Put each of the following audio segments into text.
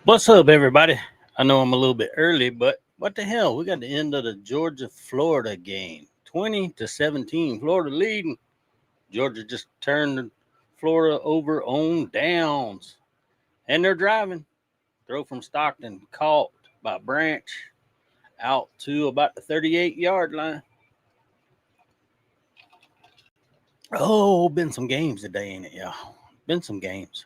What's up, everybody? I know I'm a little bit early, but what the hell? We got the end of the Georgia Florida game 20-17. Florida leading. Georgia just turned Florida over on downs. And they're driving. Throw from Stockton, caught by Branch out to about the 38-yard line. Oh, been some games today, ain't it, y'all? Been some games.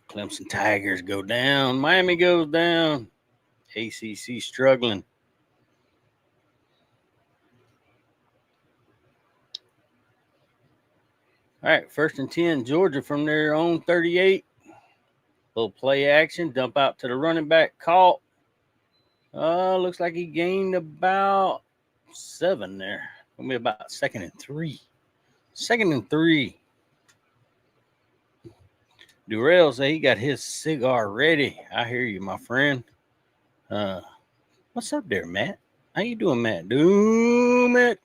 Clemson Tigers go down. Miami goes down. ACC struggling. All right, first and 10, Georgia from their own 38. Little play action, dump out to the running back, caught. Looks like he gained about 7 there. Gonna be about second and 3. Second and 3. Durrell say he got his cigar ready. I hear you, my friend. Uh, what's up there, Matt? How you doing, Matt? Doom it.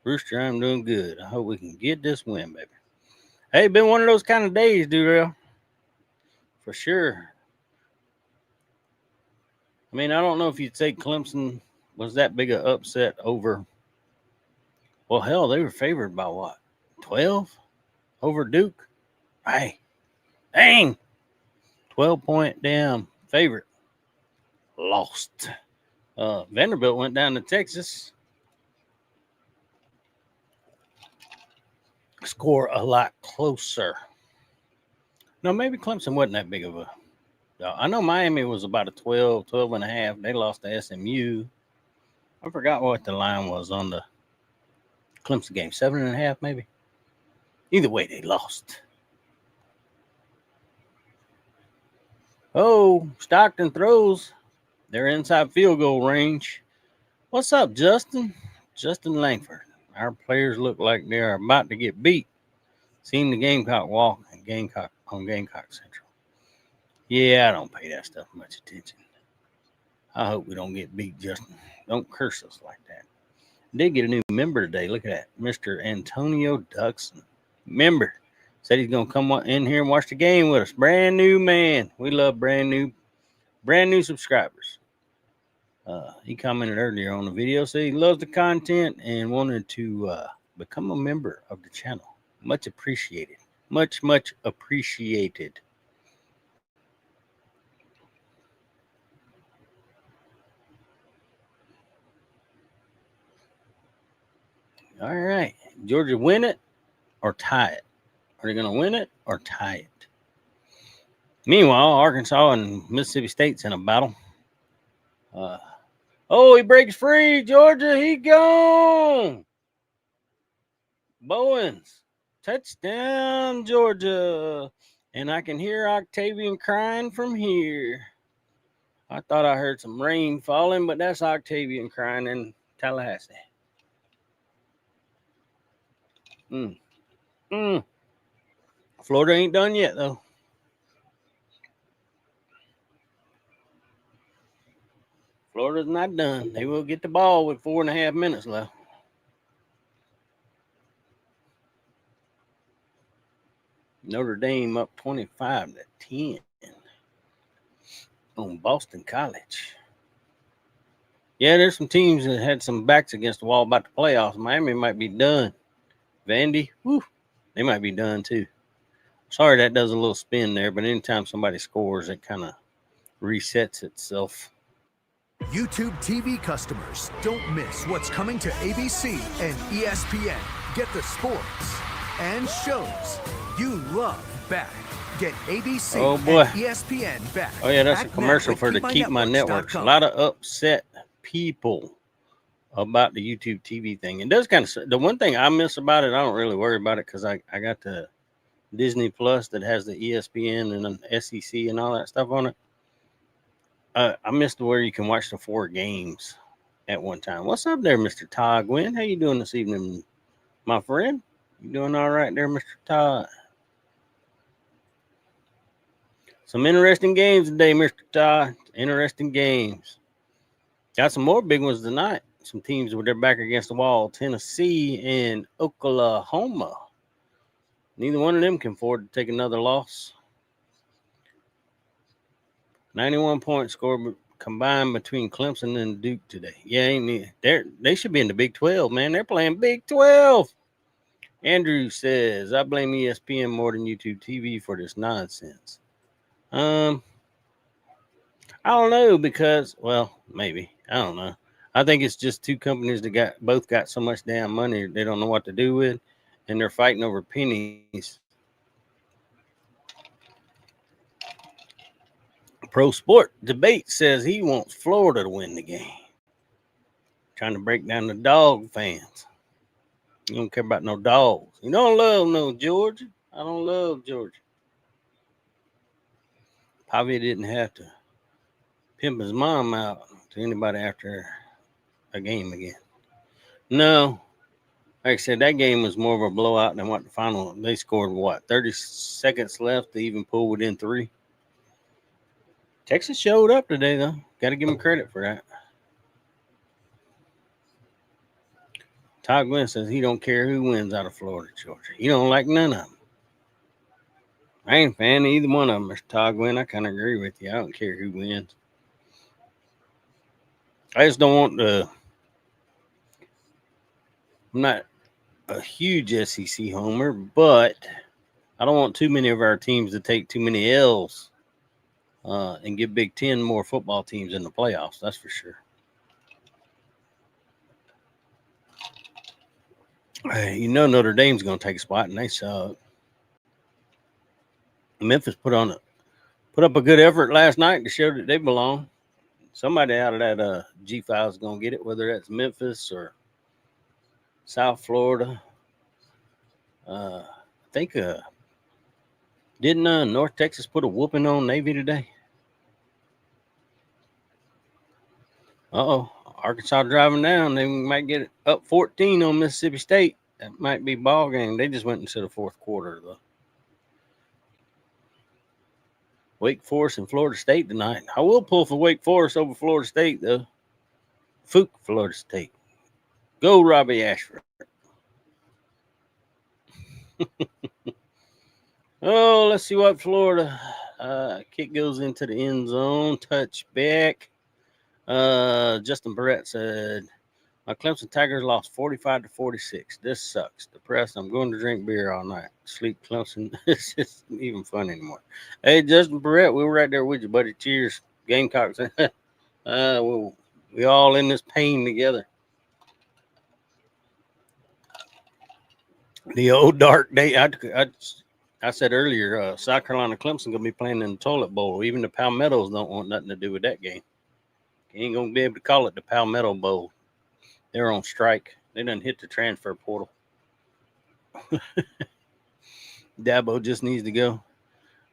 Rooster, I'm doing good. I hope we can get this win, baby. Hey, been one of those kind of days, Durrell. For sure. I mean, I don't know if you'd say Clemson was that big an upset over. Well, hell, they were favored by what? 12 over Duke? Hey, dang. 12-point damn favorite. Lost. Vanderbilt went down to Texas. Score a lot closer. No, maybe Clemson wasn't that big of a. I know Miami was about a 12 and a half. They lost to SMU. I forgot what the line was on the Clemson game. 7.5, maybe. Either way, they lost. Oh, Stockton throws. They're inside field goal range. What's up, Justin? Justin Langford. Our players look like they are about to get beat. Seen the Gamecock walk and Gamecock on Gamecock Central. Yeah, I don't pay that stuff much attention. I hope we don't get beat, Justin. Don't curse us like that. Did get a new member today. Look at that. Mr. Antonio Duxon. Member. Said he's gonna come in here and watch the game with us. Brand new man. We love brand new subscribers. He commented earlier on the video, said he loves the content and wanted to become a member of the channel. Much appreciated. Much appreciated. All right. Georgia win it or tie it? Are they going to win it or tie it? Meanwhile, Arkansas and Mississippi State's in a battle. He breaks free. Georgia, he gone. Bowens, touchdown, Georgia. And I can hear Octavian crying from here. I thought I heard some rain falling, but that's Octavian crying in Tallahassee. Florida ain't done yet, though. Florida's not done. They will get the ball with 4.5 minutes left. Notre Dame up 25-10 on Boston College. Yeah, there's some teams that had some backs against the wall about the playoffs. Miami might be done. Vandy, they might be done too. Sorry that does a little spin there, but anytime somebody scores, it kind of resets itself. YouTube TV customers, don't miss what's coming to ABC and ESPN. Get the sports and shows you love back. Get ABC and ESPN back. Oh, yeah, that's a commercial for the Keep My Networks. A lot of upset people about the YouTube TV thing. It does kind of, the one thing I miss about it, I don't really worry about it because I got the Disney Plus that has the ESPN and the SEC and all that stuff on it. I missed where you can watch the 4 games at one time. What's up there, Mr. Todd Gwynn? How you doing this evening, my friend? You doing all right there, Mr. Todd? Some interesting games today, Mr. Todd. Interesting games. Got some more big ones tonight. Some teams with their back against the wall. Tennessee and Oklahoma. Neither one of them can afford to take another loss. 91 points scored combined between Clemson and Duke today. Yeah, they should be in the Big 12, man. They're playing Big 12. Andrew says, I blame ESPN more than YouTube TV for this nonsense. I don't know because, well, maybe. I don't know. I think it's just two companies that both got so much damn money they don't know what to do with, and they're fighting over pennies. Pro Sport Debate says he wants Florida to win the game. Trying to break down the dog fans. You don't care about no dogs. You don't love no Georgia. I don't love Georgia. Pavia didn't have to pimp his mom out to anybody after a game again. No. Like I said, that game was more of a blowout than what the final. They scored, 30 seconds left to even pull within 3. Texas showed up today, though. Got to give them credit for that. Todd Gwynn says he don't care who wins out of Florida, Georgia. He don't like none of them. I ain't a fan of either one of them, Mr. Todd Gwynn. I kind of agree with you. I don't care who wins. I just don't want the. I'm not a huge SEC homer, but I don't want too many of our teams to take too many L's and give Big Ten more football teams in the playoffs. That's for sure. You know Notre Dame's going to take a spot, and they suck. Memphis put up a good effort last night to show that they belong. Somebody out of that G5 is going to get it, whether that's Memphis or South Florida. I think didn't North Texas put a whooping on Navy today? Arkansas driving down. They might get it up 14 on Mississippi State. That might be ball game. They just went into the fourth quarter, though. Wake Forest and Florida State tonight. I will pull for Wake Forest over Florida State, though. Florida State. Go, Robbie Ashford. Let's see what Florida. Kick goes into the end zone. Touchback. Justin Barrett said, my Clemson Tigers lost 45-46. This sucks. Depressed. I'm going to drink beer all night. Sleep Clemson. It's just even fun anymore. Hey, Justin Barrett, we were right there with you, buddy. Cheers. Gamecocks. We all in this pain together. The old dark day. I said earlier, South Carolina Clemson going to be playing in the toilet bowl. Even the Palmettos don't want nothing to do with that game. You ain't going to be able to call it the Palmetto Bowl. They're on strike. They done hit the transfer portal. Dabo just needs to go.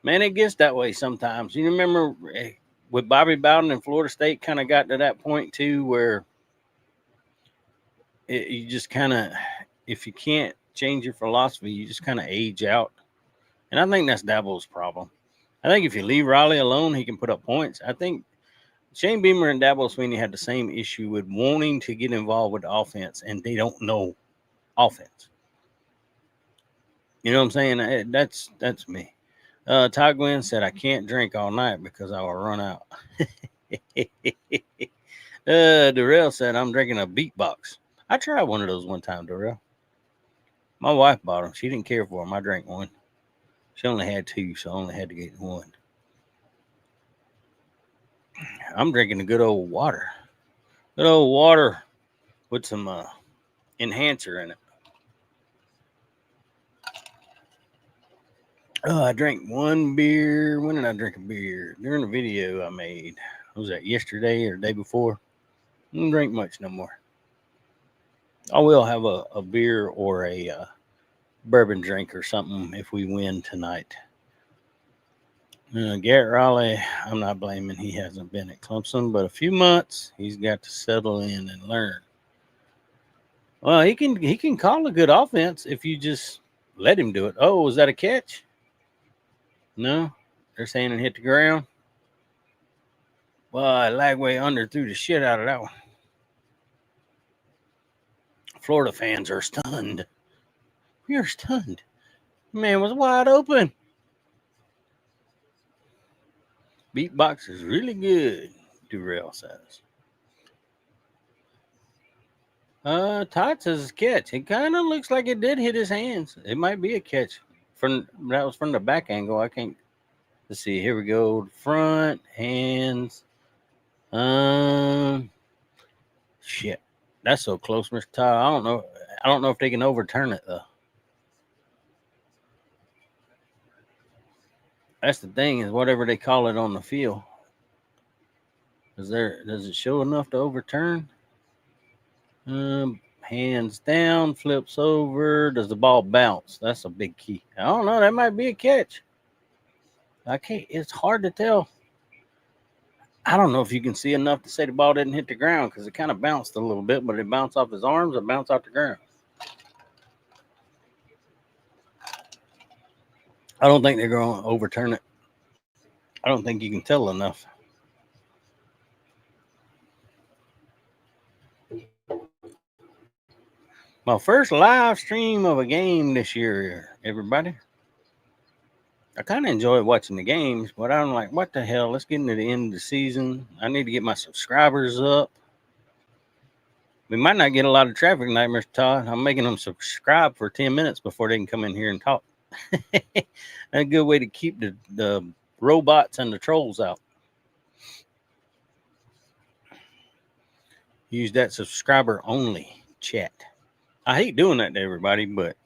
Man, it gets that way sometimes. You remember with Bobby Bowden and Florida State kind of got to that point too where you just kind of, if you can't change your philosophy, you just kind of age out. And I think that's Dabo's problem. I think if you leave Riley alone, he can put up points. I think Shane Beamer and Dabo Swinney had the same issue with wanting to get involved with the offense, and they don't know offense. You know what I'm saying? That's me. Todd Gwynn said, I can't drink all night because I will run out. Darrell said, I'm drinking a beatbox. I tried one of those one time, Darrell. My wife bought them. She didn't care for them. I drank one. She only had 2, so I only had to get one. I'm drinking a good old water. Good old water with some enhancer in it. I drank one beer. When did I drink a beer? During the video I made. Was that yesterday or the day before? I don't drink much no more. I will have a beer or a bourbon drink or something if we win tonight. Garrett Raleigh, I'm not blaming. He hasn't been at Clemson, but a few months he's got to settle in and learn. Well, he can call a good offense if you just let him do it. Oh, was that a catch? No, they're saying it hit the ground. Well, Lagway under threw the shit out of that one. Florida fans are stunned. We are stunned. Man was wide open. Beatbox is really good, Durrell says. Todd says catch. It kind of looks like it did hit his hands. It might be a catch. That was from the back angle. I can't. Let's see. Here we go. Front hands. Shit. That's so close, Mr. Todd. I don't know. I don't know if they can overturn it though. That's the thing, is whatever they call it on the field. Does it show enough to overturn? Hands down, flips over. Does the ball bounce? That's a big key. I don't know. That might be a catch. I can't. It's hard to tell. I don't know if you can see enough to say the ball didn't hit the ground, because it kind of bounced a little bit, but it bounced off his arms or bounced off the ground. I don't think they're going to overturn it. I don't think you can tell enough. My first live stream of a game this year, everybody. I kind of enjoy watching the games, but I'm like, what the hell? Let's get into the end of the season. I need to get my subscribers up. We might not get a lot of traffic tonight, Mr. Todd. I'm making them subscribe for 10 minutes before they can come in here and talk. That's a good way to keep the robots and the trolls out. Use that subscriber only chat. I hate doing that to everybody, but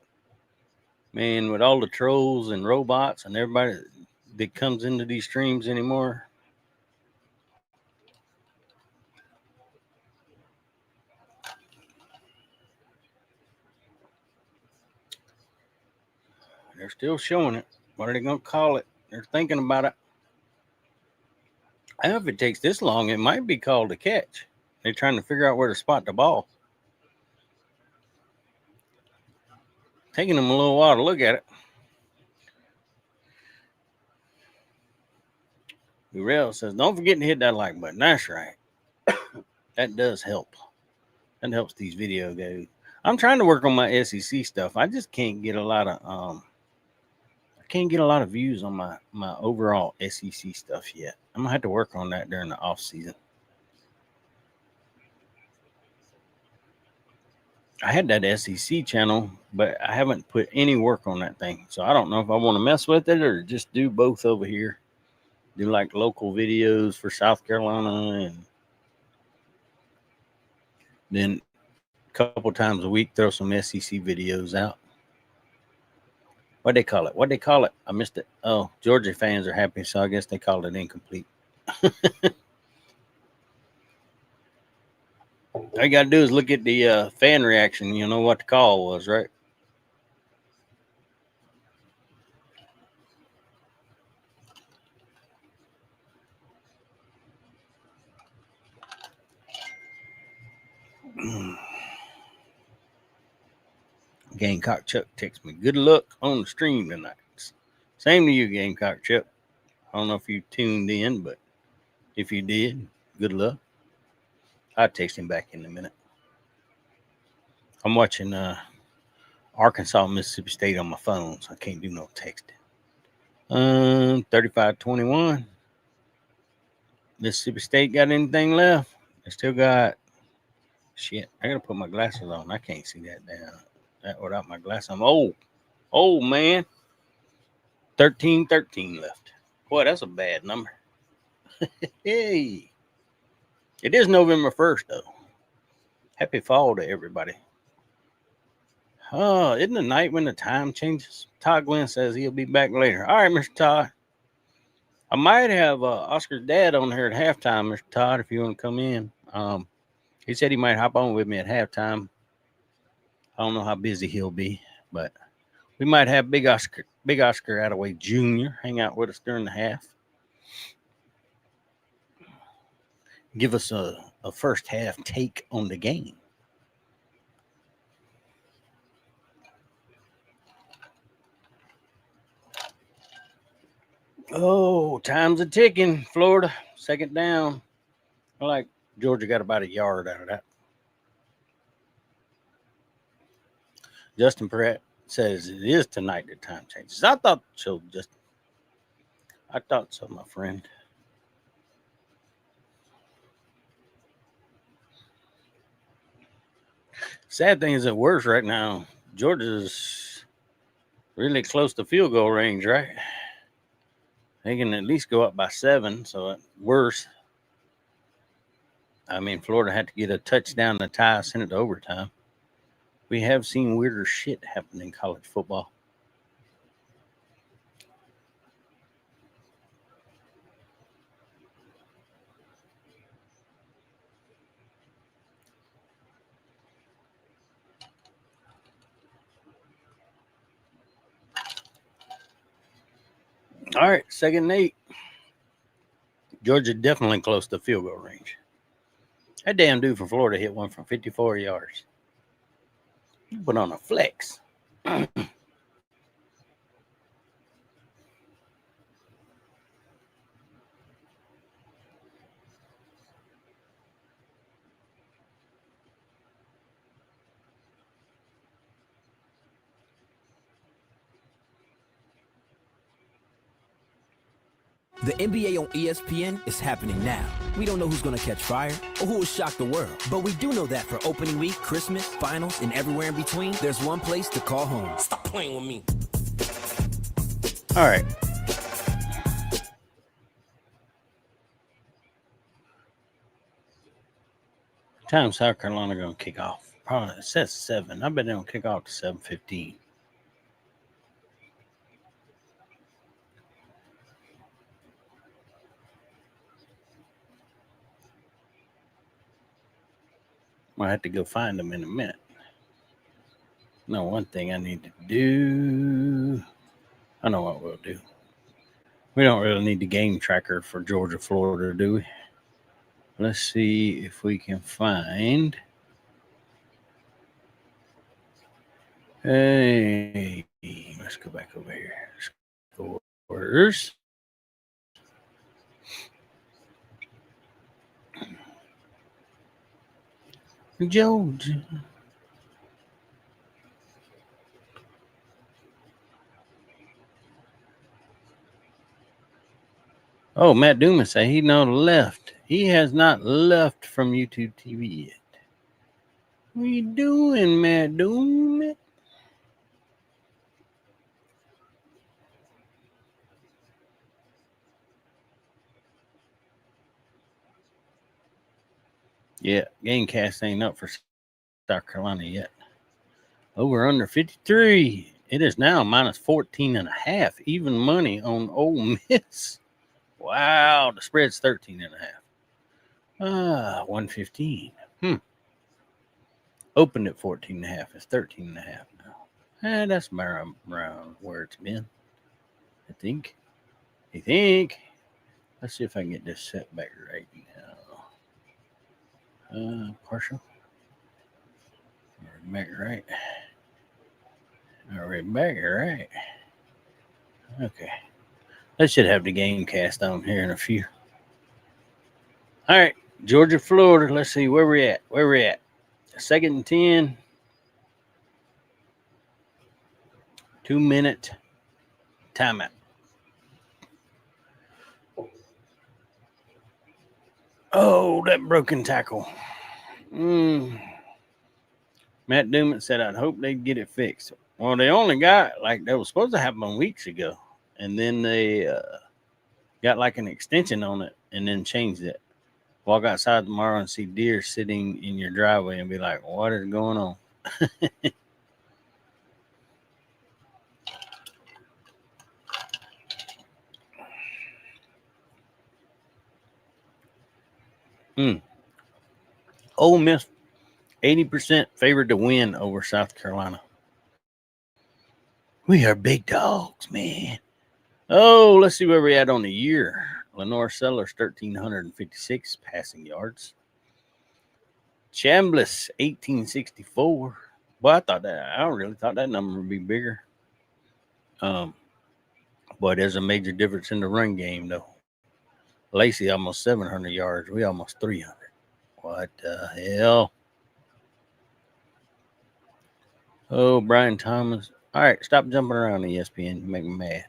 man, with all the trolls and robots and everybody that comes into these streams anymore, they're still showing it. What are they going to call it? They're thinking about it. I know if it takes this long, it might be called a catch. They're trying to figure out where to spot the ball. Taking them a little while to look at it. Durrell says, don't forget to hit that like button. That's right. That does help. That helps these video goes. I'm trying to work on my SEC stuff. I just can't get a lot of views on my overall SEC stuff yet. I'm gonna have to work on that during the off season. I had that SEC channel, but I haven't put any work on that thing. So I don't know if I want to mess with it or just do both over here. Do like local videos for South Carolina, and then a couple times a week throw some SEC videos out. What they call it? I missed it. Oh, Georgia fans are happy, so I guess they called it incomplete. All you got to do is look at the fan reaction. You know what the call was, right? Gamecock Chuck texts me, good luck on the stream tonight. Same to you, Gamecock Chuck. I don't know if you tuned in, but if you did, good luck. I'll text him back in a minute. I'm watching Arkansas, Mississippi State on my phone, so I can't do no texting. 35-21. Mississippi State got anything left? They still got shit. I gotta put my glasses on. I can't see that down. That without my glasses. I'm old. Old man. 13-13 left. Boy, that's a bad number. Hey. It is November 1st, though. Happy fall to everybody. Oh, isn't the night when the time changes? Todd Glenn says he'll be back later. All right, Mr. Todd. I might have Oscar's dad on here at halftime, Mr. Todd, if you want to come in. He said he might hop on with me at halftime. I don't know how busy he'll be, but we might have Big Oscar Attaway Jr. hang out with us during the half. Give us a first half take on the game. Oh, time's a ticking. Florida, second down. I like Georgia got about a yard out of that. Justin Pratt says it is tonight that time changes. I thought so, Justin. I thought so, my friend. Sad thing is at worse right now. Georgia's really close to field goal range, right? They can at least go up by 7. So at worse, I mean, Florida had to get a touchdown to tie, send it to overtime. We have seen weirder shit happen in college football. All right, 2nd and 8. Georgia definitely close to field goal range. That damn dude from Florida hit one from 54 yards. He put on a flex. The NBA on ESPN is happening now. We don't know who's going to catch fire or who will shock the world, but we do know that for opening week, Christmas, finals, and everywhere in between, there's one place to call home. Stop playing with me. All right. Time South Carolina going to kick off. Probably it says 7. I bet they don't kick off to 7:15. I'll have to go find them in a minute. No, one thing I need to do. I know what we'll do. We don't really need the game tracker for Georgia, Florida, do we? Let's see if we can find. Hey, let's go back over here. Scores. Georgia. Oh, Matt Dumas say he not left. He has not left from YouTube TV yet. What are you doing, Matt Dumas? Yeah, Gamecast ain't up for South Carolina yet. Over under 53. It is now minus 14.5. Even money on Ole Miss. Wow, the spread's 13.5. 115. Opened at 14.5. It's 13.5 now. That's around where it's been. I think. Let's see if I can get this set back right now. Partial. Back right. All right, back right. Okay. That should have the game cast on here in a few. All right, Georgia, Florida. Let's see where we're at. 2nd and 10. 2-minute timeout. Oh, that broken tackle. Matt Dumas said, I'd hope they'd get it fixed. Well, they only got, that was supposed to happen weeks ago. And then they got like an extension on it and then changed it. Walk outside tomorrow and see deer sitting in your driveway and be like, what is going on? Ole Miss 80% favored to win over South Carolina. We are big dogs, man. Oh, let's see where we're at on the year. Lenore Sellers, 1,356 passing yards. Chambliss, 1,864. Well, I really thought that number would be bigger. But there's a major difference in the run game, though. Lacey almost 700 yards. We almost 300. What the hell? Oh, Brian Thomas. All right, stop jumping around ESPN. You make me mad.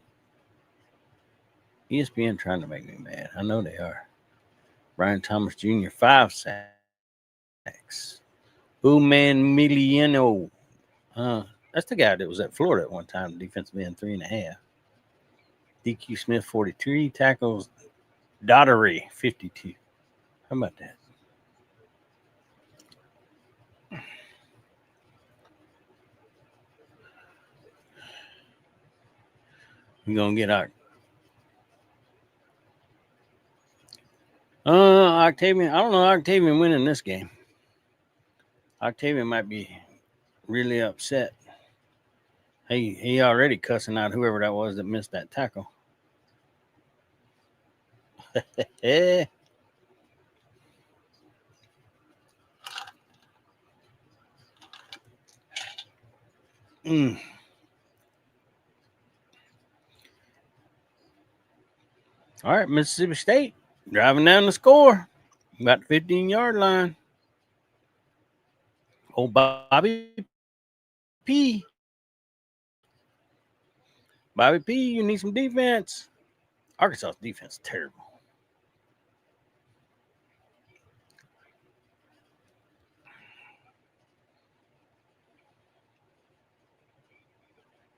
ESPN trying to make me mad. I know they are. Brian Thomas Jr., 5 sacks. Uman that's the guy that was at Florida at one time, defensive end, 3.5. DQ Smith, 43. Tackles, Daughtery, 52. How about that? We're going to get Octavian. I don't know Octavian winning this game. Octavian might be really upset. He already cussing out whoever that was that missed that tackle. All right, Mississippi State driving down the score. About the 15-yard line. Old Bobby P. Bobby P, you need some defense. Arkansas's defense is terrible.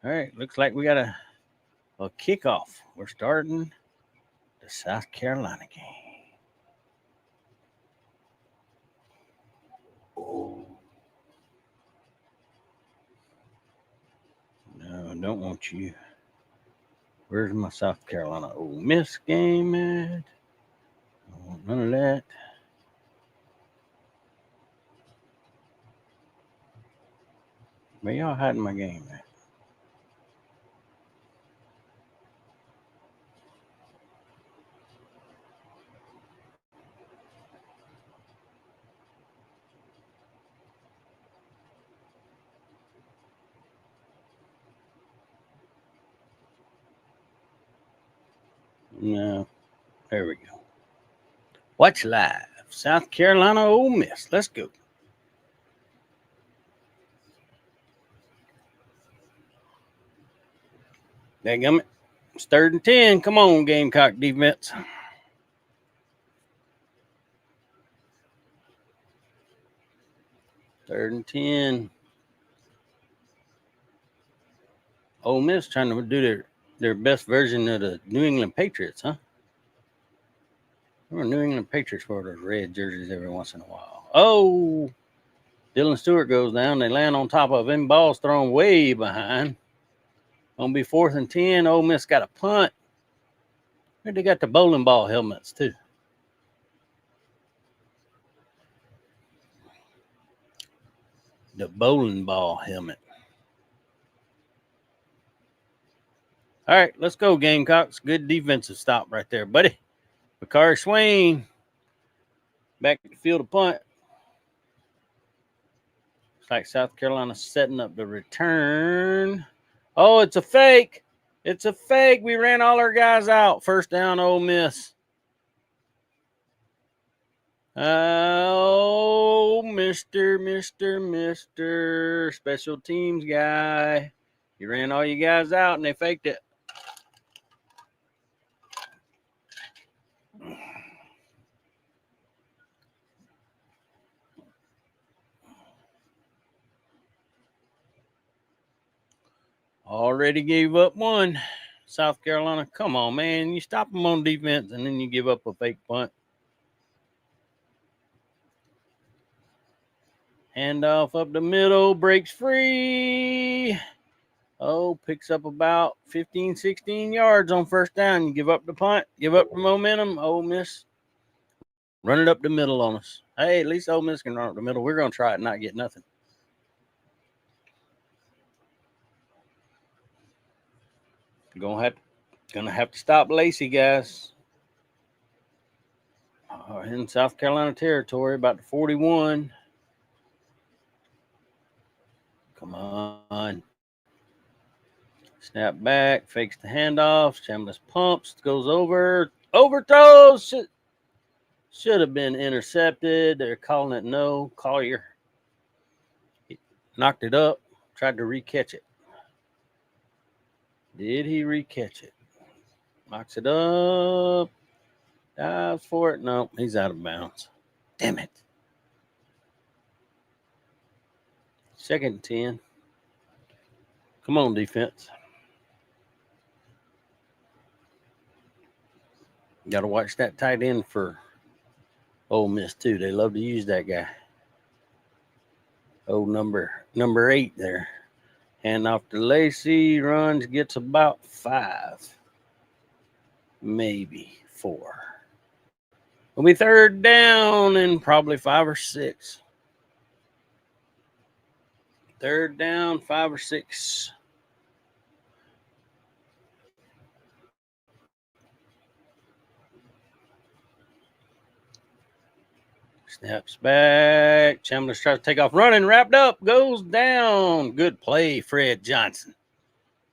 All right, looks like we got a kickoff. We're starting the South Carolina game. No, don't want you. Where's my South Carolina Ole Miss game at? I want none of that. Where y'all hiding my game at? No. There we go. Watch live. South Carolina Ole Miss. Let's go. Dadgummit. It's 3rd and 10. Come on, Gamecock defense. Third and 10. Ole Miss trying to do their best version of the New England Patriots, huh? Remember New England Patriots wear those red jerseys every once in a while. Oh, Dylan Stewart goes down. They land on top of him. Ball's thrown way behind. Gonna be 4th and 10. Ole Miss got a punt. They got the bowling ball helmets too. The bowling ball helmet. All right, let's go, Gamecocks. Good defensive stop right there, buddy. Bakari Swain back to the field of punt. Looks like South Carolina setting up the return. Oh, it's a fake. It's a fake. We ran all our guys out. First down, Ole Miss. Oh, Mr. Special Teams guy. You ran all you guys out and they faked it. Already gave up one. South Carolina, come on, man. You stop them on defense and then you give up a fake punt. Handoff up the middle, breaks free. Oh, picks up about 15, 16 yards on first down. You give up the punt, give up the momentum. Ole Miss, run it up the middle on us. Hey, at least Ole Miss can run up the middle. We're going to try it and not get nothing. Gonna have to stop Lacey, guys. In South Carolina territory, about the 41. Come on. Snap back, fakes the handoff. Chambliss pumps, goes over. Overthrows. Should have been intercepted. They're calling it no. Collier knocked it up, tried to re-catch it. Did he re-catch it? Knocks it up. Dives for it. No, he's out of bounds. Damn it. 2nd and 10. Come on, defense. Got to watch that tight end for Ole Miss, too. They love to use that guy. Oh, number 8 there. Hand off to Lacey. Runs, gets about 5. Maybe 4. It'll be 3rd down and probably 5 or 6. 3rd down, 5 or 6. Snaps back. Chandler tries to take off running. Wrapped up. Goes down. Good play, Fred Johnson.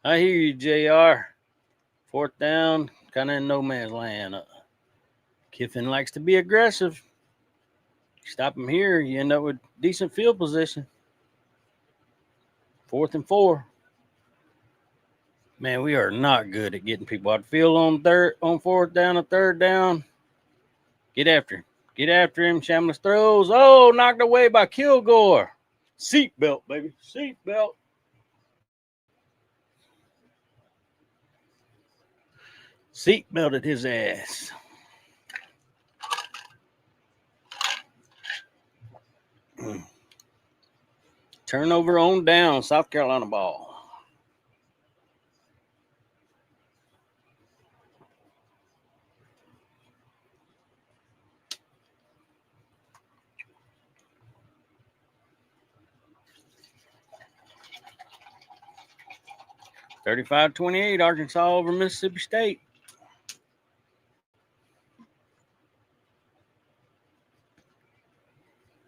I hear you, JR. 4th down. Kind of in no man's land. Kiffin likes to be aggressive. Stop him here. You end up with decent field position. 4th and 4. Man, we are not good at getting people out of the field on 4th down and 3rd down. Get after him. Get after him. Shamlis throws. Oh, knocked away by Kilgore. Seatbelt, baby. Seatbelt. Seatbelted his ass. Turnover on down. South Carolina ball. (35-28), Arkansas over Mississippi State.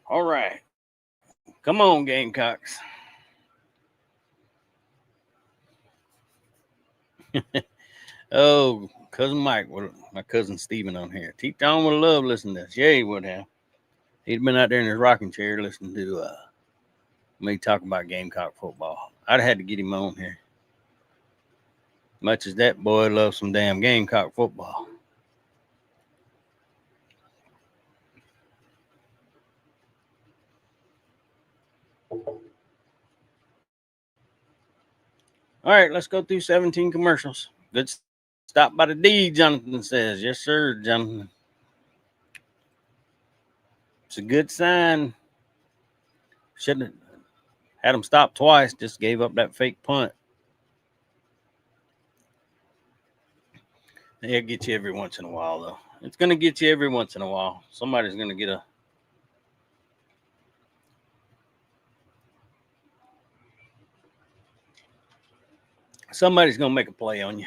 All right. Come on, Gamecocks. Oh, cousin Mike, my cousin Steven on here. T-Town would love listening to this. Yeah, he would have. He'd been out there in his rocking chair listening to me talk about Gamecock football. I'd have had to get him on here. Much as that boy loves some damn Gamecock football. All right, let's go through 17 commercials. Good stop by the D, Jonathan says. Yes, sir, Jonathan. It's a good sign. Shouldn't have had him stop twice. Just gave up that fake punt. It'll get you every once in a while, though. It's going to get you every once in a while. Somebody's going to get a... Somebody's going to make a play on you.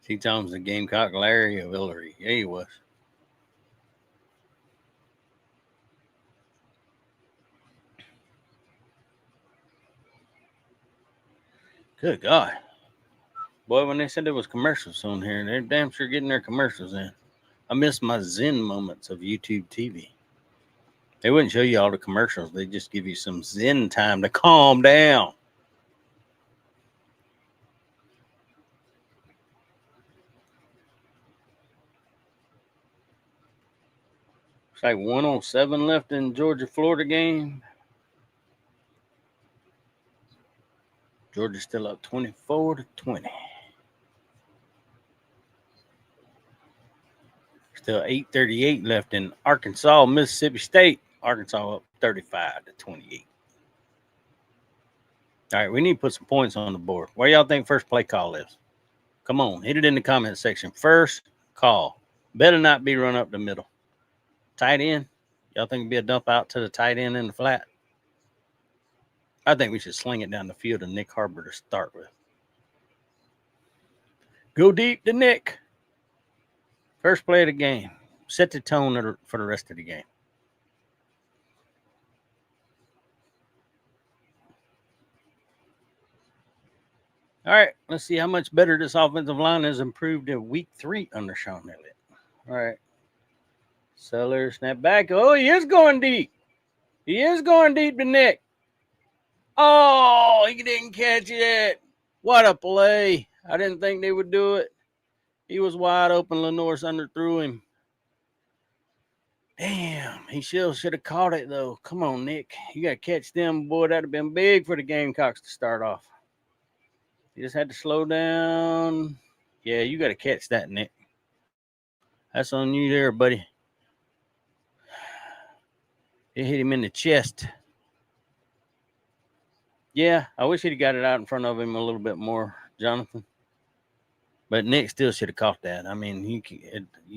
T-Tom's the Gamecock Larry of Hillary. Yeah, he was. Good God. Boy, when they said there was commercials on here, they're damn sure getting their commercials in. I miss my Zen moments of YouTube TV. They wouldn't show you all the commercials. They just give you some Zen time to calm down. It's like 107 left in Georgia-Florida game. Georgia's still up 24-20. Still 8:38 left in Arkansas, Mississippi State. Arkansas up 35-28. All right, we need to put some points on the board. Where y'all think first play call is? Come on, hit it in the comment section. First call. Better not be run up the middle. Tight end. Y'all think it'd be a dump out to the tight end in the flat? I think we should sling it down the field to Nick Harbor to start with. Go deep to Nick. First play of the game. Set the tone for the rest of the game. All right, let's see how much better this offensive line has improved in week 3 under Sean Elliott. All right. Seller, snap back. Oh, he is going deep. He is going deep to Nick. Oh, he didn't catch it. What a play. I didn't think they would do it. He was wide open. Lenore's underthrew him. Damn, he should have caught it, though. Come on, Nick. You got to catch them, boy. That would have been big for the Gamecocks to start off. You just had to slow down. Yeah, you got to catch that, Nick. That's on you there, buddy. It hit him in the chest. Yeah, I wish he'd got it out in front of him a little bit more, Jonathan. But Nick still should have caught that. I mean, you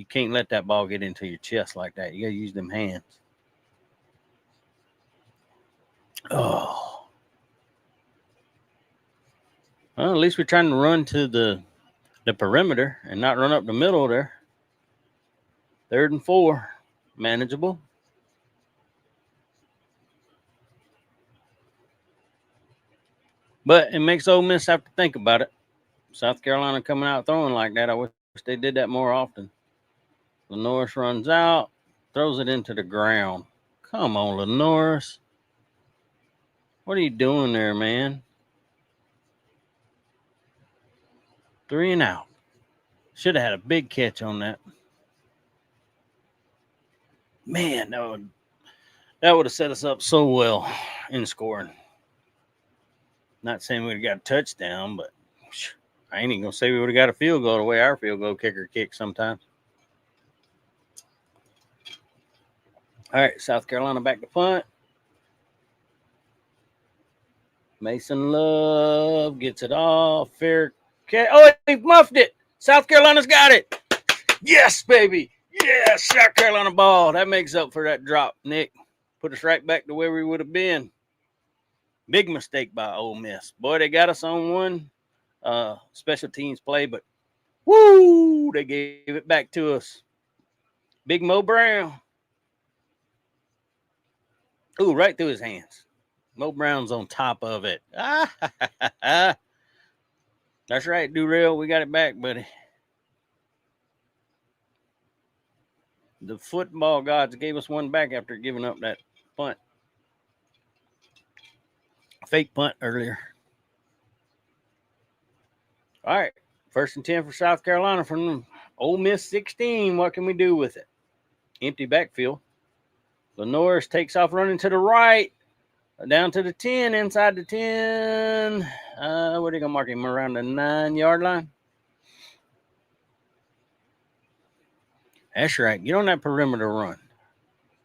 can't let that ball get into your chest like that. You got to use them hands. Oh. Well, at least we're trying to run to the perimeter and not run up the middle there. 3rd and 4. Manageable. But it makes Ole Miss have to think about it. South Carolina coming out throwing like that. I wish they did that more often. Lenoris runs out, throws it into the ground. Come on, Lenoris. What are you doing there, man? 3 and out. Should have had a big catch on that. Man, that would have set us up so well in scoring. Not saying we'd have got a touchdown, but I ain't even going to say we would have got a field goal the way our field goal kicker kicks sometimes. All right, South Carolina back to punt. Mason Love gets it off. Fair catch. Oh, he muffed it. South Carolina's got it. Yes, baby. Yes, South Carolina ball. That makes up for that drop, Nick. Put us right back to where we would have been. Big mistake by Ole Miss. Boy, they got us on one special teams play, but woo, they gave it back to us. Big Mo Brown. Ooh, right through his hands. Mo Brown's on top of it. That's right, Durrell. We got it back, buddy. The football gods gave us one back after giving up that punt. Fake punt earlier. All right. 1st and 10 for South Carolina from Ole Miss 16. What can we do with it? Empty backfield. Lenoris takes off running to the right. Down to the 10. Inside the 10. What are they going to mark him? Around the 9-yard line? That's right. Get on that perimeter run.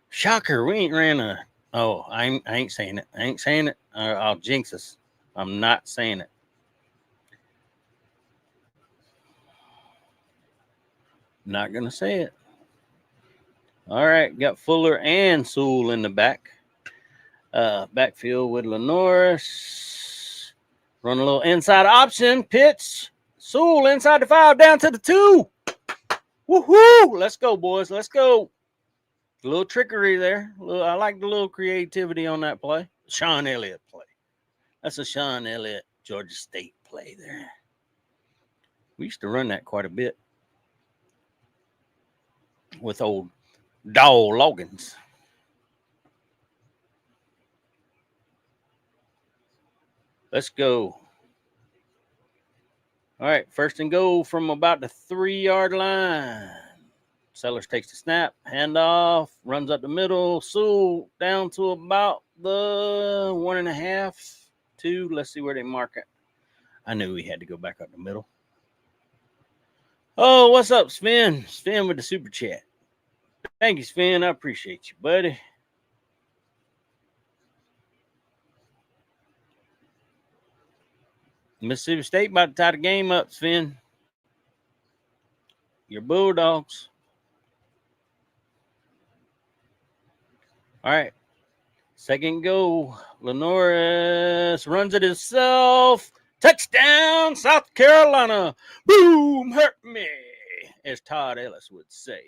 Shocker. We ain't ran a... Oh, I ain't saying it. I ain't saying it. I'll jinx us. I'm not saying it. Not going to say it. All right. Got Fuller and Sewell in the back. Backfield with Lenoris. Run a little inside option. Pitch. Sewell inside the 5. Down to the 2. Woohoo! Let's go, boys. Let's go. A little trickery there. I like the little creativity on that play. Sean Elliott play. That's a Sean Elliott, Georgia State play there. We used to run that quite a bit with old Dawg Loggins. Let's go. All right, 1st and goal from about the 3-yard line. Sellers takes the snap, handoff, runs up the middle. Sewell down to about the 1.5, 2. Let's see where they mark it. I knew he had to go back up the middle. Oh, what's up, Sven? Sven with the super chat. Thank you, Sven. I appreciate you, buddy. Mississippi State about to tie the game up, Sven. Your Bulldogs. All right. 2nd goal. Lenoris runs it himself. Touchdown, South Carolina. Boom, hurt me, as Todd Ellis would say.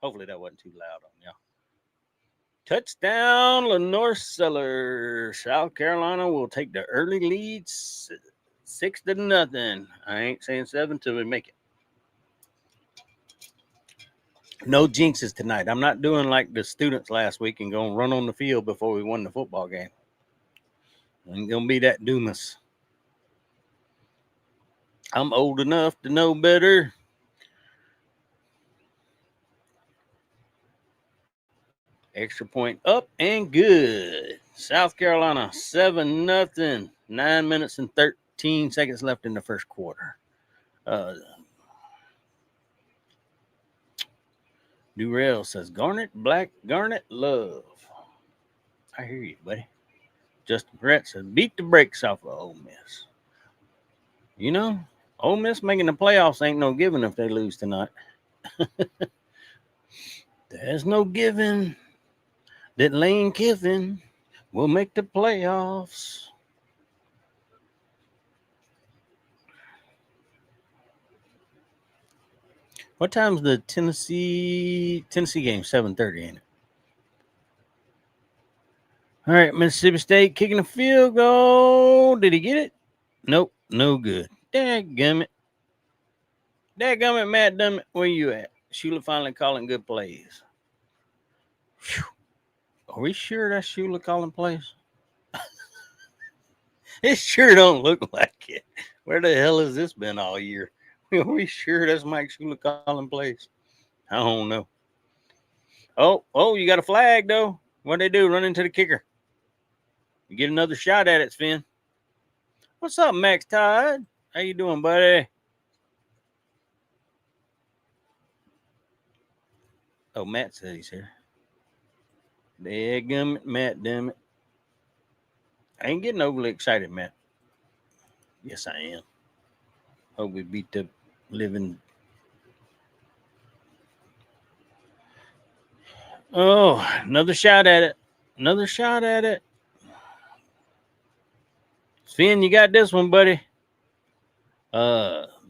Hopefully that wasn't too loud on y'all. Touchdown, Lenoris Sellers. South Carolina will take the early lead 6-0. I ain't saying 7 till we make it. No jinxes tonight. I'm not doing like the students last week and going to run on the field before we won the football game. Ain't gonna be that Dumas. I'm old enough to know better. Extra point up and good. South Carolina 7-0. 9 minutes and 13 seconds left in the first quarter. Durrell says, Garnet, Black, Garnet, love. I hear you, buddy. Justin Brett says, beat the brakes off of Ole Miss. You know, Ole Miss making the playoffs ain't no giving if they lose tonight. There's no giving that Lane Kiffin will make the playoffs. What time's the Tennessee game? 7:30, ain't it? All right, Mississippi State kicking a field goal. Did he get it? Nope, no good. Dadgummit. Dadgummit, Matt Dummit, where you at? Shula finally calling good plays. Whew. Are we sure that's Shula calling plays? It sure don't look like it. Where the hell has this been all year? Are we sure that's Mike Shula calling plays? I don't know. Oh, you got a flag, though. What'd they do? Run into the kicker. You get another shot at it, Sven. What's up, Max Todd? How you doing, buddy? Oh, Matt said he's here. Dadgummit, Matt, damn it. I ain't getting overly excited, Matt. Yes, I am. Hope we beat the living. Oh, another shot at it. Another shot at it. Sven, you got this one, buddy.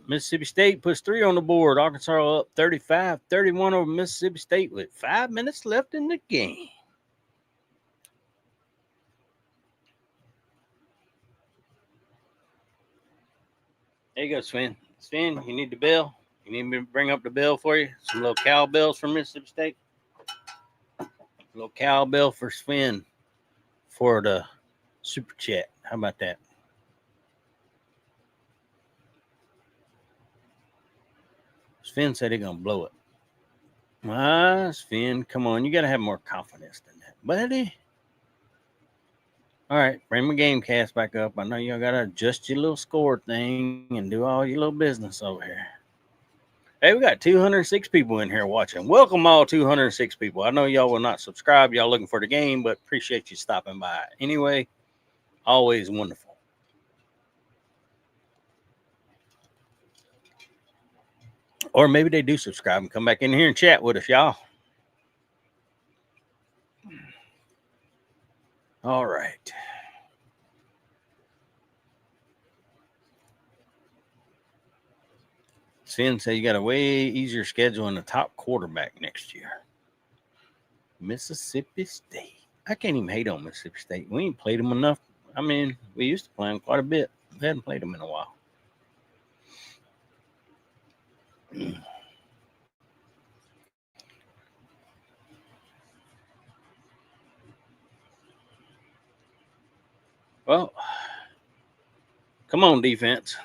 Mississippi State puts 3 on the board. Arkansas up 35-31 over Mississippi State with 5 minutes left in the game. There you go, Sven. Sven, you need the bell? You need me to bring up the bell for you? Some little cowbells from Mississippi State. A little cowbell for Sven for the super chat. How about that? Sven said he's going to blow it. Sven, come on. You got to have more confidence than that, buddy. All right, bring my game cast back up. I know y'all got to adjust your little score thing and do all your little business over here. Hey, we got 206 people in here watching. Welcome all 206 people. I know y'all will not subscribe. Y'all looking for the game, but appreciate you stopping by. Anyway, always wonderful. Or maybe they do subscribe and come back in here and chat with us, y'all. All right. Sven said you got a way easier schedule in the top quarterback next year. Mississippi State. I can't even hate on Mississippi State. We ain't played them enough. I mean, we used to play them quite a bit. We hadn't played them in a while. Well, come on, defense.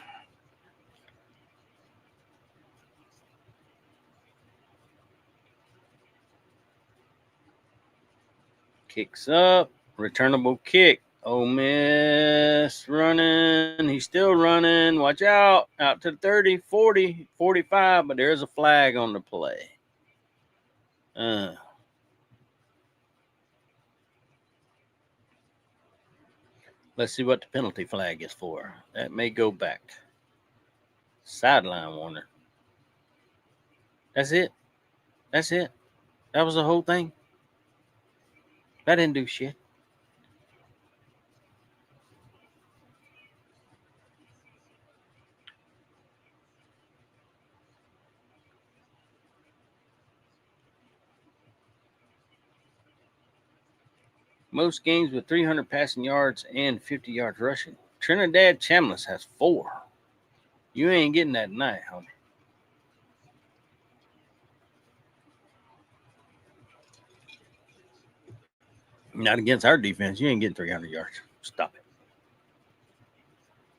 Kicks up. Returnable kick. Ole Miss running. He's still running. Watch out. Out to 30, 40, 45, but there's a flag on the play. Let's see what the penalty flag is for. That may go back. Sideline warner. That's it. That's it. That was the whole thing. That didn't do shit. Most games with 300 passing yards and 50 yards rushing. Trinidad Chambliss has 4. You ain't getting that tonight, homie. Not against our defense. You ain't getting 300 yards. Stop it.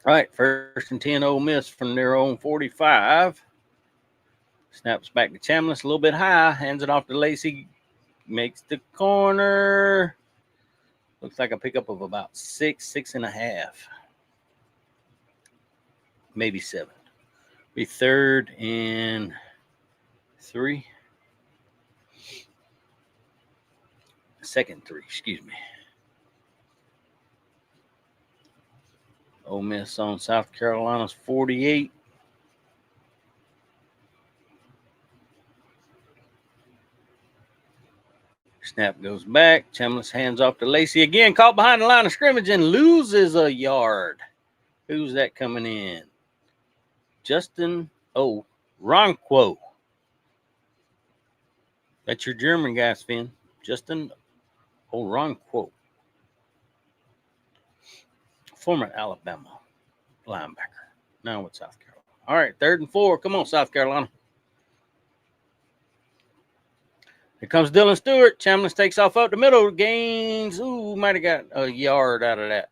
All right, 1st and 10, Ole Miss from their own 45. Snaps back to Chambliss, a little bit high, hands it off to Lacey, makes the corner. Looks like a pickup of about 6.5, maybe 7. Be 3rd and 3. 2nd 3, excuse me. Ole Miss on South Carolina's 48. Snap goes back. Chambliss hands off to Lacey again. Caught behind the line of scrimmage and loses a yard. Who's that coming in? Justin Ronquo. That's your German guy, Sven. Justin Ronquo. Former Alabama linebacker. Now with South Carolina. All right, 3rd and 4. Come on, South Carolina. Here comes Dylan Stewart. Chambliss takes off up the middle. Gains. Ooh, might have got a yard out of that.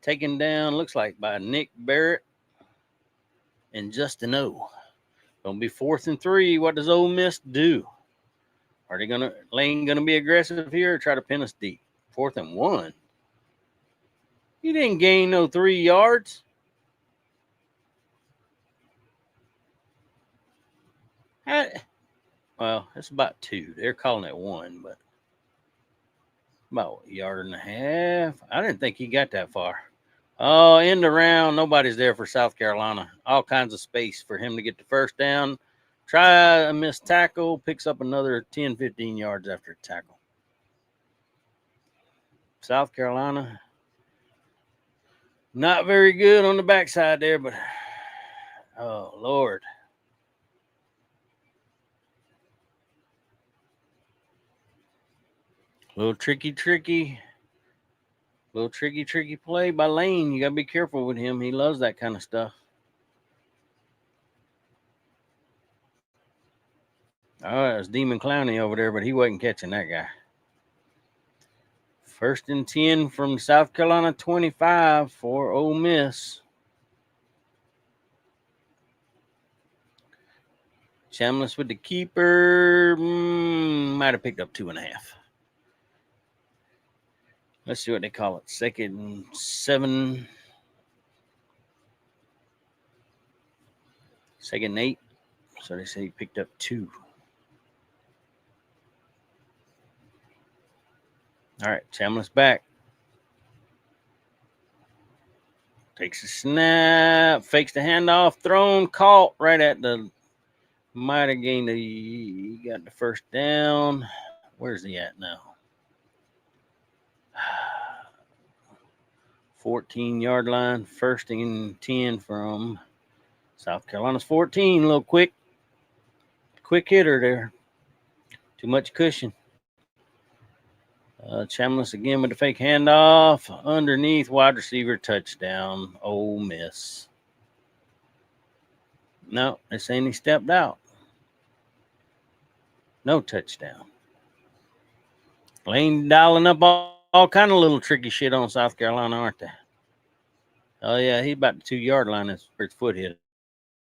Taken down, looks like, by Nick Barrett and Justin O. Gonna be 4th and 3. What does Ole Miss do? Are they Lane gonna be aggressive here or try to pin us deep? 4th and 1. You didn't gain no 3 yards. Well, it's about 2. They're calling it 1, but about a yard and a half. I didn't think he got that far. Oh, end around. Nobody's there for South Carolina. All kinds of space for him to get the 1st down. Try a missed tackle. Picks up another 10, 15 yards after a tackle. South Carolina, not very good on the backside there, but oh, Lord. Little tricky play by Lane. You got to be careful with him. He loves that kind of stuff. Oh, it was Demon Clowney over there, but he wasn't catching that guy. 1st and 10 from South Carolina 25 for Ole Miss. Chambliss with the keeper. Might have picked up 2.5. Let's see what they call it. 2nd and 7. 2nd and 8. So they say he picked up 2. All right, Chambliss back. Takes a snap. Fakes the handoff. Thrown. Caught right at the... Might have gained he got the 1st down. Where's he at now? 14-yard line. 1st and 10 from South Carolina's 14. A little quick hitter there. Too much cushion. Chambliss again with the fake handoff. Underneath, wide receiver, touchdown. Ole Miss. No, they're saying he stepped out. No touchdown. Lane dialing up all kind of little tricky shit on South Carolina, aren't they? Oh, yeah, he's about the 2-yard line. His foot hit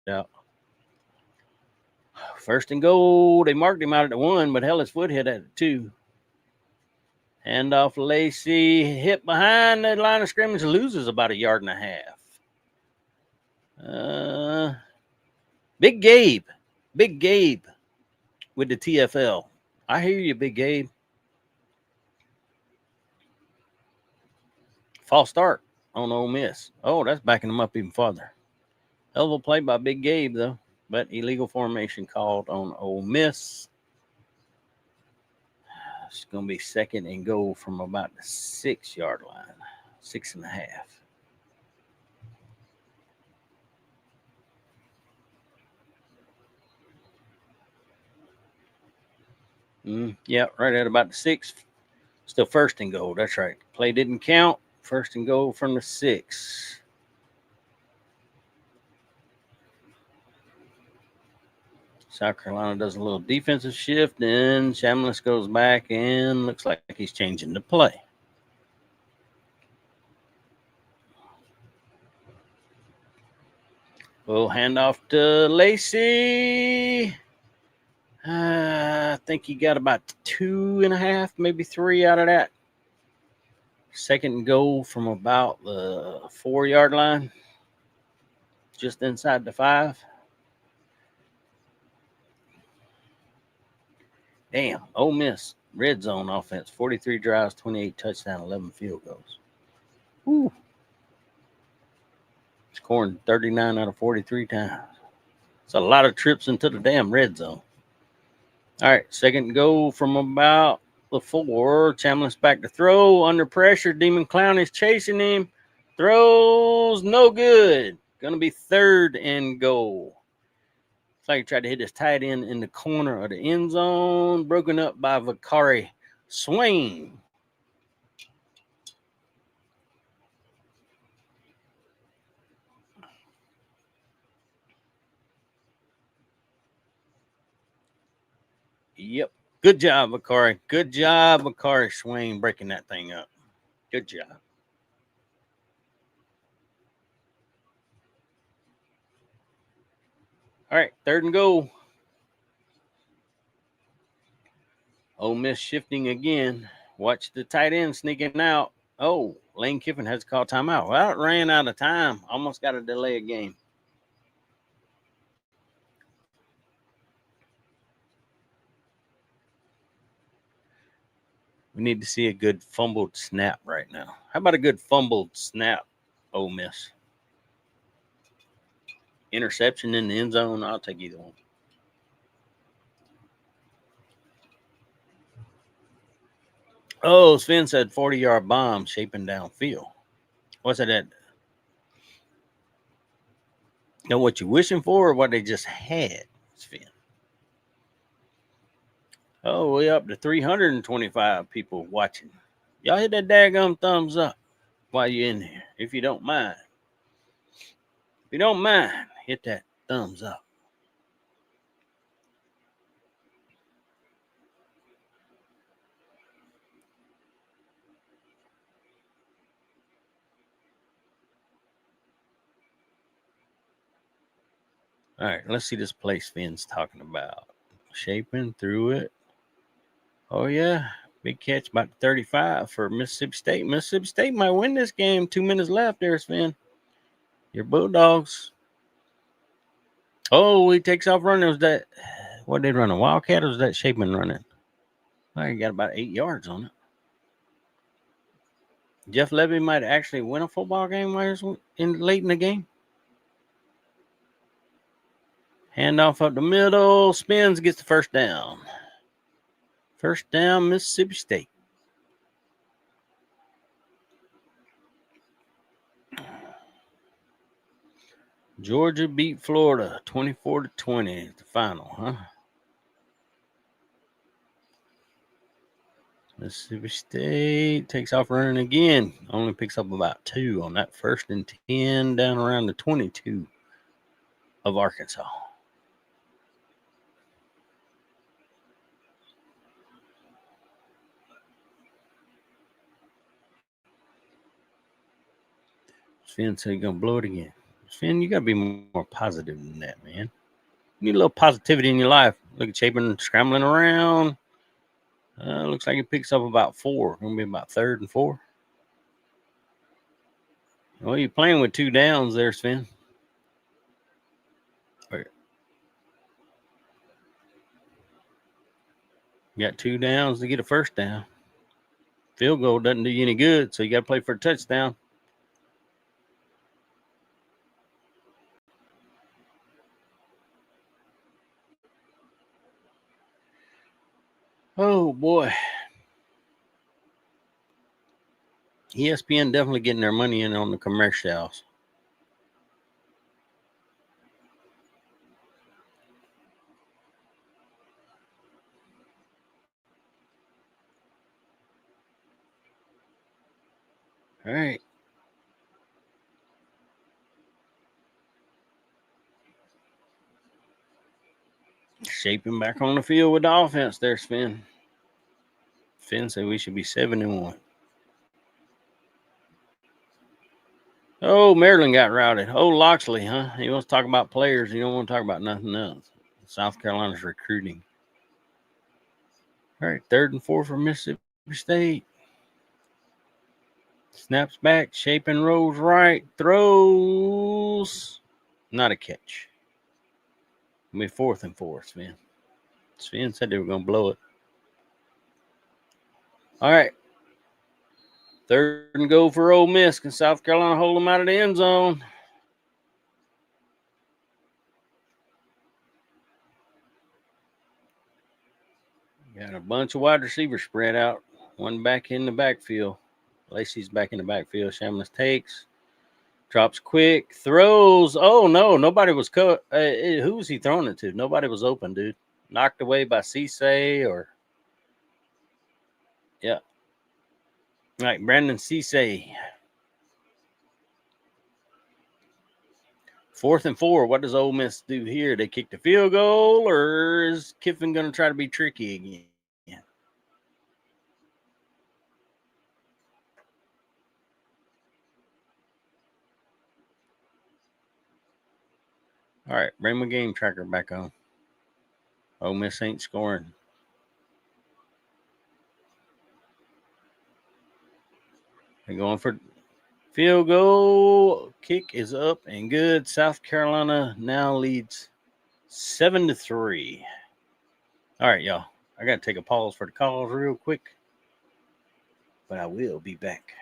out. 1st and goal. They marked him out at the 1, but hell, his foot hit at the 2. Handoff Lacey. Hit behind the line of scrimmage. Loses about 1.5 yards. Big Gabe with the TFL. I hear you, Big Gabe. False start on Ole Miss. Oh, that's backing them up even farther. Hell of a play by Big Gabe, though. But illegal formation called on Ole Miss. It's going to be 2nd and goal from about the 6-yard line. 6.5. Yeah, right at about the 6. Still 1st and goal. That's right. Play didn't count. 1st and goal from the 6. South Carolina does a little defensive shift, and Chambliss goes back and looks like he's changing the play. We'll hand off to Lacey. I think he got about 2.5, maybe 3 out of that. Second and goal from about the 4-yard line, just inside the 5. Damn, Ole Miss red zone offense, 43 drives, 28 touchdowns, 11 field goals. Woo. Scoring 39 out of 43 times. It's a lot of trips into the damn red zone. All right, second goal from about the 4. Chambliss back to throw. Under pressure, Demon Clown is chasing him. Throws no good. Gonna be 3rd and goal. Looks like he tried to hit his tight end in the corner of the end zone. Broken up by Vakari Swain. Yep. Good job, Vakari. Good job, Vakari Swain, breaking that thing up. Good job. All right, 3rd and goal. Ole Miss shifting again. Watch the tight end sneaking out. Oh, Lane Kiffin has to call timeout. Well, it ran out of time. Almost got to delay a game. We need to see a good fumbled snap right now. How about a good fumbled snap, Ole Miss? Interception in the end zone. I'll take either one. Oh, Sven said 40-yard bomb shaping downfield. What's that at? Know what you're wishing for or what they just had, Sven? Oh, we up to 325 people watching. Y'all hit that daggum thumbs up while you're in here, if you don't mind. If you don't mind, hit that thumbs up. All right, let's see this play Finn's talking about. Shaping through it. Oh, yeah. Big catch about 35 for Mississippi State. Mississippi State might win this game. 2 minutes left there, Sven. Your Bulldogs. Oh, he takes off running. Was that, what did they run? A Wildcat or was that Shapeman running? I got about 8 yards on it. Jeff Levy might actually win a football game late in the game. Handoff up the middle. Spins, gets the first down. First down, Mississippi State. Georgia beat Florida 24-20 at the final, huh? Mississippi State takes off running again. Only picks up about 2 on that 1st and 10 down around the 22 of Arkansas. Finn said he's going to blow it again. Finn, you got to be more positive than that, man. You need a little positivity in your life. Look at Chapin scrambling around. Looks like he picks up about 4. Going to be about 3rd and 4. Well, you're playing with 2 downs there, Sven. You got 2 downs to get a first down. Field goal doesn't do you any good, so you got to play for a touchdown. Oh, boy. ESPN definitely getting their money in on the commercials. All right. Shaping back on the field with the offense there, Sven. Finn said we should be 7-1. Oh, Maryland got routed. Oh, Loxley, huh? He wants to talk about players. He don't want to talk about nothing else. South Carolina's recruiting. All right, 3rd and 4 for Mississippi State. Snaps back, shaping, rolls right, throws. Not a catch. It'll be 4th and 4, Sven. Sven said they were going to blow it. All right. 3rd and goal for Ole Miss. Can South Carolina hold them out of the end zone? Got a bunch of wide receivers spread out. One back in the backfield. Lacey's back in the backfield. Shamlis takes. Drops quick. Throws. Oh, no. Nobody was cut. Who was he throwing it to? Nobody was open, dude. Knocked away by Cisse or... Yeah. All right, Brandon Cisse. 4th and 4. What does Ole Miss do here? They kick the field goal, or is Kiffin going to try to be tricky again? All right, bring my game tracker back on. Ole Miss ain't scoring. They're going for field goal. Kick is up and good. South Carolina now leads 7-3. All right, y'all. I got to take a pause for the calls real quick, but I will be back.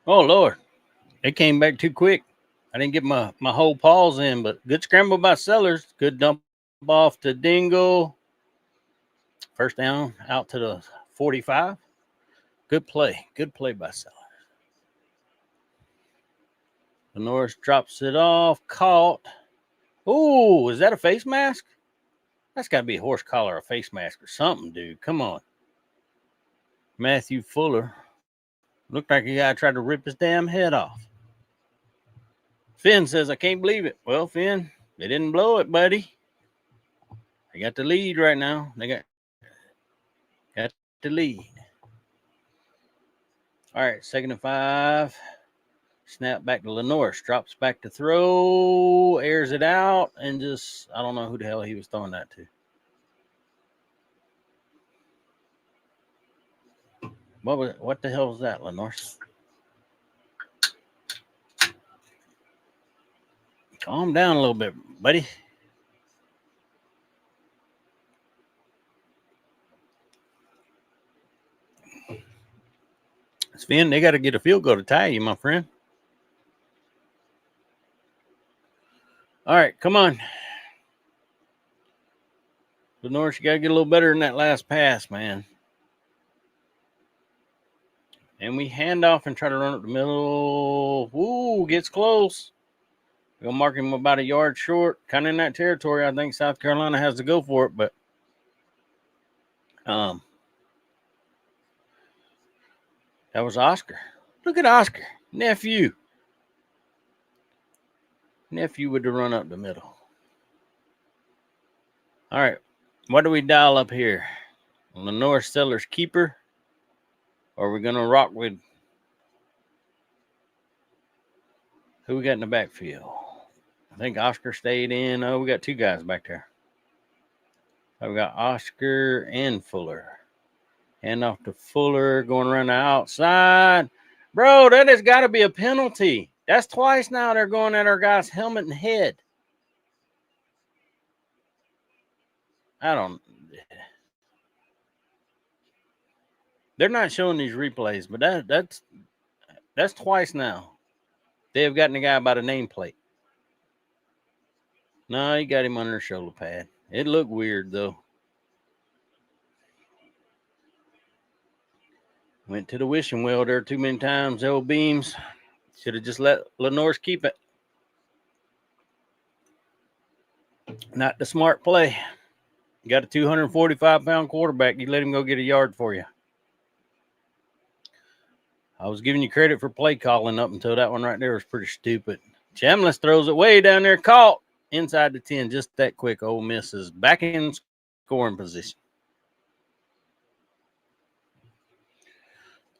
Oh, Lord. It came back too quick. I didn't get my whole pause in, but good scramble by Sellers. Good dump off to Dingle. First down out to the 45. Good play. Good play by Sellers. Norris drops it off. Caught. Ooh, is that a face mask? That's got to be a horse collar, a face mask or something, dude. Come on. Matthew Fuller. Looked like a guy tried to rip his damn head off. Finn says, I can't believe it. Well, Finn, they didn't blow it, buddy. They got the lead right now. They got the lead. All right, 2nd and 5. Snap back to Norris. Drops back to throw. Airs it out. And just, I don't know who the hell he was throwing that to. What the hell was that, Norris? Calm down a little bit, buddy. Sven, they got to get a field goal to tie you, my friend. All right, come on. Lenore, you got to get a little better than that last pass, man. And we hand off and try to run up the middle. Ooh, gets close. We'll mark him about a yard short. Kind of in that territory. I think South Carolina has to go for it, but that was Oscar. Look at Oscar. Nephew with the run up the middle. All right. What do we dial up here? Lenore Steller's keeper? Or are we going to rock with who we got in the backfield? I think Oscar stayed in. Oh, we got two guys back there. So we got Oscar and Fuller. Hand off to Fuller, going around the outside. Bro, that has got to be a penalty. That's twice now they're going at our guy's helmet and head. I don't. They're not showing these replays, but that's twice now. They have gotten a guy by the nameplate. No, he got him under the shoulder pad. It looked weird, though. Went to the wishing well there too many times. Old Beams. Should have just let Lenore's keep it. Not the smart play. You got a 245-pound quarterback. You let him go get a yard for you. I was giving you credit for play calling up until that one right there was pretty stupid. Chambliss throws it way down there. Caught inside the 10 just that quick. Ole Miss is back in scoring position.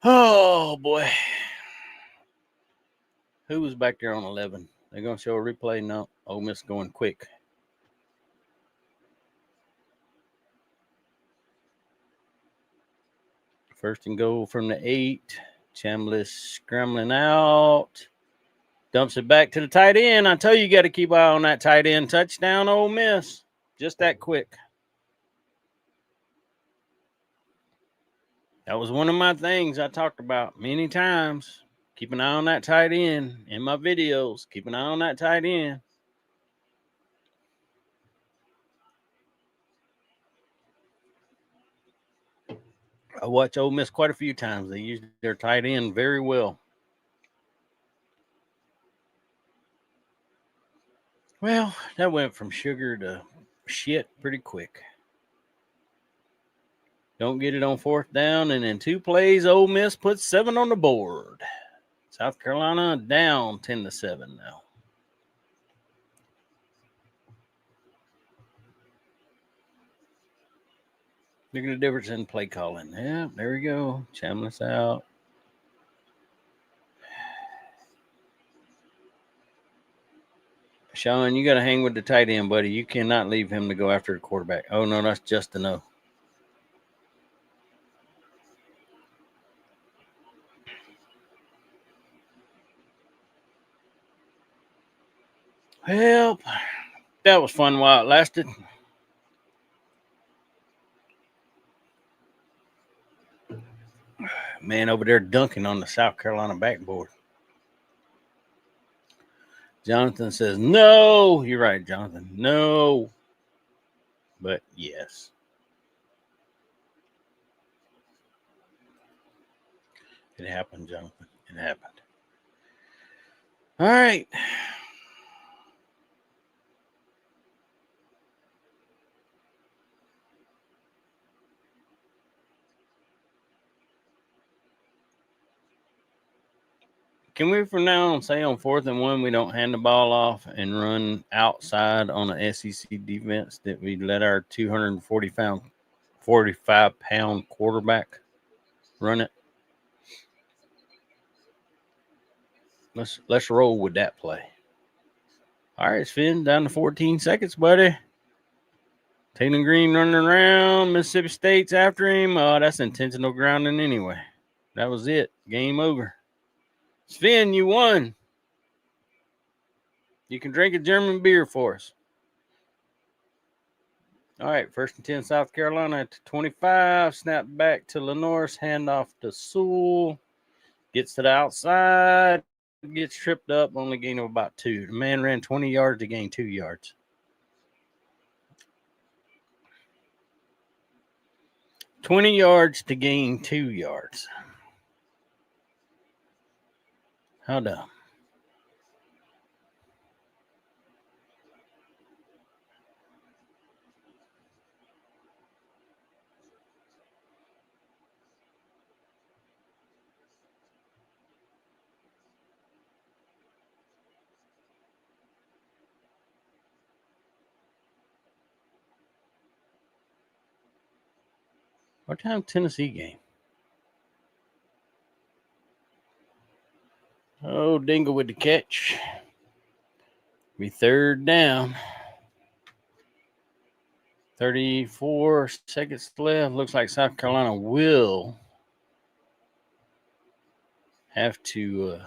Oh, boy. Who was back there on 11? They're going to show a replay? No. Ole Miss going quick. First and goal from the 8. Chambliss scrambling out. Dumps it back to the tight end. I tell you got to keep eye on that tight end. Touchdown, Ole Miss. Just that quick. That was one of my things I talked about many times. Keep an eye on that tight end in my videos. Keep an eye on that tight end. I watch Ole Miss quite a few times. They use their tight end very well. Well, that went from sugar to shit pretty quick. Don't get it on fourth down, and in 2 plays, Ole Miss puts 7 on the board. South Carolina down 10-7 now. Look at the difference in play calling. Yeah, there we go. Chambliss out. Sean, you got to hang with the tight end, buddy. You cannot leave him to go after the quarterback. Oh, no, that's just a no. Well, that was fun while it lasted. Man over there dunking on the South Carolina backboard. Jonathan says, no. You're right, Jonathan. No. But yes. It happened, Jonathan. It happened. All right. Can we from now on say on 4th and 1 we don't hand the ball off and run outside on an SEC defense that we let our 245-pound quarterback run it? Let's roll with that play. All right, Finn, down to 14 seconds, buddy. Taylor Green running around. Mississippi State's after him. Oh, that's intentional grounding anyway. That was it. Game over. Sven, you won. You can drink a German beer for us. All right, 1st and 10, South Carolina at 25. Snap back to Lenore's. Handoff to Sewell. Gets to the outside. gets tripped up, only gain of about 2. The man ran 20 yards to gain 2 yards. $20 yards to gain 2 yards. How dumb. What time Tennessee game? Oh, Dingle with the catch. Be third down. 34 seconds left. Looks like South Carolina will have to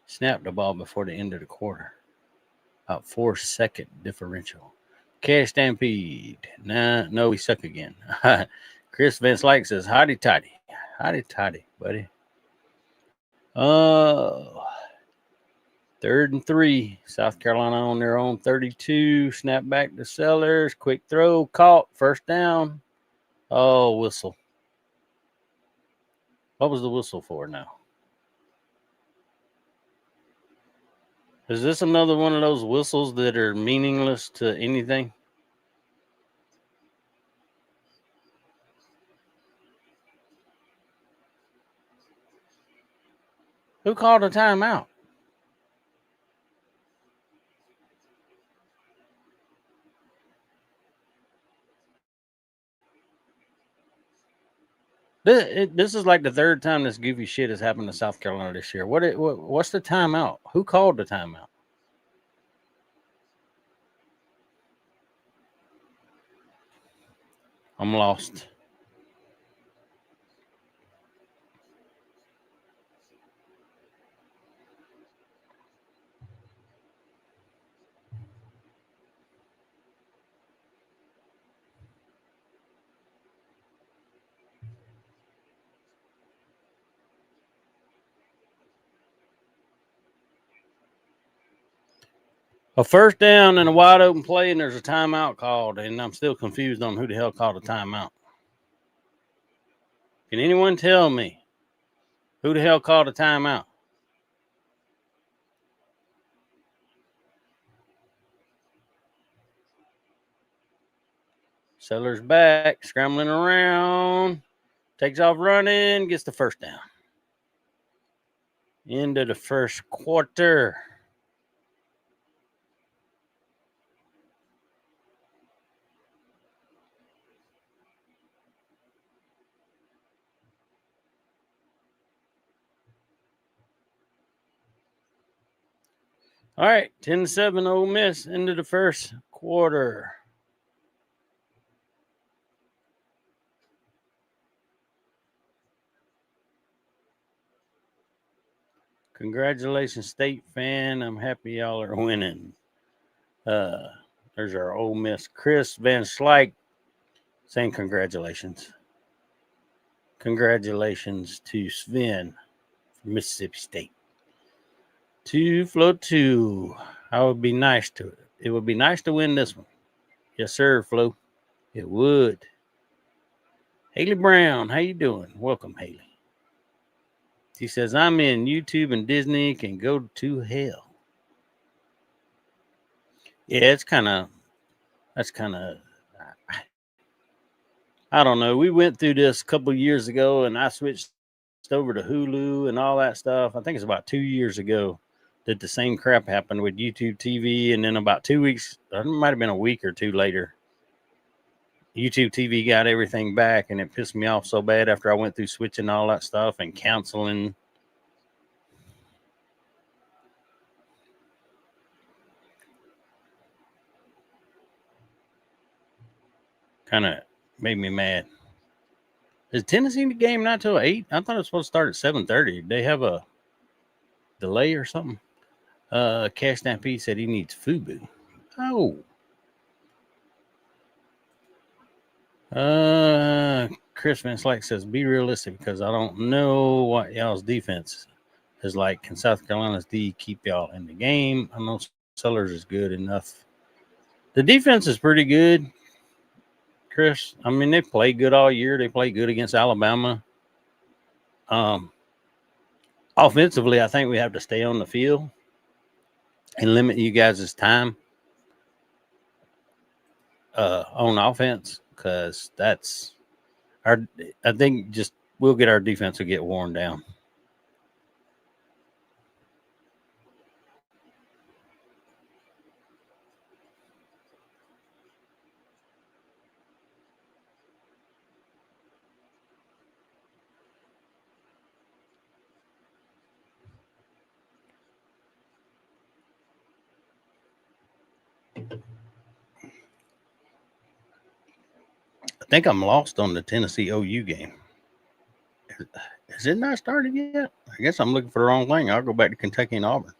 snap the ball before the end of the quarter. About 4-second differential. Cash Stampede. Nah, no, we suck again. Chris Van Slyke says, hotty toddy. Hotty toddy, buddy. Third and 3. South Carolina on their own 32. Snap back to Sellers. Quick throw. Caught. First down. Oh, whistle. What was the whistle for now? Is this another one of those whistles that are meaningless to anything? Who called a timeout? This is like the third time this goofy shit has happened to South Carolina this year. What's the timeout? Who called the timeout? I'm lost. A first down and a wide open play, and there's a timeout called, and I'm still confused on who the hell called a timeout. Can anyone tell me who the hell called a timeout? Sellers back, scrambling around, takes off running, gets the first down. End of the first quarter. All right, 10-7 Ole Miss into the first quarter. Congratulations, State fan. I'm happy y'all are winning. There's our Ole Miss Chris Van Slyke saying congratulations. Congratulations to Sven from Mississippi State. 2-2. It would be nice to win this one. Yes, sir, Flo. It would. Haley Brown, how you doing? Welcome, Haley. She says, I'm in YouTube and Disney can go to hell. Yeah, that's kind of, I don't know. We went through this a couple of years ago and I switched over to Hulu and all that stuff. I think it's about 2 years ago that the same crap happened with YouTube TV. And then about 2 weeks, it might have been a week or two later, YouTube TV got everything back, and it pissed me off so bad after I went through switching all that stuff and counseling. Kind of made me mad. Is Tennessee game not till 8? I thought it was supposed to start at 7:30. They have a delay or something. Cash Stampede said he needs FUBU. Oh. Chris Van Slyke says, be realistic because I don't know what y'all's defense is like, can South Carolina's D keep y'all in the game? I know Sellers is good enough. The defense is pretty good, Chris. I mean, they played good all year. They played good against Alabama. Offensively, I think we have to stay on the field and limit you guys' time on offense, because that's our. I think just we'll get our defense to get worn down. I think I'm lost on the Tennessee OU game. Is it not started yet? I guess I'm looking for the wrong thing. I'll go back to Kentucky and Auburn.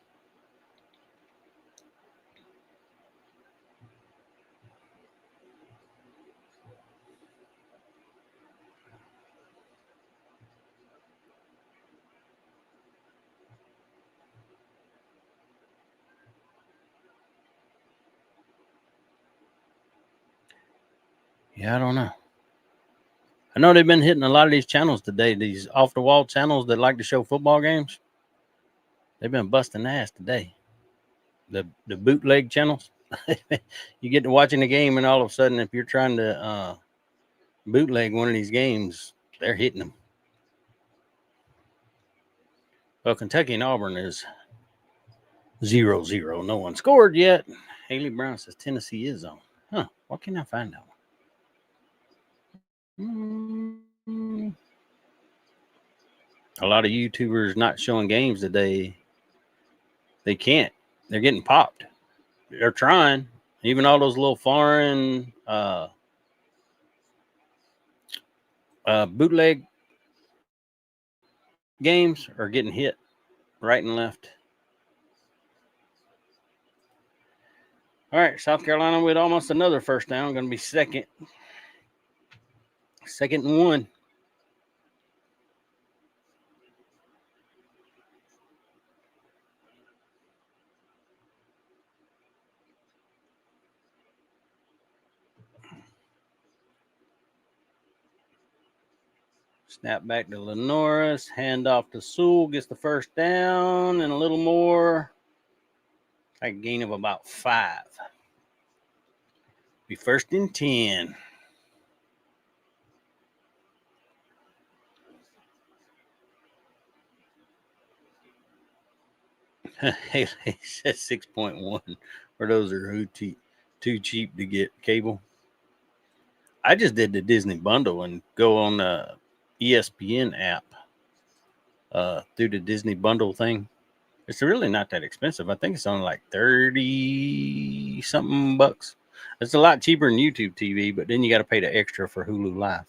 Yeah, I don't know. I know they've been hitting a lot of these channels today, these off-the-wall channels that like to show football games. They've been busting ass today. The bootleg channels. You get to watching the game, and all of a sudden, if you're trying to bootleg one of these games, they're hitting them. Well, Kentucky and Auburn is 0-0. No one scored yet. Haley Brown says Tennessee is on. Huh. Why can't I find that one? A lot of YouTubers not showing games today. They can't. They're getting popped. They're trying. Even all those little foreign bootleg games are getting hit right and left. All right, South Carolina with almost another first down. Going to be second. 2nd and 1. Snap back to Lenoris. Hand off to Sewell. Gets the first down and a little more. A gain of about 5. Be 1st and 10. Haley says 6.1. For those are who too cheap to get cable. I just did the Disney bundle and go on the ESPN app through the Disney bundle thing. It's really not that expensive. I think it's only like 30 something bucks. It's a lot cheaper than YouTube TV, but then you got to pay the extra for Hulu Live.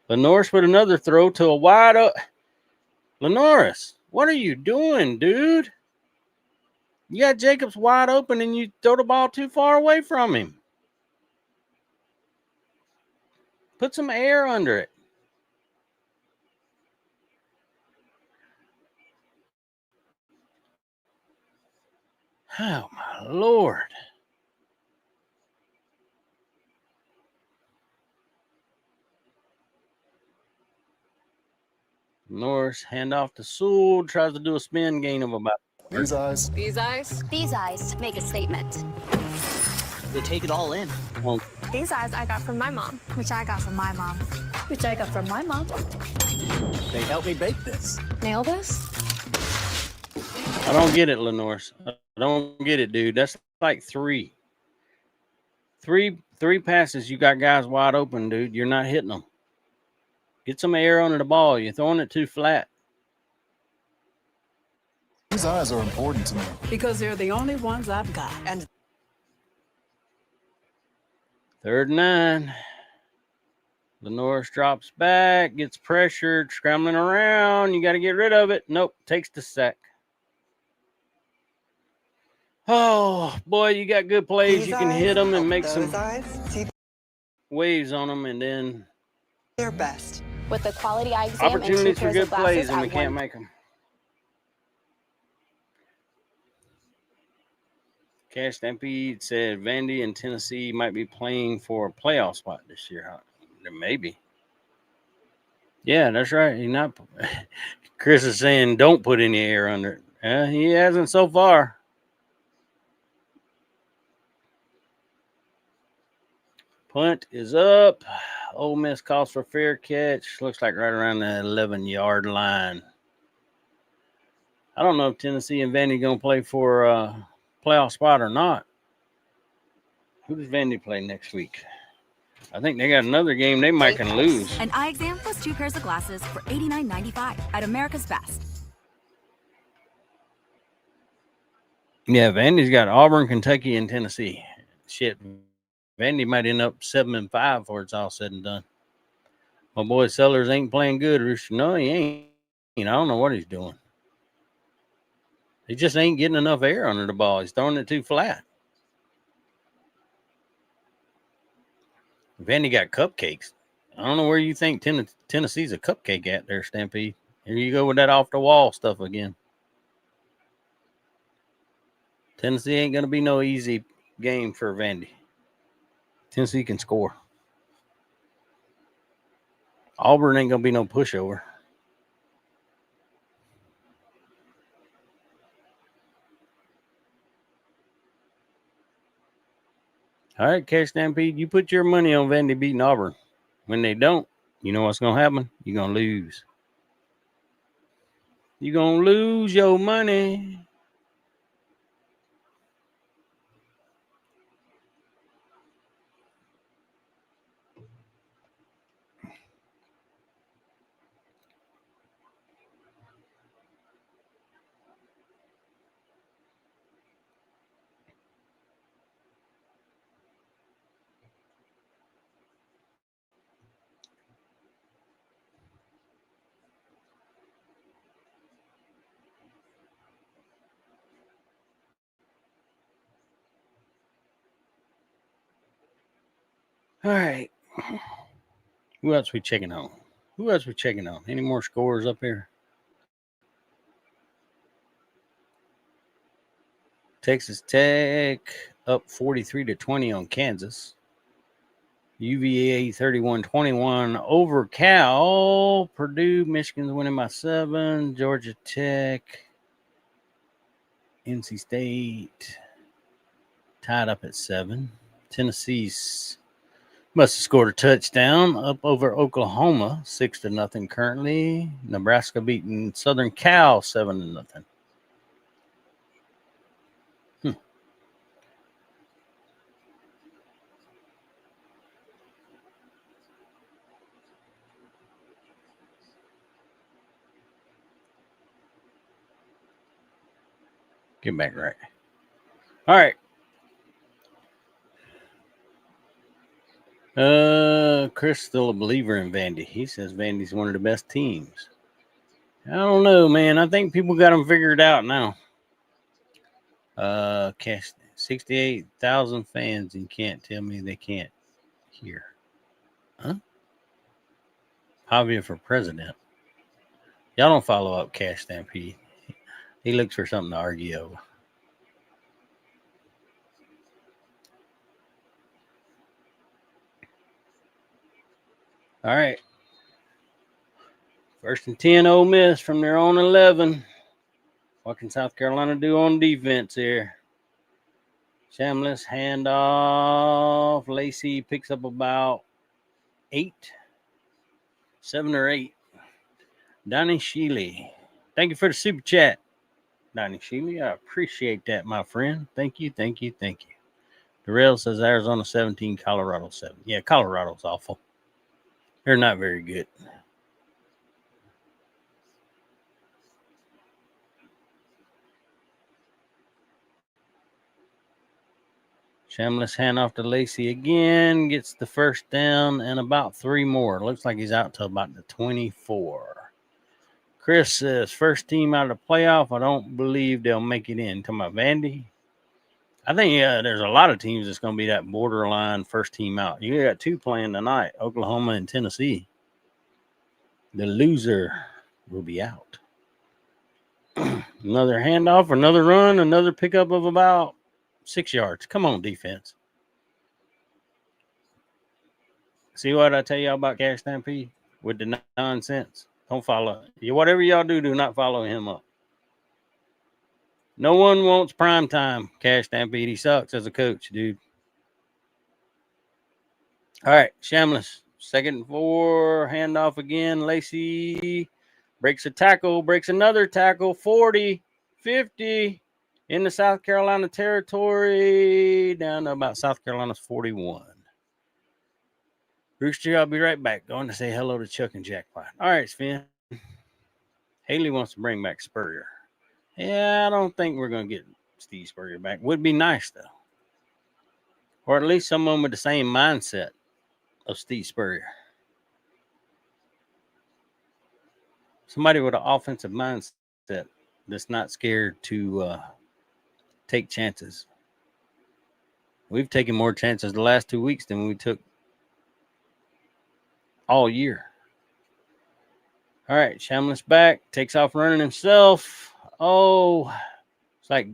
Lenoris with another throw to a wide open. Lenoris, what are you doing, dude? You got Jacobs wide open and you throw the ball too far away from him. Put some air under it. Oh, my Lord. Norris, hand off to Sewell, tries to do a spin gain of about. These eyes. These eyes? These eyes make a statement. They take it all in. Well, These eyes I got from my mom. Which I got from my mom. Which I got from my mom. They helped me bake this. Nail this? I don't get it, Lenoris. I don't get it, dude. That's like three passes. You got guys wide open, dude. You're not hitting them. Get some air under the ball. You're throwing it too flat. These eyes are important to me. Because they're the only ones I've got. And 3rd and 9. Lenoris drops back, gets pressured, scrambling around. You got to get rid of it. Nope, takes the sack. Oh, boy, you got good plays. You can hit them and make some waves on them, and then their best. With the quality eye exam opportunities and 2 for pairs good of glasses plays, and we at can't one. make them. Cash Stampede said Vandy and Tennessee might be playing for a playoff spot this year. Maybe. Yeah, that's right. He's not. Chris is saying don't put any air under it. He hasn't so far. Punt is up. Ole Miss calls for fair catch. Looks like right around the 11-yard line. I don't know if Tennessee and Vandy going to play for a playoff spot or not. Who does Vandy play next week? I think they got another game they might can lose. An eye exam plus 2 pairs of glasses for $89.95 at America's Best. Yeah, Vandy's got Auburn, Kentucky, and Tennessee. Shit, Vandy might end up 7-5 before it's all said and done. My boy Sellers ain't playing good, Rooster. No, he ain't. I don't know what he's doing. He just ain't getting enough air under the ball. He's throwing it too flat. Vandy got cupcakes. I don't know where you think Tennessee's a cupcake at there, Stampede. Here you go with that off-the-wall stuff again. Tennessee ain't going to be no easy game for Vandy. Tennessee can score. Auburn ain't going to be no pushover. All right, Cash Stampede, you put your money on Vandy beating Auburn. When they don't, you know what's going to happen? You're going to lose. You're going to lose your money. All right. Who else we checking on? Any more scores up here? Texas Tech up 43-20 on Kansas. UVA 31-21 over Cal. Purdue, Michigan's winning by 7. Georgia Tech, NC State tied up at 7. Tennessee's must have scored a touchdown up over Oklahoma 6-0 currently. Nebraska beating Southern Cal 7-0. Get back right. All right. Chris still a believer in Vandy. He says Vandy's one of the best teams. I don't know, man. I think people got them figured out now. Cash 68,000 fans and can't tell me they can't hear. Huh? Javier for president. Y'all don't follow up Cash Stampede. He looks for something to argue over. All right. 1st and 10, Ole Miss from their own 11. What can South Carolina do on defense here? Shamless handoff. Lacey picks up about 7 or 8. Donnie Sheely. Thank you for the super chat, Donnie Sheely. I appreciate that, my friend. Thank you. Darrell says Arizona 17, Colorado 7. Yeah, Colorado's awful. They're not very good. Shamless handoff to Lacey again. Gets the first down and about 3 more. Looks like he's out to about the 24. Chris says, first team out of the playoff. I don't believe they'll make it in. To my Vandy. I think, there's a lot of teams that's going to be that borderline first team out. You got 2 playing tonight, Oklahoma and Tennessee. The loser will be out. Another handoff, another run, another pickup of about 6 yards. Come on, defense. See what I tell y'all about Cash Stampede with the nonsense? Don't follow. Whatever y'all do, do not follow him up. No one wants prime time, Cash Stampede. He sucks as a coach, dude. All right, Shamlis. 2nd and 4. Handoff again. Lacey breaks a tackle, breaks another tackle. 40, 50 in the South Carolina territory. Down to about South Carolina's 41. Rooster, I'll be right back. Going to say hello to Chuck and Jackpot. All right, Sven. Haley wants to bring back Spurrier. Yeah, I don't think we're going to get Steve Spurrier back. Would be nice, though. Or at least someone with the same mindset of Steve Spurrier. Somebody with an offensive mindset that's not scared to take chances. We've taken more chances the last 2 weeks than we took all year. All right, Shamlis back. Takes off running himself. Oh, it's like,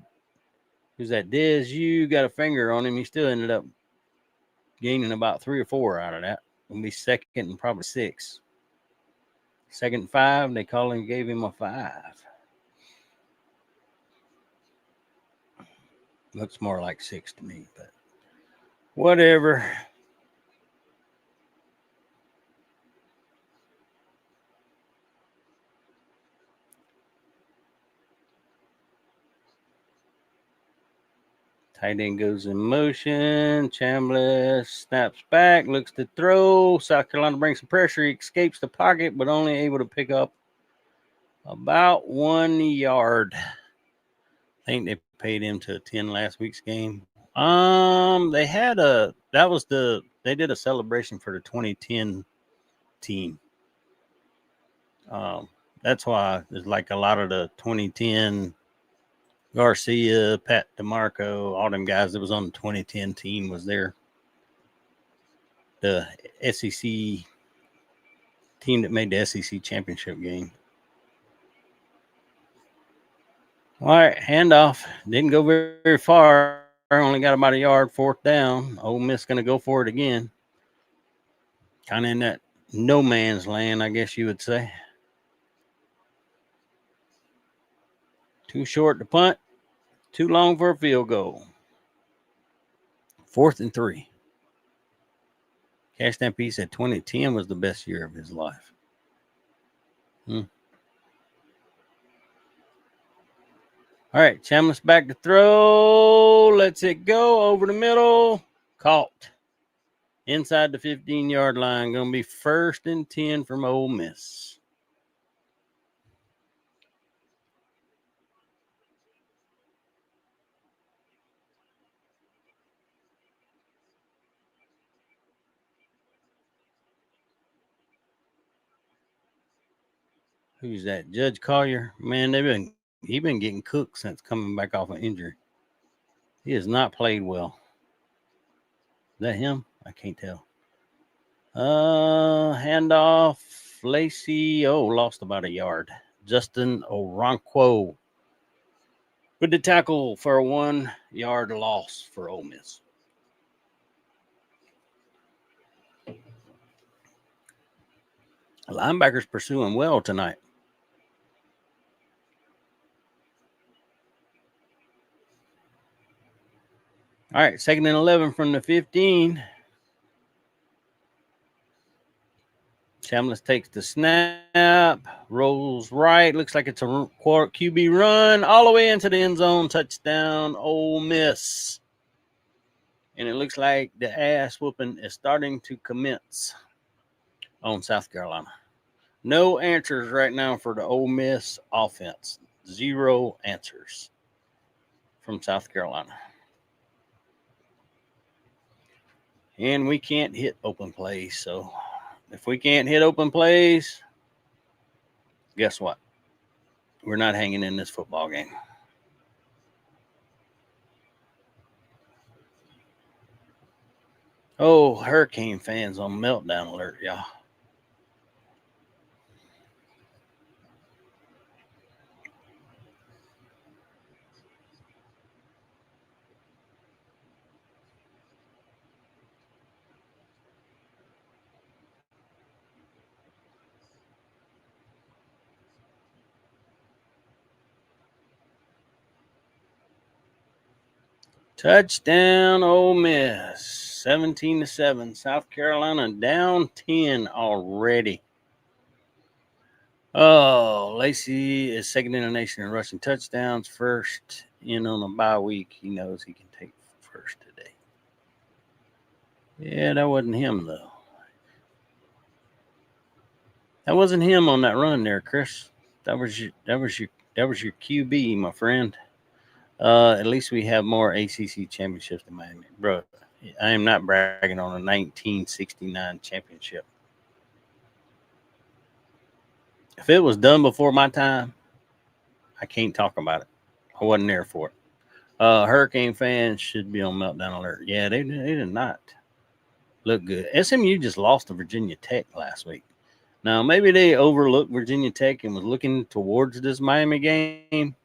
who's that? Diz, you got a finger on him. He still ended up gaining about 3 or 4 out of that. It'll be 2nd and probably 6. 2nd and 5. They gave him a 5. Looks more like 6 to me, but whatever. Tight end goes in motion. Chambliss snaps back, looks to throw. South Carolina brings some pressure. He escapes the pocket, but only able to pick up about 1 yard. I think they paid him to attend last week's game. They did a celebration for the 2010 team. That's why there's like a lot of the 2010 Garcia, Pat DeMarco, all them guys that was on the 2010 team was there. The SEC team that made the SEC championship game. All right, handoff. Didn't go very far. Only got about a yard, 4th down. Ole Miss going to go for it again. Kind of in that no man's land, I guess you would say. Too short to punt. Too long for a field goal. 4th and 3. Cash Stampede said 2010 was the best year of his life. All right, Chambliss back to throw. Lets it go over the middle. Caught. Inside the 15-yard line. Going to be 1st and 10 from Ole Miss. Who's that? Judge Collier? Man, he been getting cooked since coming back off an injury. He has not played well. Is that him? I can't tell. Handoff. Lacey. Oh, lost about a yard. Justin Oronquo with the tackle for a 1 yard loss for Ole Miss. Linebackers pursuing well tonight. All right, 2nd and 11 from the 15. Chambliss takes the snap, rolls right. Looks like it's a QB run all the way into the end zone. Touchdown, Ole Miss. And it looks like the ass whooping is starting to commence on South Carolina. No answers right now for the Ole Miss offense. 0 answers from South Carolina. And we can't hit open plays. So if we can't hit open plays, guess what? We're not hanging in this football game. Oh, Hurricane fans on meltdown alert, y'all. Touchdown, Ole Miss. 17-7. South Carolina down 10 already. Oh, Lacey is second in the nation in rushing touchdowns. First in on a bye week. He knows he can take first today. Yeah, that wasn't him though. That wasn't him on that run there, Chris. That was your QB, my friend. At least we have more ACC championships than Miami, bro. I am not bragging on a 1969 championship. If it was done before my time, I can't talk about it. I wasn't there for it. Hurricane fans should be on meltdown alert. Yeah, they did not look good. SMU just lost to Virginia Tech last week. Now, maybe they overlooked Virginia Tech and was looking towards this Miami game,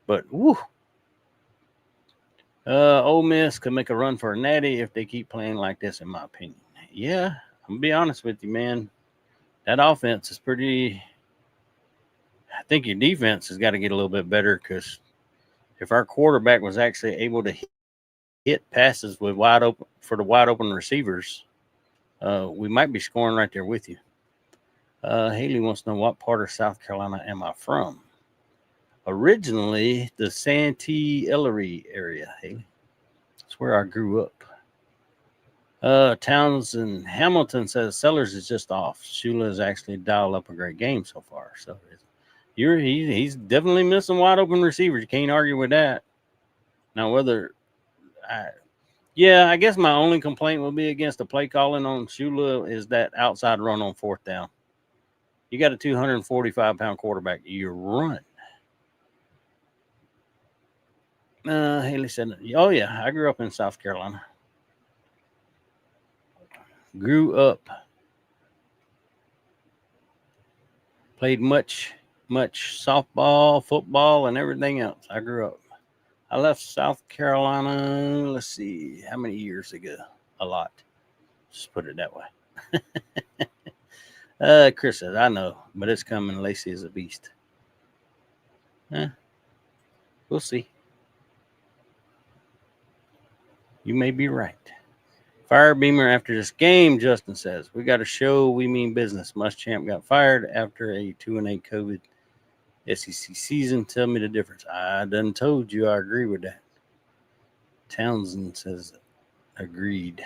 but woo. Ole Miss could make a run for a natty if they keep playing like this, in my opinion. Yeah, I'm going to be honest with you, man. That offense is pretty... I think your defense has got to get a little bit better because if our quarterback was actually able to hit passes with wide open receivers, we might be scoring right there with you. Haley wants to know, what part of South Carolina am I from? Originally, the Santee Ellery area, Haley. That's where I grew up. Townsend Hamilton says Sellers is just off. Shula has actually dialed up a great game so far. So he's definitely missing wide open receivers. You can't argue with that. Now, I guess my only complaint will be against the play calling on Shula is that outside run on fourth down. You got a 245-pound quarterback. You run. Haley said, oh, yeah, I grew up in South Carolina. Grew up. Played much softball, football, and everything else. I grew up. I left South Carolina, let's see, how many years ago? A lot. Just put it that way. Chris says, I know, but it's coming. Lacey is a beast. We'll see. You may be right. Fire Beamer after this game, Justin says. We got to show we mean business. Muschamp got fired after a 2-8 COVID SEC season. Tell me the difference. I done told you I agree with that. Townsend says agreed.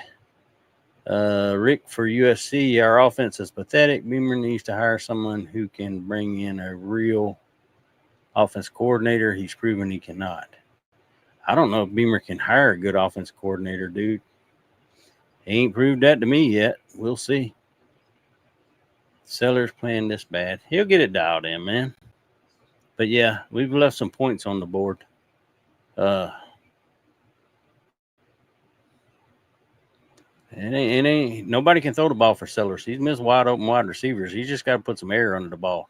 Rick for USC, our offense is pathetic. Beamer needs to hire someone who can bring in a real offense coordinator. He's proven he cannot. I don't know if Beamer can hire a good offense coordinator, dude. He ain't proved that to me yet. We'll see. Sellers playing this bad. He'll get it dialed in, man. But yeah, we've left some points on the board. It ain't nobody can throw the ball for Sellers. He's missed wide open wide receivers. He's just got to put some air under the ball.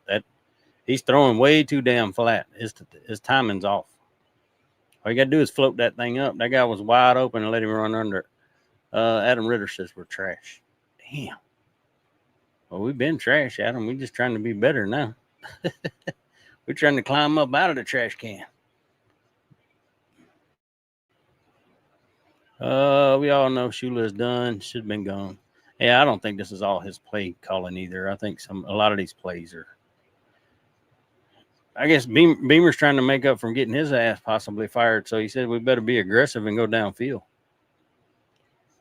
He's throwing way too damn flat. His timing's off. All you got to do is float that thing up. That guy was wide open and let him run under it. Adam Ritter says we're trash. Damn. Well, we've been trash, Adam. We're just trying to be better now. We're trying to climb up out of the trash can. We all know Shula is done. Should have been gone. Yeah, I don't think this is all his play calling either. I think a lot of these plays are. I guess Beamer's trying to make up from getting his ass possibly fired. So he said we better be aggressive and go downfield.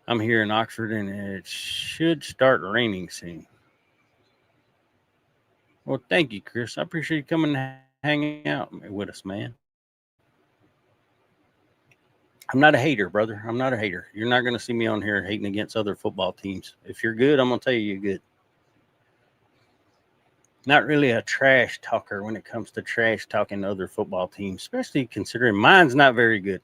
I'm here in Oxford, and it should start raining soon. Well, thank you, Chris. I appreciate you coming and hanging out with us, man. I'm not a hater, brother. I'm not a hater. You're not going to see me on here hating against other football teams. If you're good, I'm going to tell you you're good. Not really a trash talker when it comes to trash talking other football teams, especially considering mine's not very good.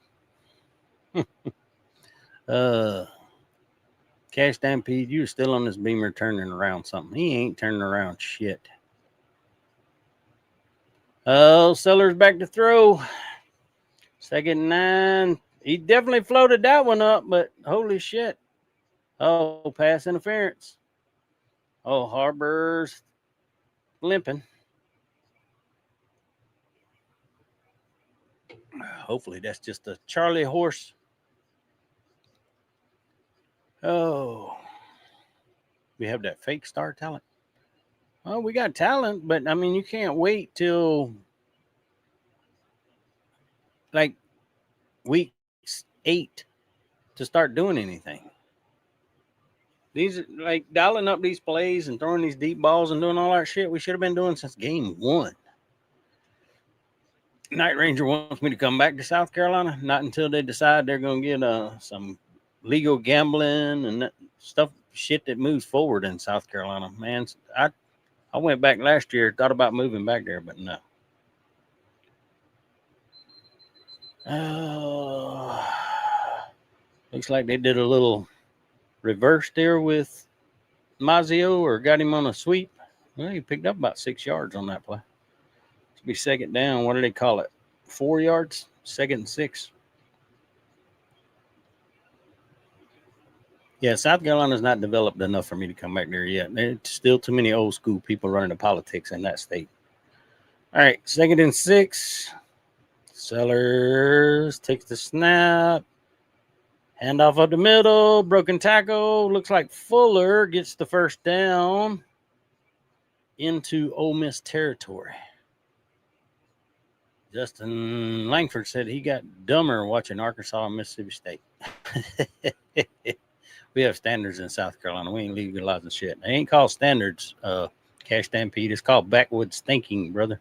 Cash Stampede, you're still on this Beamer turning around something. He ain't turning around shit. Oh, Sellers back to throw. 2nd and 9. He definitely floated that one up, but holy shit. Oh, pass interference. Oh, Harbor's limping. Hopefully that's just a Charlie horse Oh, we have that fake star talent. Oh, we got talent, but I mean, you can't wait till like week 8 to start doing anything. These are like dialing up these plays and throwing these deep balls and doing all that shit we should have been doing since game 1. Night Ranger wants me to come back to South Carolina. Not until they decide they're going to get some legal gambling and stuff, shit that moves forward in South Carolina. Man, I went back last year, thought about moving back there, but no. Looks like they did a little reverse there with Mazio, or got him on a sweep. Well, he picked up about 6 yards on that play. To be second down, what do they call it? 4 yards? 2nd and 6. Yeah, South Carolina's not developed enough for me to come back there yet. There's still too many old school people running the politics in that state. All right, 2nd and 6. Sellers takes the snap. Handoff up the middle. Broken tackle. Looks like Fuller gets the first down into Ole Miss territory. Justin Langford said he got dumber watching Arkansas and Mississippi State. We have standards in South Carolina. We ain't legalizing shit. They ain't called standards, Cash Stampede. It's called backwoods thinking, brother.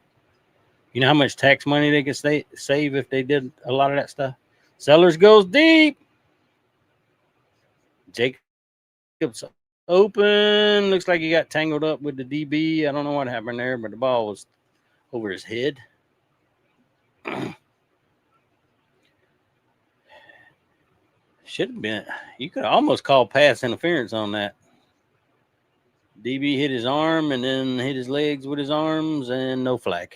You know how much tax money they could save if they did a lot of that stuff? Sellers goes deep. Jacobs open. Looks like he got tangled up with the DB. I don't know what happened there, but the ball was over his head. Should have been. You could almost call pass interference on that. DB hit his arm and then hit his legs with his arms, and no flag.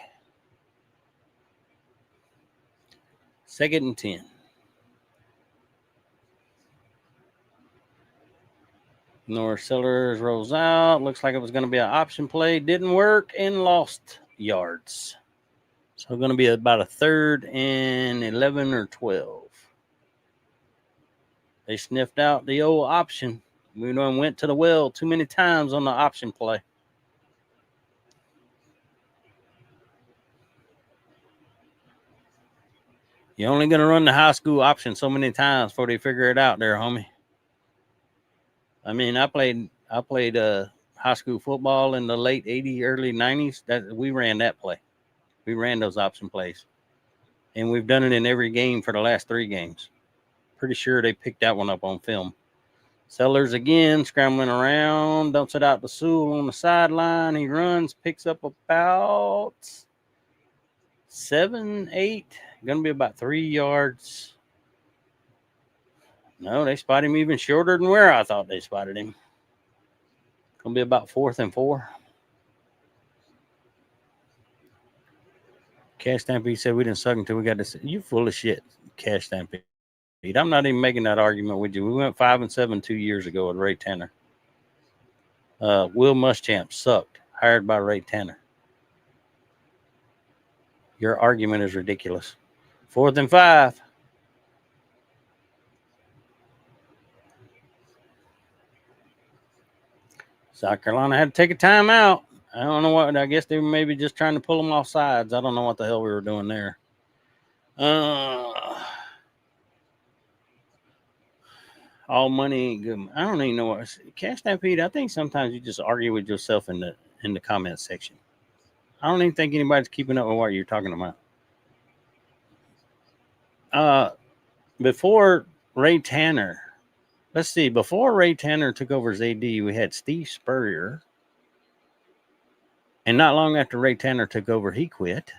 2nd and 10. North Sellers rolls out. Looks like it was going to be an option play. Didn't work and lost yards. So going to be about a 3rd and 11 or 12. They sniffed out the old option. We went to the well too many times on the option play. You're only going to run the high school option so many times before they figure it out there, homie. I mean, I played high school football in the late 80s, early 90s. We ran that play. We ran those option plays. And we've done it in every game for the last 3 games. Pretty sure they picked that one up on film. Sellers again, scrambling around, dumps it out to Sewell on the sideline. He runs, picks up about 7, 8. Going to be about 3 yards. No, they spot him even shorter than where I thought they spotted him. Going to be about 4th and 4. Cash Stampede said we didn't suck until we got this. You full of shit, Cash Stampede. I'm not even making that argument with you. We went 5-7 2 years ago with Ray Tanner. Will Muschamp sucked, hired by Ray Tanner. Your argument is ridiculous. 4th and 5. South Carolina had to take a timeout. I don't know what. I guess they were maybe just trying to pull them off sides. I don't know what the hell we were doing there. All money ain't good. I don't even know what. Cash Stampede, I think sometimes you just argue with yourself in the comment section. I don't even think anybody's keeping up with what you're talking about. Before Ray Tanner, let's see. Before Ray Tanner took over as AD, we had Steve Spurrier. And not long after Ray Tanner took over, he quit.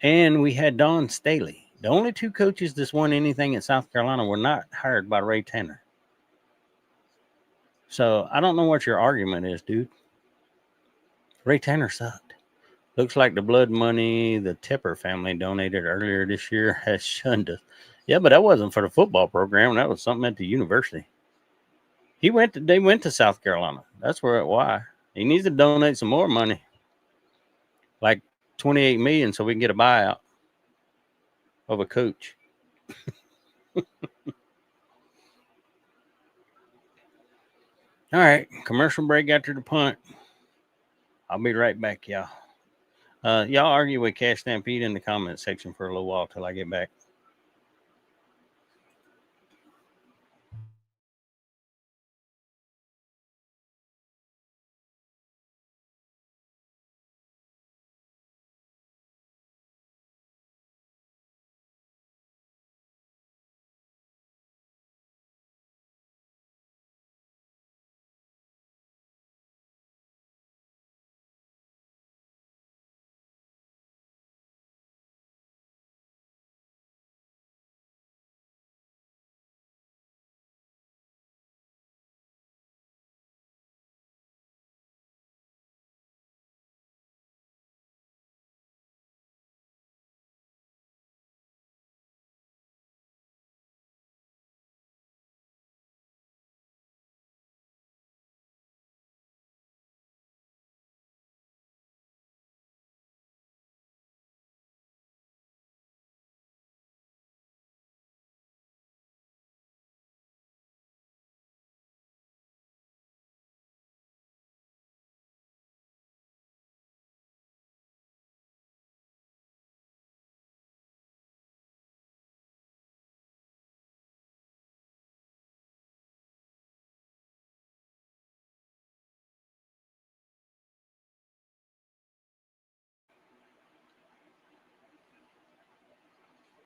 And we had Don Staley. The only 2 coaches that's won anything at South Carolina were not hired by Ray Tanner. So I don't know what your argument is, dude. Ray Tanner sucked. Looks like the blood money the Tepper family donated earlier this year has shunned us. Yeah, but that wasn't for the football program. That was something at the university. They went to South Carolina. That's why. He needs to donate some more money. Like $28 million so we can get a buyout of a coach. All right, commercial break after the punt. I'll be right back, y'all. Y'all argue with Cash Stampede in the comment section for a little while till I get back.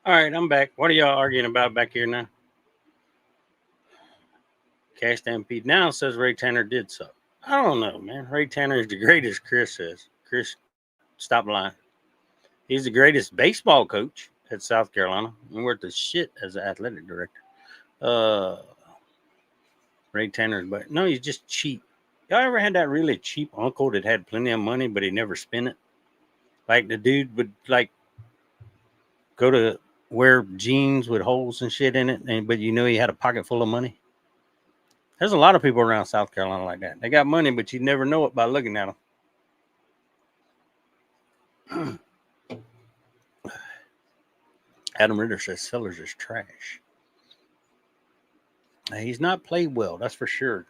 All right, I'm back. What are y'all arguing about back here now? Cash Stampede now says Ray Tanner did so. I don't know, man. Ray Tanner is the greatest, Chris says. Chris, stop lying. He's the greatest baseball coach at South Carolina and worth the shit as an athletic director. Ray Tanner's, but no, he's just cheap. Y'all ever had that really cheap uncle that had plenty of money, but he never spent it? Like the dude would like go to wear jeans with holes and shit in it, but you know he had a pocket full of money. There's a lot of people around South Carolina like that. They got money, but you never know it by looking at them. Adam Ritter says Sellers is trash. He's not played well, that's for sure.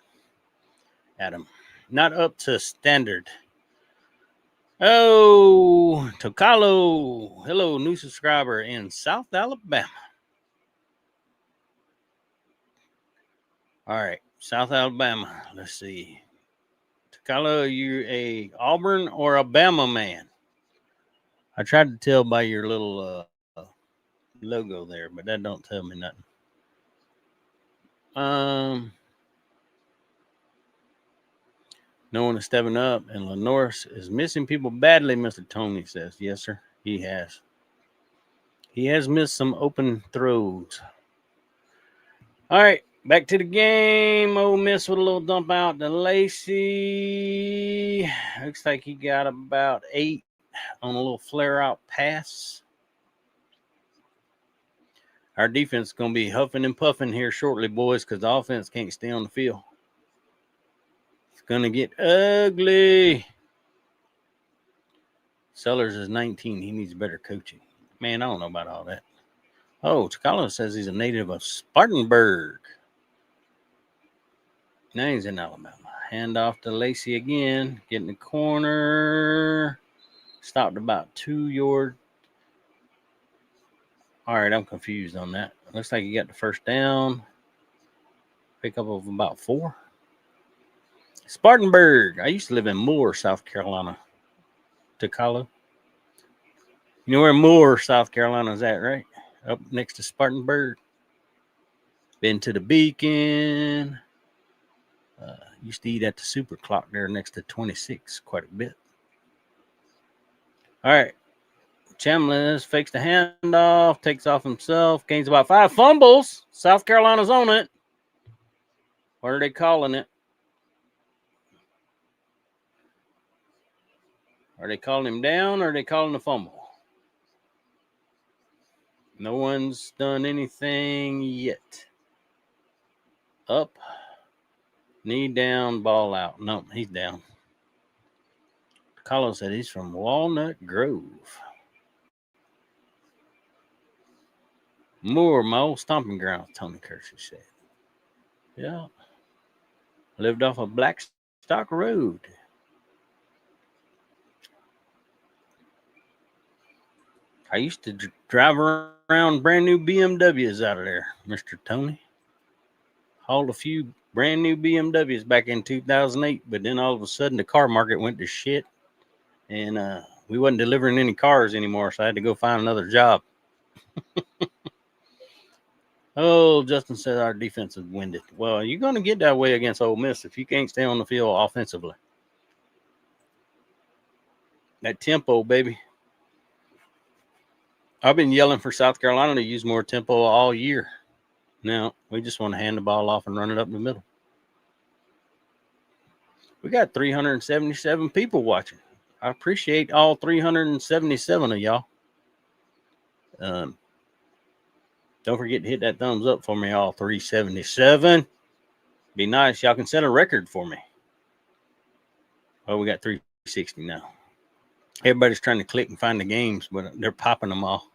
Adam, not up to standard. Oh, Tocalo. Hello, new subscriber in South Alabama. All right, South Alabama. Let's see. Tocalo, are you a Auburn or a Bama man? I tried to tell by your little logo there, but that don't tell me nothing. No one is stepping up, and Lenore is missing people badly, Mr. Tony says. Yes, sir, he has. He has missed some open throws. All right, back to the game. Ole Miss with a little dump out to Lacey. Looks like he got about 8 on a little flare-out pass. Our defense is going to be huffing and puffing here shortly, boys, because the offense can't stay on the field. It's going to get ugly. Sellers is 19. He needs better coaching. Man, I don't know about all that. Oh, Chicala says he's a native of Spartanburg. Now he's in Alabama. Hand off to Lacey again. Get in the corner. Stopped about 2 yards. All right, I'm confused on that. Looks like he got the first down. Pick up of about 4. Spartanburg. I used to live in Moore, South Carolina. Tocalo. You know where Moore, South Carolina is at, right? Up next to Spartanburg. Been to the Beacon. Used to eat at the Super Clock there next to 26 quite a bit. All right. Chambliss fakes the handoff, takes off himself, gains about 5 fumbles. South Carolina's on it. What are they calling it? Are they calling him down or are they calling the fumble? No one's done anything yet. Up. Knee down, ball out. No, he's down. Carlos said he's from Walnut Grove. Moore, my old stomping ground, Tony Kersey said. Yeah. Lived off of Blackstock Road. I used to drive around brand new BMWs out of there, Mr. Tony. Hauled a few brand new BMWs back in 2008, but then all of a sudden the car market went to shit, and we wasn't delivering any cars anymore, so I had to go find another job. Oh, Justin said our defense is winded. Well, you're going to get that way against Ole Miss if you can't stay on the field offensively. That tempo, baby. I've been yelling for South Carolina to use more tempo all year. Now, we just want to hand the ball off and run it up the middle. We got 377 people watching. I appreciate all 377 of y'all. Don't forget to hit that thumbs up for me, all 377. Be nice. Y'all can set a record for me. Well, we got 360 now. Everybody's trying to click and find the games, but they're popping them all.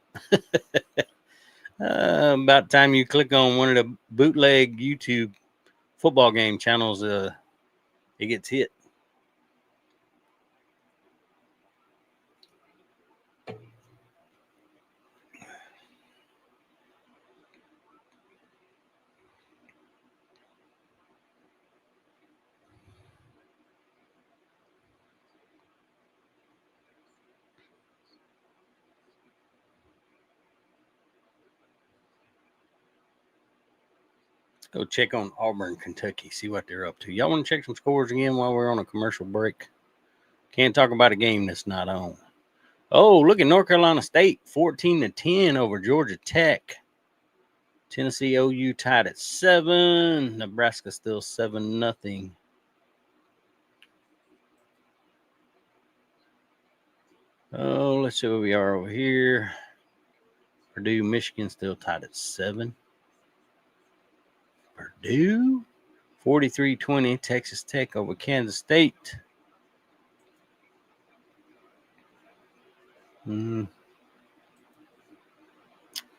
About time you click on one of the bootleg YouTube football game channels, it gets hit. Go check on Auburn, Kentucky, see what they're up to. Y'all want to check some scores again while we're on a commercial break? Can't talk about a game that's not on. Oh, look at North Carolina State, 14-10 over Georgia Tech. Tennessee OU tied at 7. Nebraska still 7-0. Oh, let's see where we are over here. Purdue, Michigan still tied at 7. Purdue, 43-20, Texas Tech over Kansas State. Who's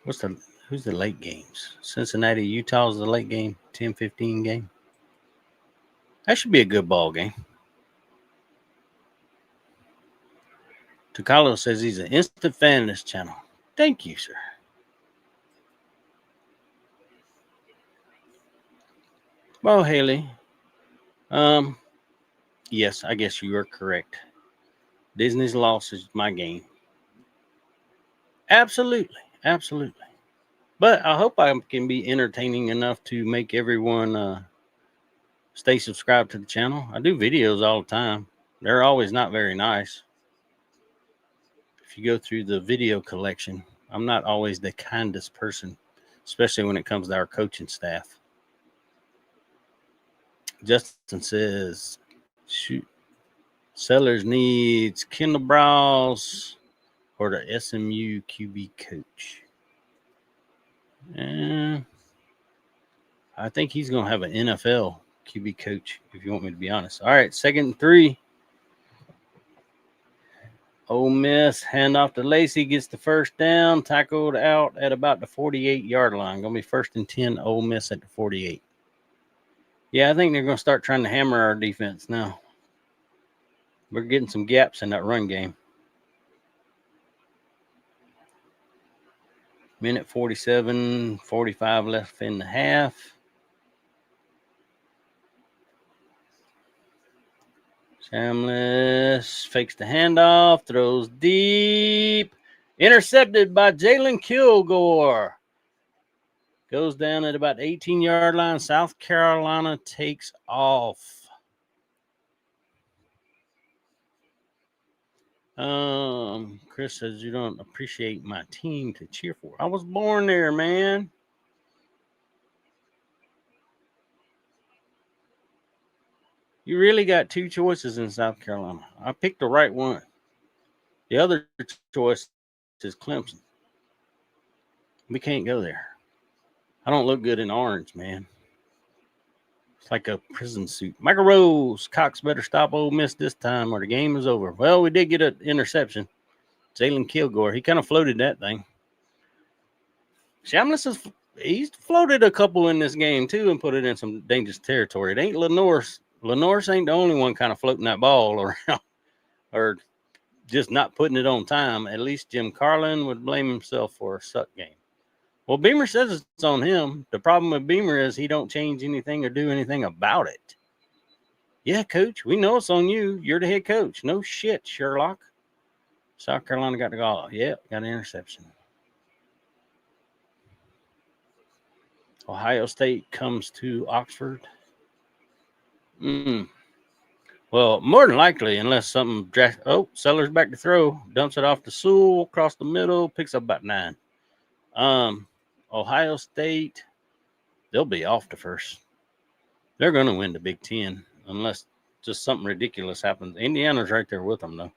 the late games? Cincinnati, Utah is the late game, 10-15 game. That should be a good ball game. Takalo says he's an instant fan of this channel. Thank you, sir. Well, Haley, yes, I guess you are correct. Disney's loss is my game. Absolutely. But I hope I can be entertaining enough to make everyone stay subscribed to the channel. I do videos all the time. They're always not very nice. If you go through the video collection, I'm not always the kindest person, especially when it comes to our coaching staff. Justin says, shoot, Sellers needs Kendall Browse or the SMU QB coach. And I think he's going to have an NFL QB coach, if you want me to be honest. All right, 2nd and 3. Ole Miss, hand off to Lacey, gets the first down, tackled out at about the 48-yard line. Going to be 1st and 10, Ole Miss at the 48. Yeah, I think they're going to start trying to hammer our defense now. We're getting some gaps in that run game. Minute 47, 45 left in the half. Shamlis fakes the handoff, throws deep. Intercepted by Jalen Kilgore. Goes down at about 18-yard line. South Carolina takes off. Chris says you don't appreciate my team to cheer for. I was born there, man. You really got 2 choices in South Carolina. I picked the right one. The other choice is Clemson. We can't go there. I don't look good in orange, man. It's like a prison suit. Michael Rose, Cox better stop Ole Miss this time or the game is over. Well, we did get an interception. Jalen Kilgore, he kind of floated that thing. Shamlis is he's floated a couple in this game too and put it in some dangerous territory. It ain't Lenore's. Lenore's ain't the only one kind of floating that ball around or just not putting it on time. At least Jim Carlin would blame himself for a suck game. Well, Beamer says it's on him. The problem with Beamer is he don't change anything or do anything about it. Yeah, coach, we know it's on you. You're the head coach. No shit, Sherlock. South Carolina got the ball. Yeah, got an interception. Ohio State comes to Oxford. Well, more than likely, unless something drastic. Oh, Sellers back to throw. Dumps it off to Sewell, across the middle, picks up about 9. Ohio State, they'll be off the first. They're going to win the Big Ten unless just something ridiculous happens. Indiana's right there with them, though.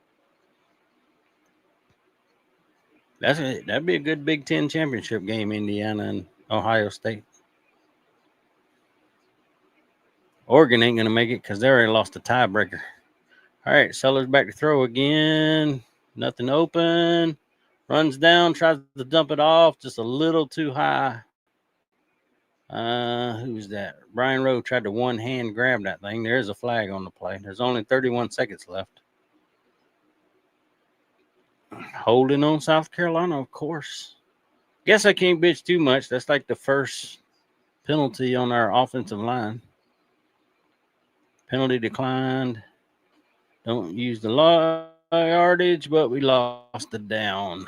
That'd be a good Big Ten championship game, Indiana and Ohio State. Oregon ain't going to make it because they already lost a tiebreaker. All right, Sellers back to throw again. Nothing open. Runs down, tries to dump it off just a little too high. Who's that? Brian Rowe tried to one-hand grab that thing. There's a flag on the play. There's only 31 seconds left. Holding on South Carolina, of course. Guess I can't bitch too much. That's like the first penalty on our offensive line. Penalty declined. Don't use the law yardage, but we lost the down.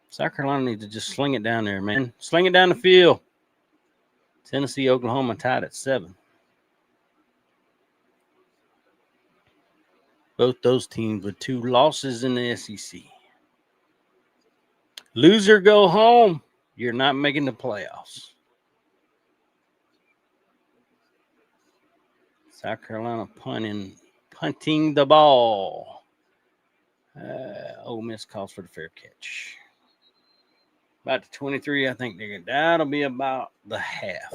South Carolina needs to just sling it down there, man. Sling it down the field. Tennessee, Oklahoma tied at 7. Both those teams with 2 losses in the SEC. Loser go home. You're not making the playoffs. South Carolina punting the ball. Ole Miss calls for the fair catch. About to 23, I think that'll be about the half.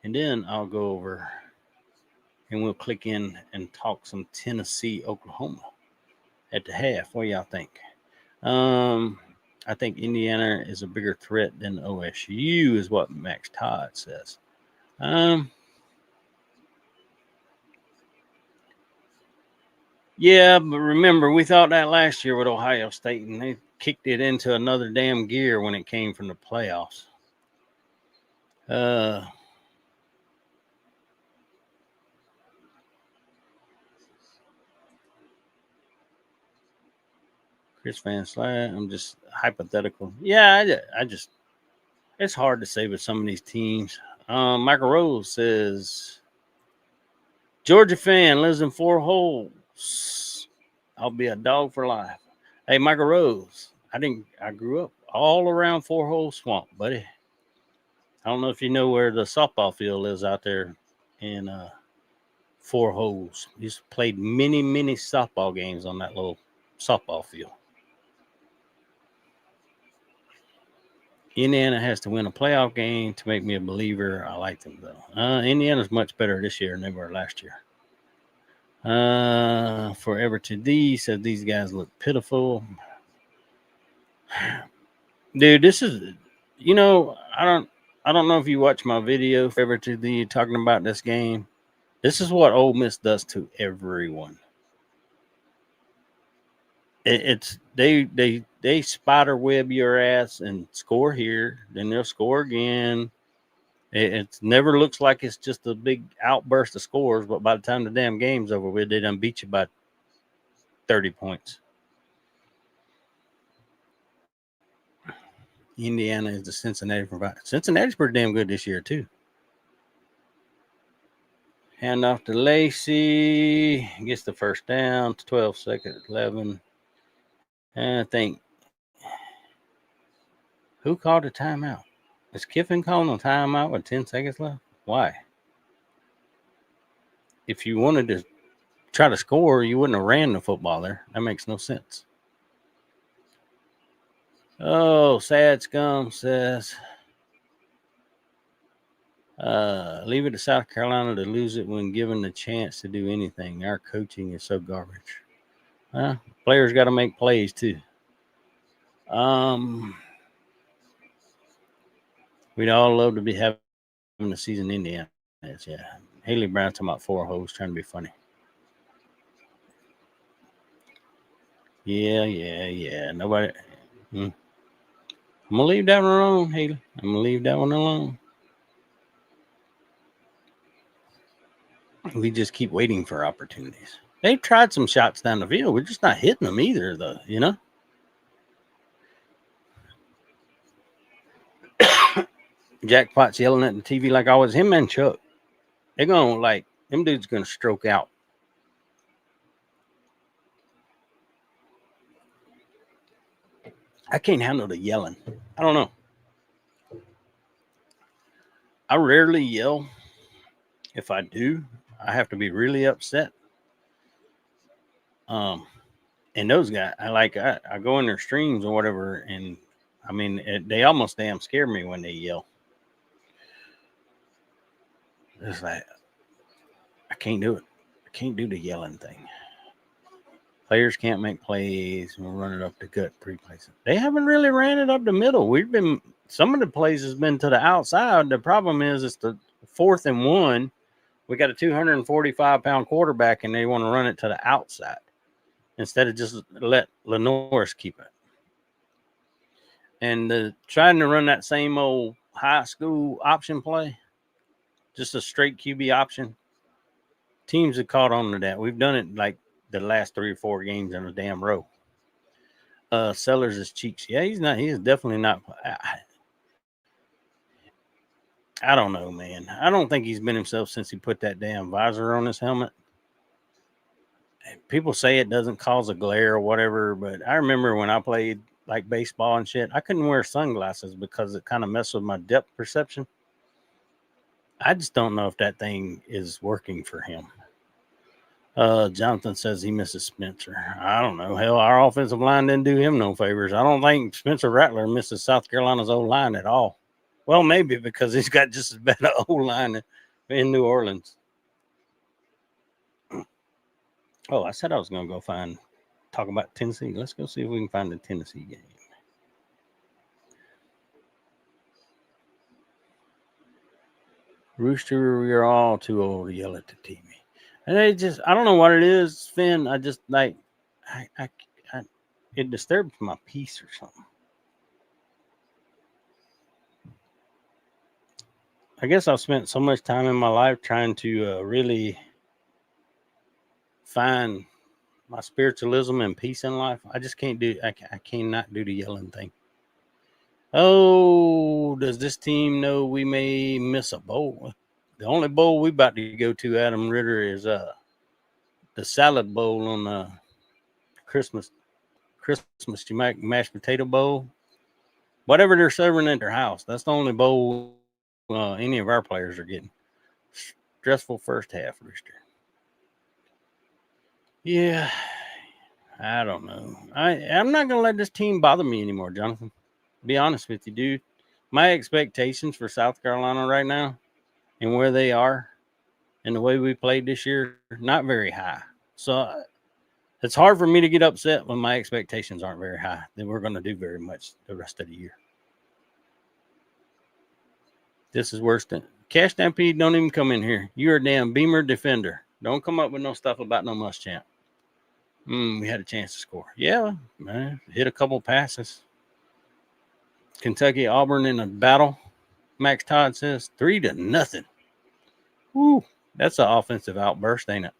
And then I'll go over and we'll click in and talk some Tennessee, Oklahoma at the half. What do y'all think? I think Indiana is a bigger threat than OSU is what Max Todd says. Yeah, but remember, we thought that last year with Ohio State, and they kicked it into another damn gear when it came from the playoffs. Chris Van Slyke, I'm just hypothetical. Yeah, I just, it's hard to say with some of these teams. Michael Rose says, Georgia fan lives in 4 holes. I'll be a dog for life. Hey, Michael Rose, I grew up all around 4 Hole Swamp, buddy. I don't know if you know where the softball field is out there in 4 Holes. He's played many softball games on that little softball field. Indiana has to win a playoff game to make me a believer. I like them, though. Indiana's much better this year than they were last year. Forever to thee said these guys look pitiful. Dude, this is, I don't know if you watch my video, Forever to thee, talking about this game. This is what Ole Miss does to everyone. It's they spider web your ass and score here, then they'll score again. It never looks like it's just a big outburst of scores, but by the time the damn game's over with, they done beat you by 30 points. Indiana is the Cincinnati provider. Cincinnati's pretty damn good this year, too. Hand off to Lacey. Gets the first down. 12 seconds, 11. And I think, who called a timeout? Is Kiffin calling a timeout with 10 seconds left? Why? If you wanted to try to score, you wouldn't have ran the football there. That makes no sense. Oh, Sad Scum says, leave it to South Carolina to lose it when given the chance to do anything. Our coaching is so garbage. Players got to make plays, too. We'd all love to be having the season Indiana is. Yeah. Haley Brown talking about 4 hoes trying to be funny. Yeah. Nobody. I'm gonna leave that one alone, Haley. I'm gonna leave that one alone. We just keep waiting for opportunities. They've tried some shots down the field. We're just not hitting them either, though. Jackpot's yelling at the TV like always. Him and Chuck. They're gonna them dudes gonna stroke out. I can't handle the yelling. I don't know. I rarely yell. If I do, I have to be really upset. And those guys, I go in their streams or whatever, and I mean, they almost damn scare me when they yell. It's like I can't do it. I can't do the yelling thing. Players can't make plays and run it up the gut 3 plays. They haven't really ran it up the middle. Some of the plays has been to the outside. The problem is it's the 4th and 1. We got a 245-pound quarterback, and they want to run it to the outside instead of just let Lenoris keep it. And trying to run that same old high school option play, just a straight QB option, teams have caught on to that. We've done it like the last 3 or 4 games in a damn row. Sellers is cheeks. Yeah, he's definitely not. I don't know, man. I don't think he's been himself since he put that damn visor on his helmet. People say it doesn't cause a glare or whatever, but I remember when I played like baseball and shit, I couldn't wear sunglasses because it kind of messed with my depth perception. I just don't know if that thing is working for him. Jonathan says he misses Spencer. I don't know. Hell, our offensive line didn't do him no favors. I don't think Spencer Rattler misses South Carolina's O-line at all. Well, maybe because he's got just as bad an O-line in New Orleans. Oh, I said I was going to go talk about Tennessee. Let's go see if we can find the Tennessee game. Rooster, we are all too old to yell at the TV. And I don't know what it is, Finn. I just it disturbs my peace or something. I guess I've spent so much time in my life trying to really find my spiritualism and peace in life. I just can't do. I cannot do the yelling thing. Oh, does this team know we may miss a bowl? The only bowl we about to go to, Adam Ritter, is the salad bowl on Christmas. You make mashed potato bowl, whatever they're serving at their house. That's the only bowl any of our players are getting. Stressful first half, Rooster. Yeah, I don't know. I'm not gonna let this team bother me anymore, Jonathan. Be honest with you, dude. My expectations for South Carolina right now and where they are and the way we played this year, not very high. So it's hard for me to get upset when my expectations aren't very high. Then we're going to do very much the rest of the year. This is worse than Cash Stampede. Don't even come in here. You're a damn Beamer defender. Don't come up with no stuff about no Muschamp. We had a chance to score. Yeah, man. Hit a couple passes. Kentucky Auburn in a battle. Max Todd says 3-0. Woo, that's an offensive outburst, ain't it?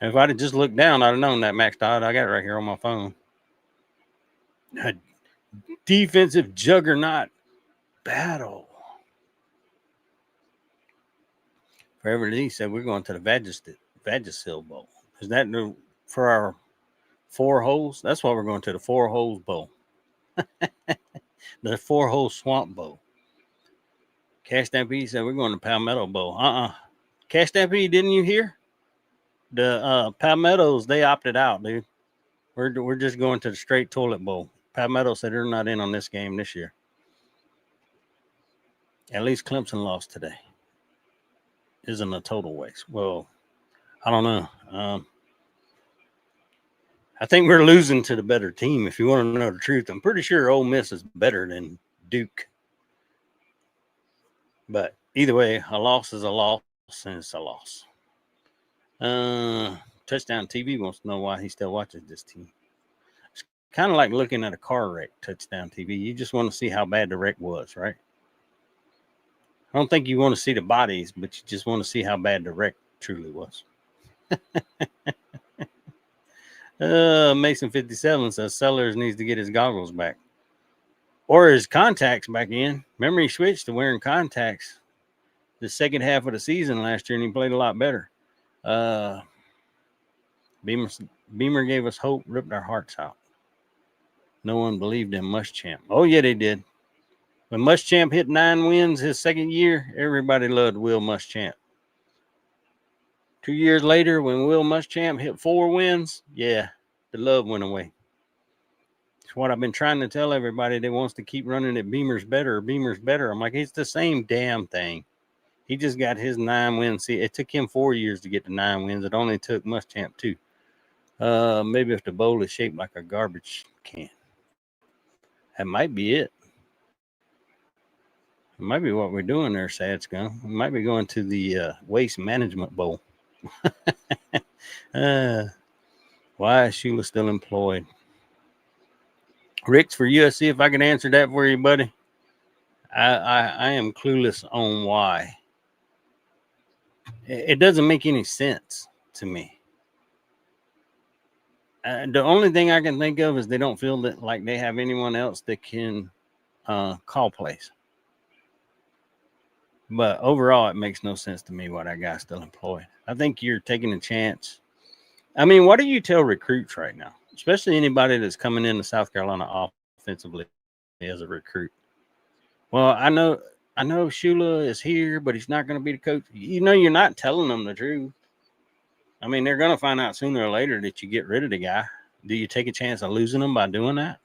If I'd have just looked down, I'd have known that Max Todd. I got it right here on my phone. A defensive juggernaut battle. Forever Lee said we're going to the Vagisil Bowl. Is that for our 4 holes? That's why we're going to the 4 holes bowl. The 4-hole swamp bowl. Cash Stampede said we're going to Palmetto Bowl. Cash Stampede, didn't you hear? The Palmettos, they opted out, dude. We're just going to the straight toilet bowl. Palmetto said they're not in on this game this year. At least Clemson lost today. Isn't a total waste. Well, I don't know. I think we're losing to the better team. If you want to know the truth, I'm pretty sure Ole Miss is better than Duke. But either way, a loss is a loss, and it's a loss. Touchdown TV wants to know why he still watches this team. It's kind of like looking at a car wreck, Touchdown TV. You just want to see how bad the wreck was, right? I don't think you want to see the bodies, but you just want to see how bad the wreck truly was. Mason 57 says Sellers needs to get his goggles back. Or his contacts back in. Remember, he switched to wearing contacts the second half of the season last year, and he played a lot better. Beamer gave us hope, ripped our hearts out. No one believed in Muschamp. Oh, yeah, they did. When Muschamp hit 9 wins his second year, everybody loved Will Muschamp. 2 years later, when Will Muschamp hit 4 wins, yeah, the love went away. It's what I've been trying to tell everybody that wants to keep running it. Beamer's better. Beamer's better. I'm like, it's the same damn thing. He just got his 9 wins. See, it took him 4 years to get to 9 wins. It only took Muschamp 2. Maybe if the bowl is shaped like a garbage can. That might be it. It might be what we're doing there, Sad Scum. We might be going to the waste management bowl. Why is Sheila still employed? Rick's for USC. If I can answer that for you, buddy, I am clueless on why. It doesn't make any sense to me. The only thing I can think of is they don't feel that like they have anyone else that can call plays. But overall, it makes no sense to me why that guy's still employed. I think you're taking a chance. I mean, what do you tell recruits right now, especially anybody that's coming into South Carolina offensively as a recruit? Well, I know Shula is here, but he's not going to be the coach. You know, you're not telling them the truth. I mean, they're going to find out sooner or later that you get rid of the guy. Do you take a chance of losing them by doing that?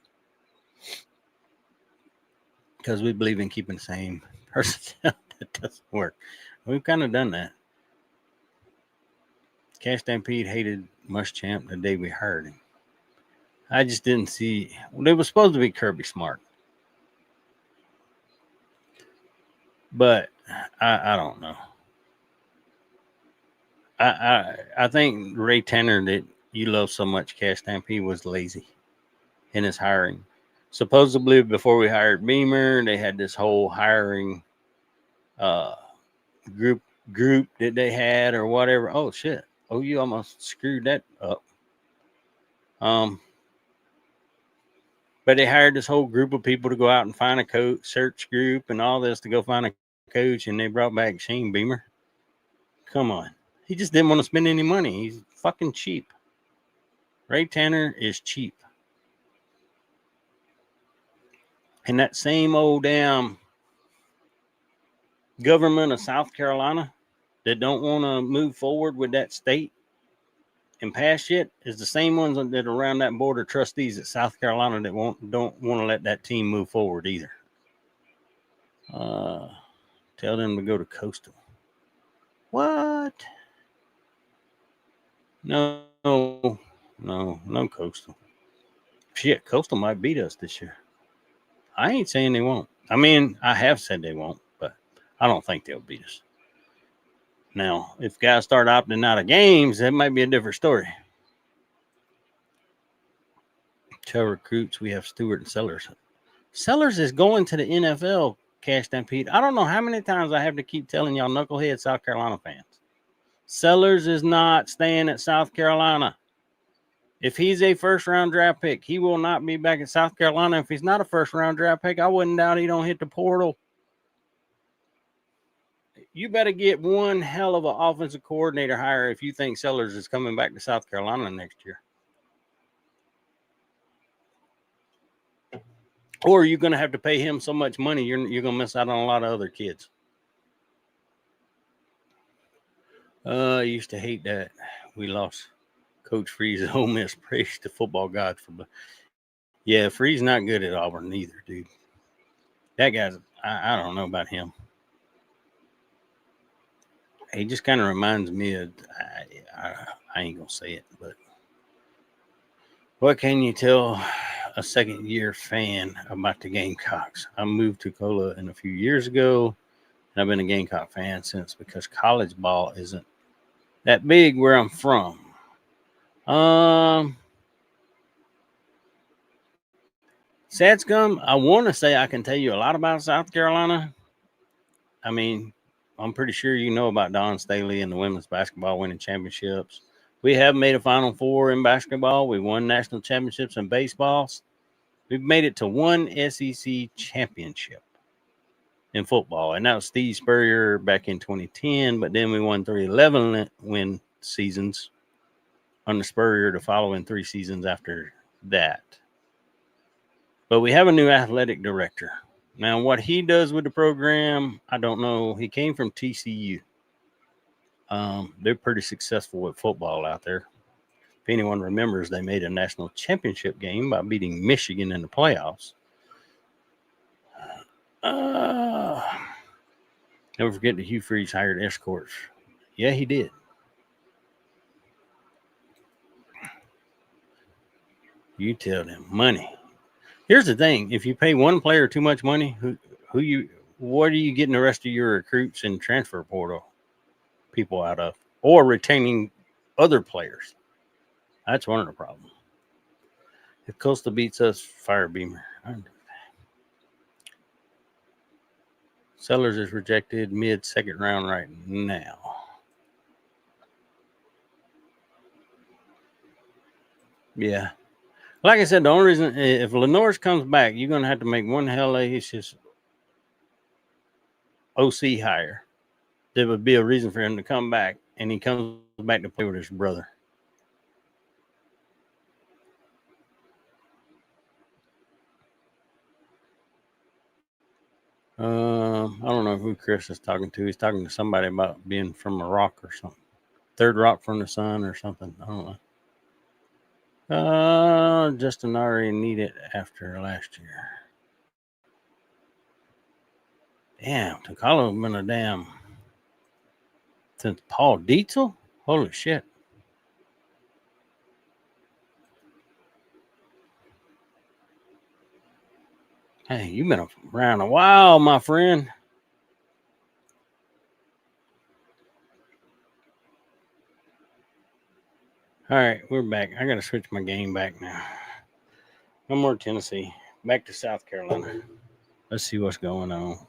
Because we believe in keeping the same personnel. That doesn't work. We've kind of done that. Cash Stampede hated Muschamp the day we hired him. I just didn't see. Well, it was supposed to be Kirby Smart. But I don't know. I think Ray Tanner that you love so much, Cash Stampede, was lazy in his hiring. Supposedly, before we hired Beamer, they had this whole hiring group that they had or whatever. Oh shit! Oh, you almost screwed that up. But they hired this whole group of people to go out and find a coach, search group, and all this to go find a coach, and they brought back Shane Beamer. Come on, he just didn't want to spend any money. He's fucking cheap. Ray Tanner is cheap. And that same old damn government of South Carolina that don't want to move forward with that state and pass shit is the same ones that are around that board of trustees at South Carolina that don't want to let that team move forward either. Tell them to go to Coastal. What? No Coastal. Shit, Coastal might beat us this year. I ain't saying they won't. I mean, I have said they won't, but I don't think they'll beat us. Now, if guys start opting out of games, that might be a different story. Tell recruits we have Stewart and Sellers. Sellers is going to the NFL, Cash Stampede. I don't know how many times I have to keep telling y'all knucklehead South Carolina fans. Sellers is not staying at South Carolina. If he's a first-round draft pick, he will not be back at South Carolina. If he's not a first-round draft pick, I wouldn't doubt he don't hit the portal. You better get one hell of an offensive coordinator hire if you think Sellers is coming back to South Carolina next year. Or you're going to have to pay him so much money, you're going to miss out on a lot of other kids. I used to hate that. We lost Coach Freeze at Ole Miss. Praise the football gods for. Yeah, Freeze not good at Auburn either, dude. That guy's, I don't know about him. He just kind of reminds me of, I ain't going to say it, but What can you tell a second-year fan about the Gamecocks? I moved to Cola a few years ago, and I've been a Gamecock fan since because college ball isn't that big where I'm from. Sadscum, I want to say I can tell you a lot about South Carolina. I mean, I'm pretty sure you know about Don Staley and the women's basketball winning championships. We have made a Final Four in basketball. We won national championships in baseball. We've made it to one SEC championship in football, and that was Steve Spurrier back in 2010. But then we won 3 11-win seasons under Spurrier the following 3 seasons after that. But we have a new athletic director. Now, what he does with the program, I don't know. He came from TCU. They're pretty successful with football out there. If anyone remembers, they made a national championship game by beating Michigan in the playoffs. Never forget that Hugh Freeze hired escorts. Yeah, he did. You tell them money. Here's the thing: if you pay one player too much money, what are you getting the rest of your recruits and transfer portal people out of, or retaining other players? That's one of the problems. If Coastal beats us, fire Beamer. Sellers is rejected mid-second round right now. Yeah. Like I said, the only reason, if Lenore's comes back, you're going to have to make one hellacious OC hire. There would be a reason for him to come back, and he comes back to play with his brother. I don't know who Chris is talking to. He's talking to somebody about being from a rock or something. Third rock from the sun or something. I don't know. Justin already needed it after last year. Damn, Takalo's been a damn since Paul Dietzel? Holy shit. Hey, you've been around a while, my friend. All right, we're back. I got to switch my game back now. No more Tennessee. Back to South Carolina. Let's see what's going on.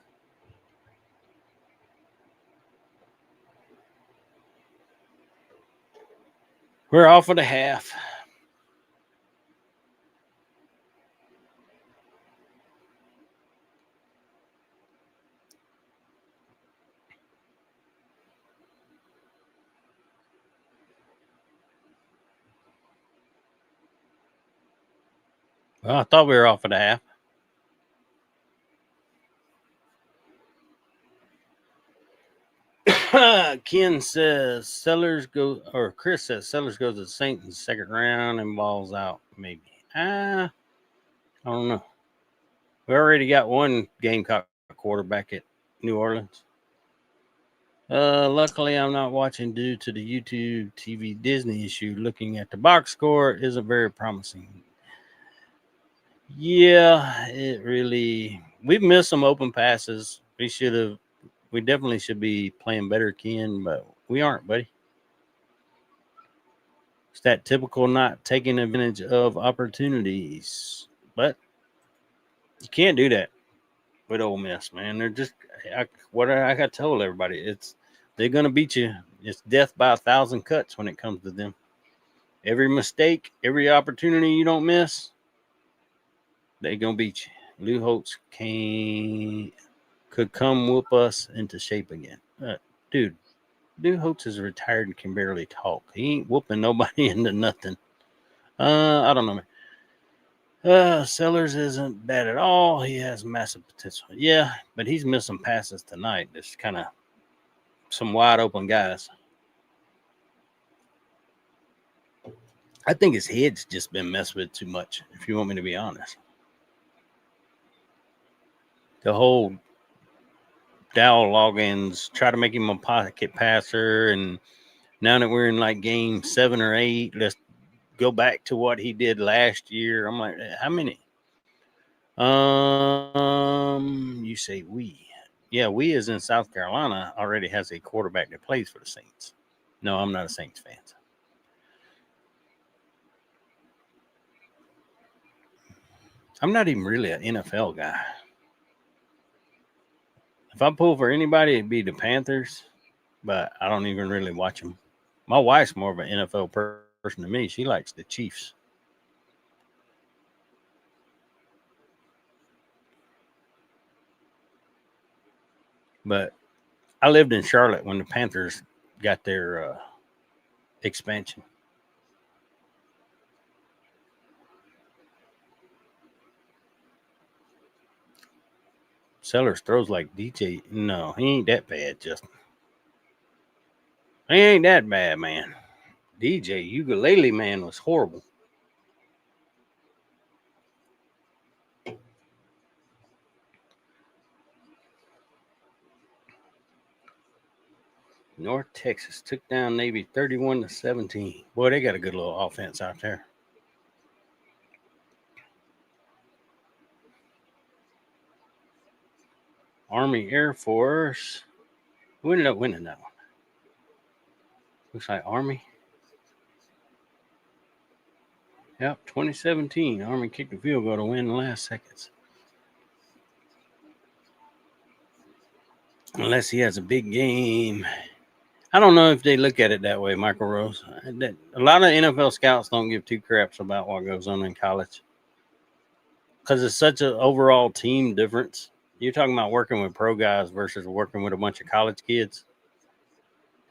We're off at a half. Well, I thought we were off at a half. Ken says Chris says Sellers goes to the Saints in the second round and balls out, maybe. I don't know. We already got one Gamecock quarterback at New Orleans. Luckily, I'm not watching due to the YouTube TV Disney issue. Looking at the box score isn't very promising. Yeah, it really. We've missed some open passes. We definitely should be playing better, Ken, but we aren't, buddy. It's that typical not taking advantage of opportunities. But you can't do that with Ole Miss, man. They're just what I got told everybody. They're gonna beat you. It's death by 1,000 cuts when it comes to them. Every mistake, every opportunity you don't miss, they're gonna beat you. Lou Holtz could come whoop us into shape again. Dude, Lou Holtz is retired and can barely talk. He ain't whooping nobody into nothing. I don't know, man. Sellers isn't bad at all. He has massive potential. Yeah, but he's missing passes tonight. It's kind of some wide open guys. I think his head's just been messed with too much, if you want me to be honest. The whole Dowell logins try to make him a pocket passer, and now that we're in like game 7 or 8, let's go back to what he did last year. I'm like, how many? You say we. Yeah, we is in South Carolina already has a quarterback that plays for the Saints. No, I'm not a Saints fan. I'm not even really an NFL guy. If I pull for anybody, it'd be the Panthers, but I don't even really watch them. My wife's more of an NFL person than me. She likes the Chiefs. But I lived in Charlotte when the Panthers got their expansion. Sellers throws like DJ. No, he ain't that bad, Justin. He ain't that bad, man. DJ Ukulele Man was horrible. North Texas took down Navy 31-17. Boy, they got a good little offense out there. Army Air Force. Who ended up winning that one? Looks like Army. Yep, 2017. Army kicked the field goal to win in the last seconds. Unless he has a big game. I don't know if they look at it that way, Michael Rose. A lot of NFL scouts don't give two craps about what goes on in college because it's such an overall team difference. You're talking about working with pro guys versus working with a bunch of college kids.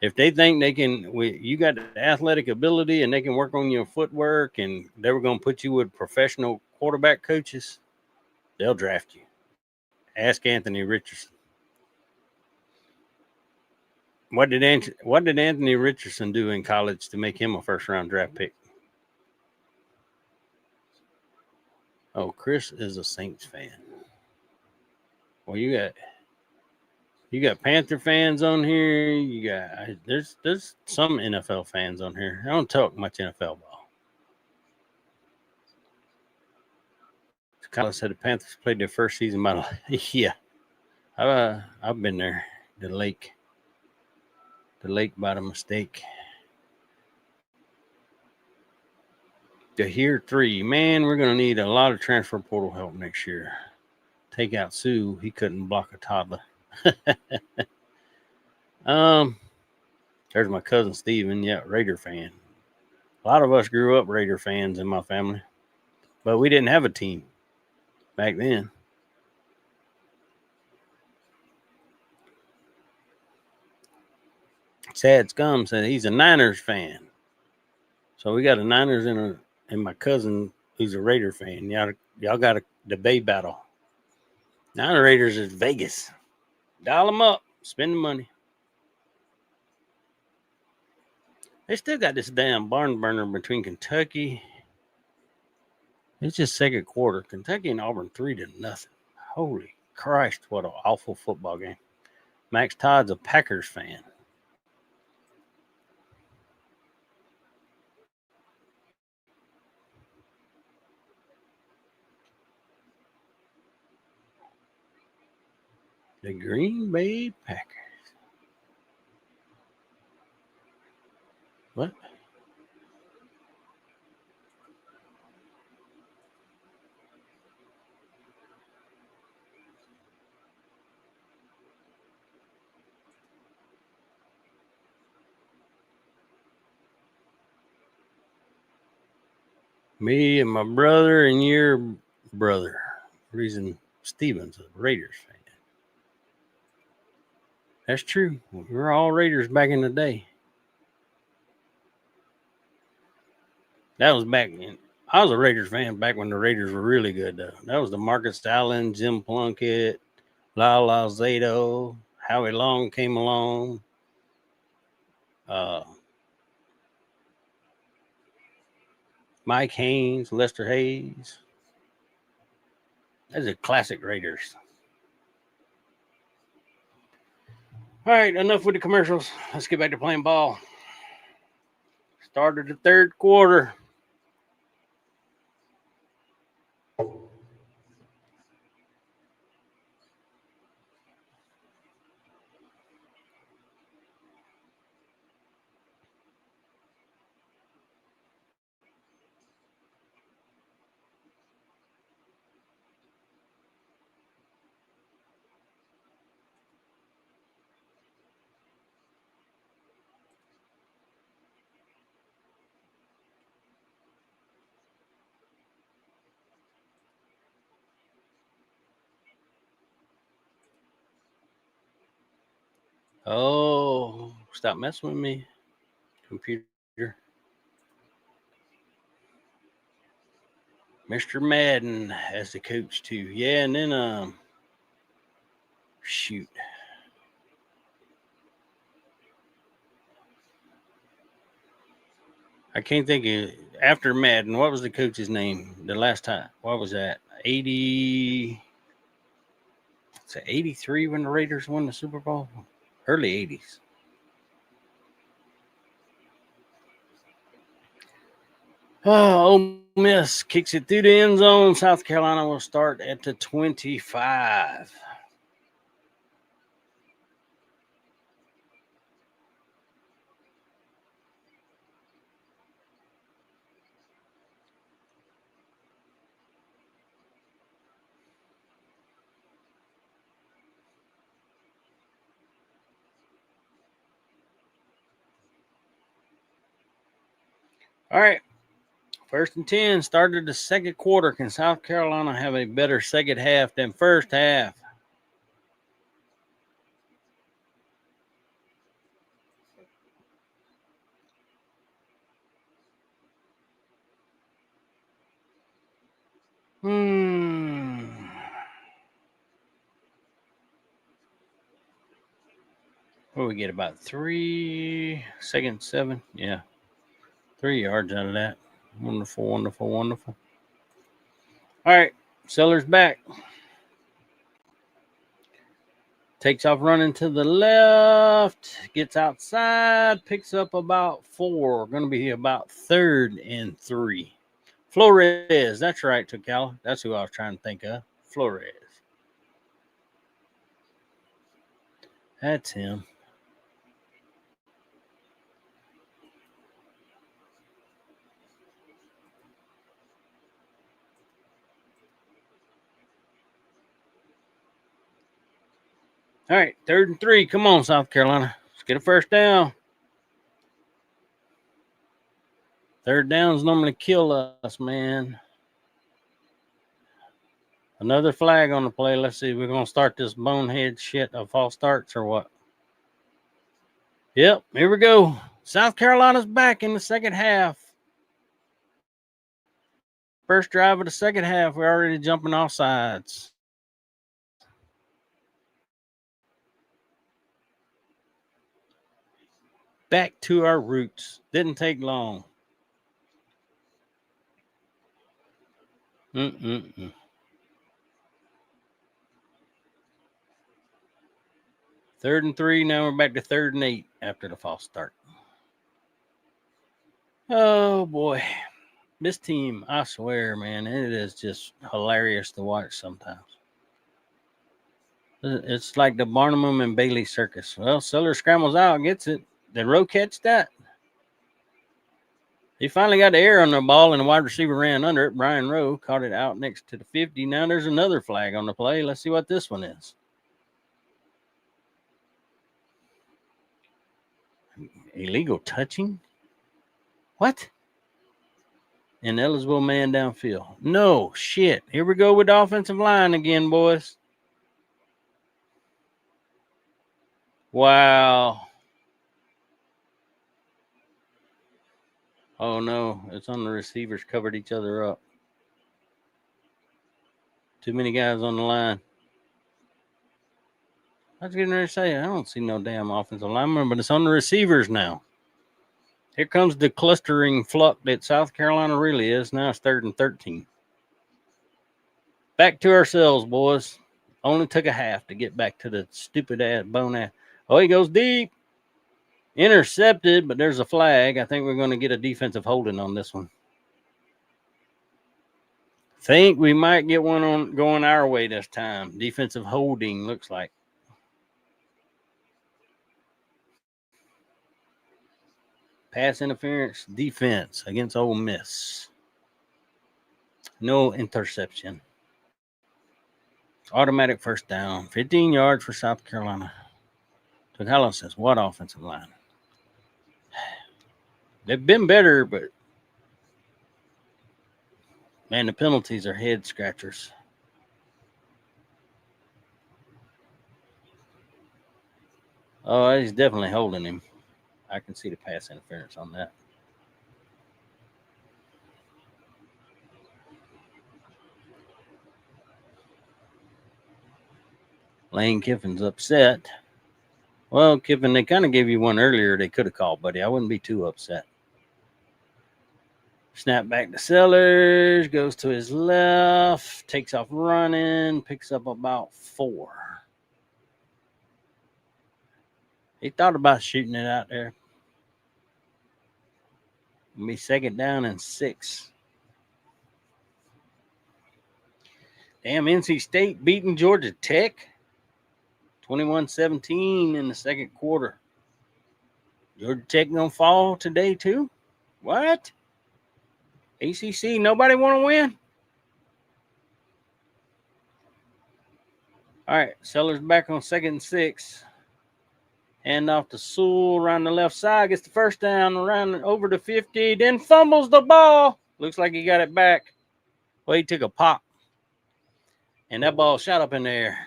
If they think they can, you got the athletic ability and they can work on your footwork and they were going to put you with professional quarterback coaches, they'll draft you. Ask Anthony Richardson. What did Anthony Richardson do in college to make him a first-round draft pick? Oh, Chris is a Saints fan. Well, you got Panther fans on here. You got there's some NFL fans on here. I don't talk much NFL ball. College said the Panthers played their first season by yeah. I've been there. The lake by the mistake. To hear 3. Man, we're going to need a lot of transfer portal help next year. Take out Sue. He couldn't block a toddler. There's my cousin Steven. Yeah, Raider fan. A lot of us grew up Raider fans in my family. But we didn't have a team back then. Sad Scum said he's a Niners fan. So we got a Niners and my cousin who's a Raider fan. Y'all got a debate battle. Niner Raiders is Vegas. Dial them up. Spend the money. They still got this damn barn burner between Kentucky. It's just second quarter. Kentucky and Auburn 3-0. Holy Christ, what an awful football game. Max Todd's a Packers fan. The Green Bay Packers. What? Me and my brother and your brother. Reason Steven's a Raiders fan. That's true. We were all Raiders back in the day. That was back in. I was a Raiders fan back when the Raiders were really good, though. That was the Marcus Allen, Jim Plunkett, Lyle Zato, Howie Long came along. Mike Haynes, Lester Hayes. Those are classic Raiders. All right, enough with the commercials. Let's get back to playing ball. Started the third quarter. Oh, stop messing with me, computer. Mr. Madden as the coach too. Yeah, and then shoot. I can't think of after Madden. What was the coach's name the last time? What was that? 80. It's 83 when the Raiders won the Super Bowl. Early 80s. Oh, Ole Miss kicks it through the end zone. South Carolina will start at the 25. All right. 1st and 10, started the second quarter. Can South Carolina have a better second half than first half? What do we get? About 3 seconds, 7? Yeah. 3 yards out of that. Wonderful, wonderful, wonderful. All right. Sellers back. Takes off running to the left. Gets outside. Picks up about 4. Going to be about 3rd and 3. Flores. That's right, Tocala. That's who I was trying to think of. Flores. That's him. All right, 3rd and 3. Come on, South Carolina. Let's get a first down. 3rd downs normally kill us, man. Another flag on the play. Let's see. We're going to start this bonehead shit of false starts or what? Yep, here we go. South Carolina's back in the second half. First drive of the second half. We're already jumping off sides. Back to our roots. Didn't take long. 3rd and 3. Now we're back to 3rd and 8 after the false start. Oh, boy. This team, I swear, man, it is just hilarious to watch sometimes. It's like the Barnum and Bailey circus. Well, Seller scrambles out, gets it. Did Rowe catch that? He finally got the air on the ball, and the wide receiver ran under it. Brian Rowe caught it out next to the 50. Now there's another flag on the play. Let's see what this one is. Illegal touching? What? Ineligible man downfield. No, shit. Here we go with the offensive line again, boys. Wow. Oh, no. It's on the receivers covered each other up. Too many guys on the line. I was getting ready to say, I don't see no damn offensive lineman, but it's on the receivers now. Here comes the clustering fluck that South Carolina really is. Now it's 3rd and 13. Back to ourselves, boys. Only took a half to get back to the stupid ass bone ass. Oh, he goes deep. Intercepted, but there's a flag. I think we're going to get a defensive holding on this one. Think we might get one on going our way this time. Defensive holding looks like. Pass interference defense against Ole Miss. No interception. Automatic first down. 15 yards for South Carolina. Tocala says, what offensive line? They've been better, but man, the penalties are head scratchers. Oh, he's definitely holding him. I can see the pass interference on that. Lane Kiffin's upset. Well, Kiffin, they kind of gave you one earlier they could have called, buddy. I wouldn't be too upset. Snap back to Sellers, goes to his left, takes off running, picks up about 4. He thought about shooting it out there. It'll be 2nd down and 6. Damn, NC State beating Georgia Tech 21-17 in the second quarter. Georgia Tech gonna fall today too? What? ACC, nobody want to win? All right, Sellers back on 2nd and 6. Hand off to Sewell around the left side. Gets the first down around over the 50. Then fumbles the ball. Looks like he got it back. Well, he took a pop. And that ball shot up in the air.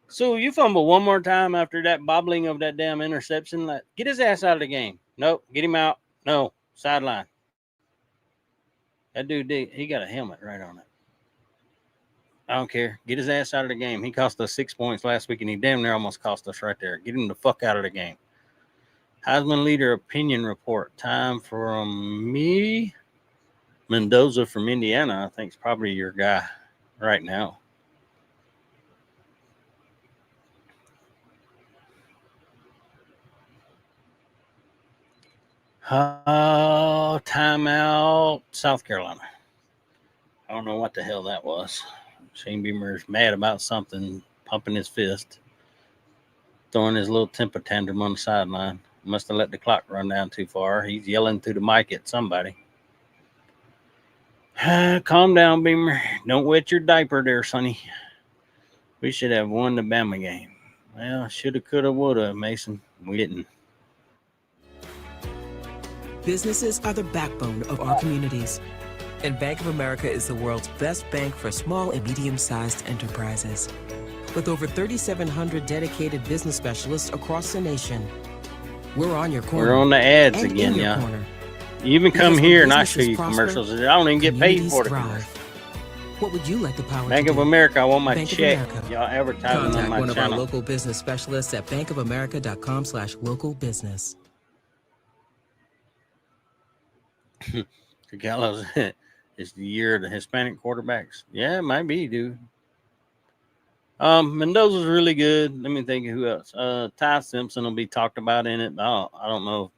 Sewell, you fumble one more time after that bobbling of that damn interception. Get his ass out of the game. Nope, get him out. No, sideline. That dude, he got a helmet right on it. I don't care. Get his ass out of the game. He cost us 6 points last week, and he damn near almost cost us right there. Get him the fuck out of the game. Heisman Leader Opinion Report. Time from me. Mendoza from Indiana, I think, is probably your guy right now. Timeout, South Carolina. I don't know what the hell that was. Shane Beamer's mad about something, pumping his fist, throwing his little temper tantrum on the sideline. Must have let the clock run down too far. He's yelling through the mic at somebody. Calm down, Beamer. Don't wet your diaper there, Sonny. We should have won the Bama game. Well, shoulda, coulda, woulda, Mason. We didn't. Businesses are the backbone of our communities. And Bank of America is the world's best bank for small and medium-sized enterprises. With over 3,700 dedicated business specialists across the nation, we're on your corner. We're on the ads again, yeah. You even come here and I show you commercials. I don't even get paid for it. What would you like the power Bank to of do? America, I want my Bank of check. America. Y'all advertising Contact on my one of channel. our local business specialists at bankofamerica.com/local business. Gallows, it's the year of the Hispanic quarterbacks. Yeah, it might be, dude. Mendoza's really good. Let me think of who else. Ty Simpson will be talked about in it. I don't know.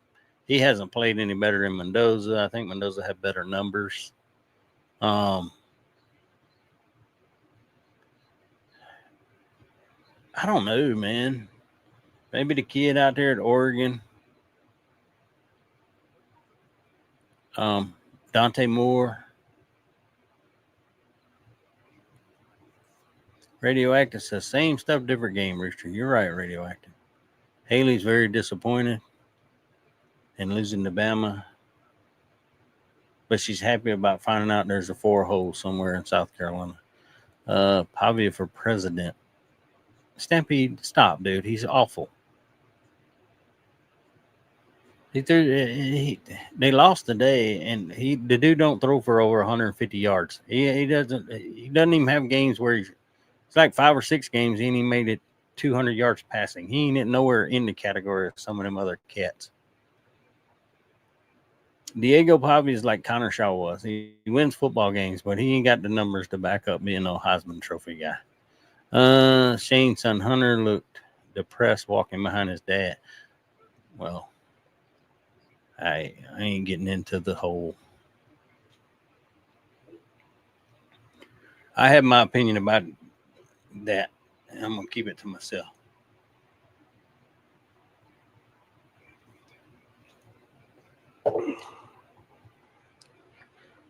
He hasn't played any better than Mendoza. I think Mendoza had better numbers. I don't know, man. Maybe the kid out there at Oregon. Dante Moore. Radioactive says, same stuff, different game, Rooster. You're right, Radioactive. Haley's very disappointed in losing to Bama. But she's happy about finding out there's a 4-hole somewhere in South Carolina. Pavia for president. Stampede, stop, dude. He's awful. They lost today, and the dude don't throw for over 150 yards. He doesn't even have games where it's like 5 or 6 games. He ain't even made it 200 yards passing. He ain't nowhere in the category of some of them other cats. Diego Pavia is like Connor Shaw was. He wins football games, but he ain't got the numbers to back up being no Heisman Trophy guy. Shane's son Hunter looked depressed walking behind his dad. Well, I ain't getting into the whole. I have my opinion about that, and I'm going to keep it to myself.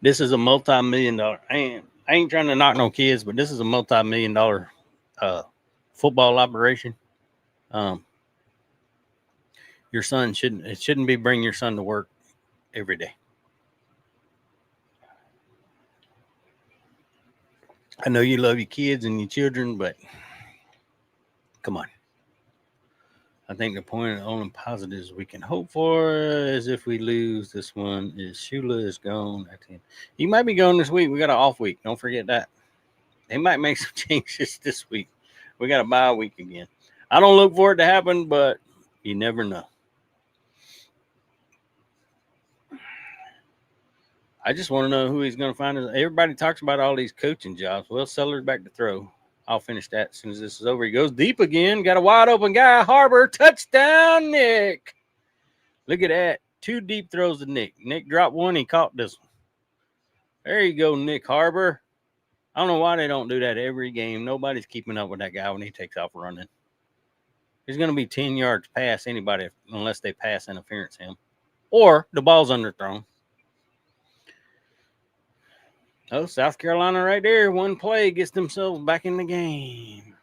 This is a multi-million-dollar. I ain't trying to knock no kids, but this is a multi-million-dollar football operation. Your son shouldn't be bringing your son to work every day. I know you love your kids and your children, but come on. I think the point of only positives we can hope for is if we lose this one is Shula is gone at the end. He might be gone this week. We got an off week. Don't forget that. They might make some changes this week. We got a bye week again. I don't look for it to happen, but you never know. I just want to know who he's going to find. Everybody talks about all these coaching jobs. Well, Sellers back to throw. I'll finish that as soon as this is over. He goes deep again. Got a wide open guy. Harbor. Touchdown, Nick. Look at that. 2 deep throws to Nick. Nick dropped one. He caught this one. There you go, Nick Harbor. I don't know why they don't do that every game. Nobody's keeping up with that guy when he takes off running. He's going to be 10 yards past anybody unless they pass interference him. Or the ball's underthrown. Oh, South Carolina right there. One play gets themselves back in the game.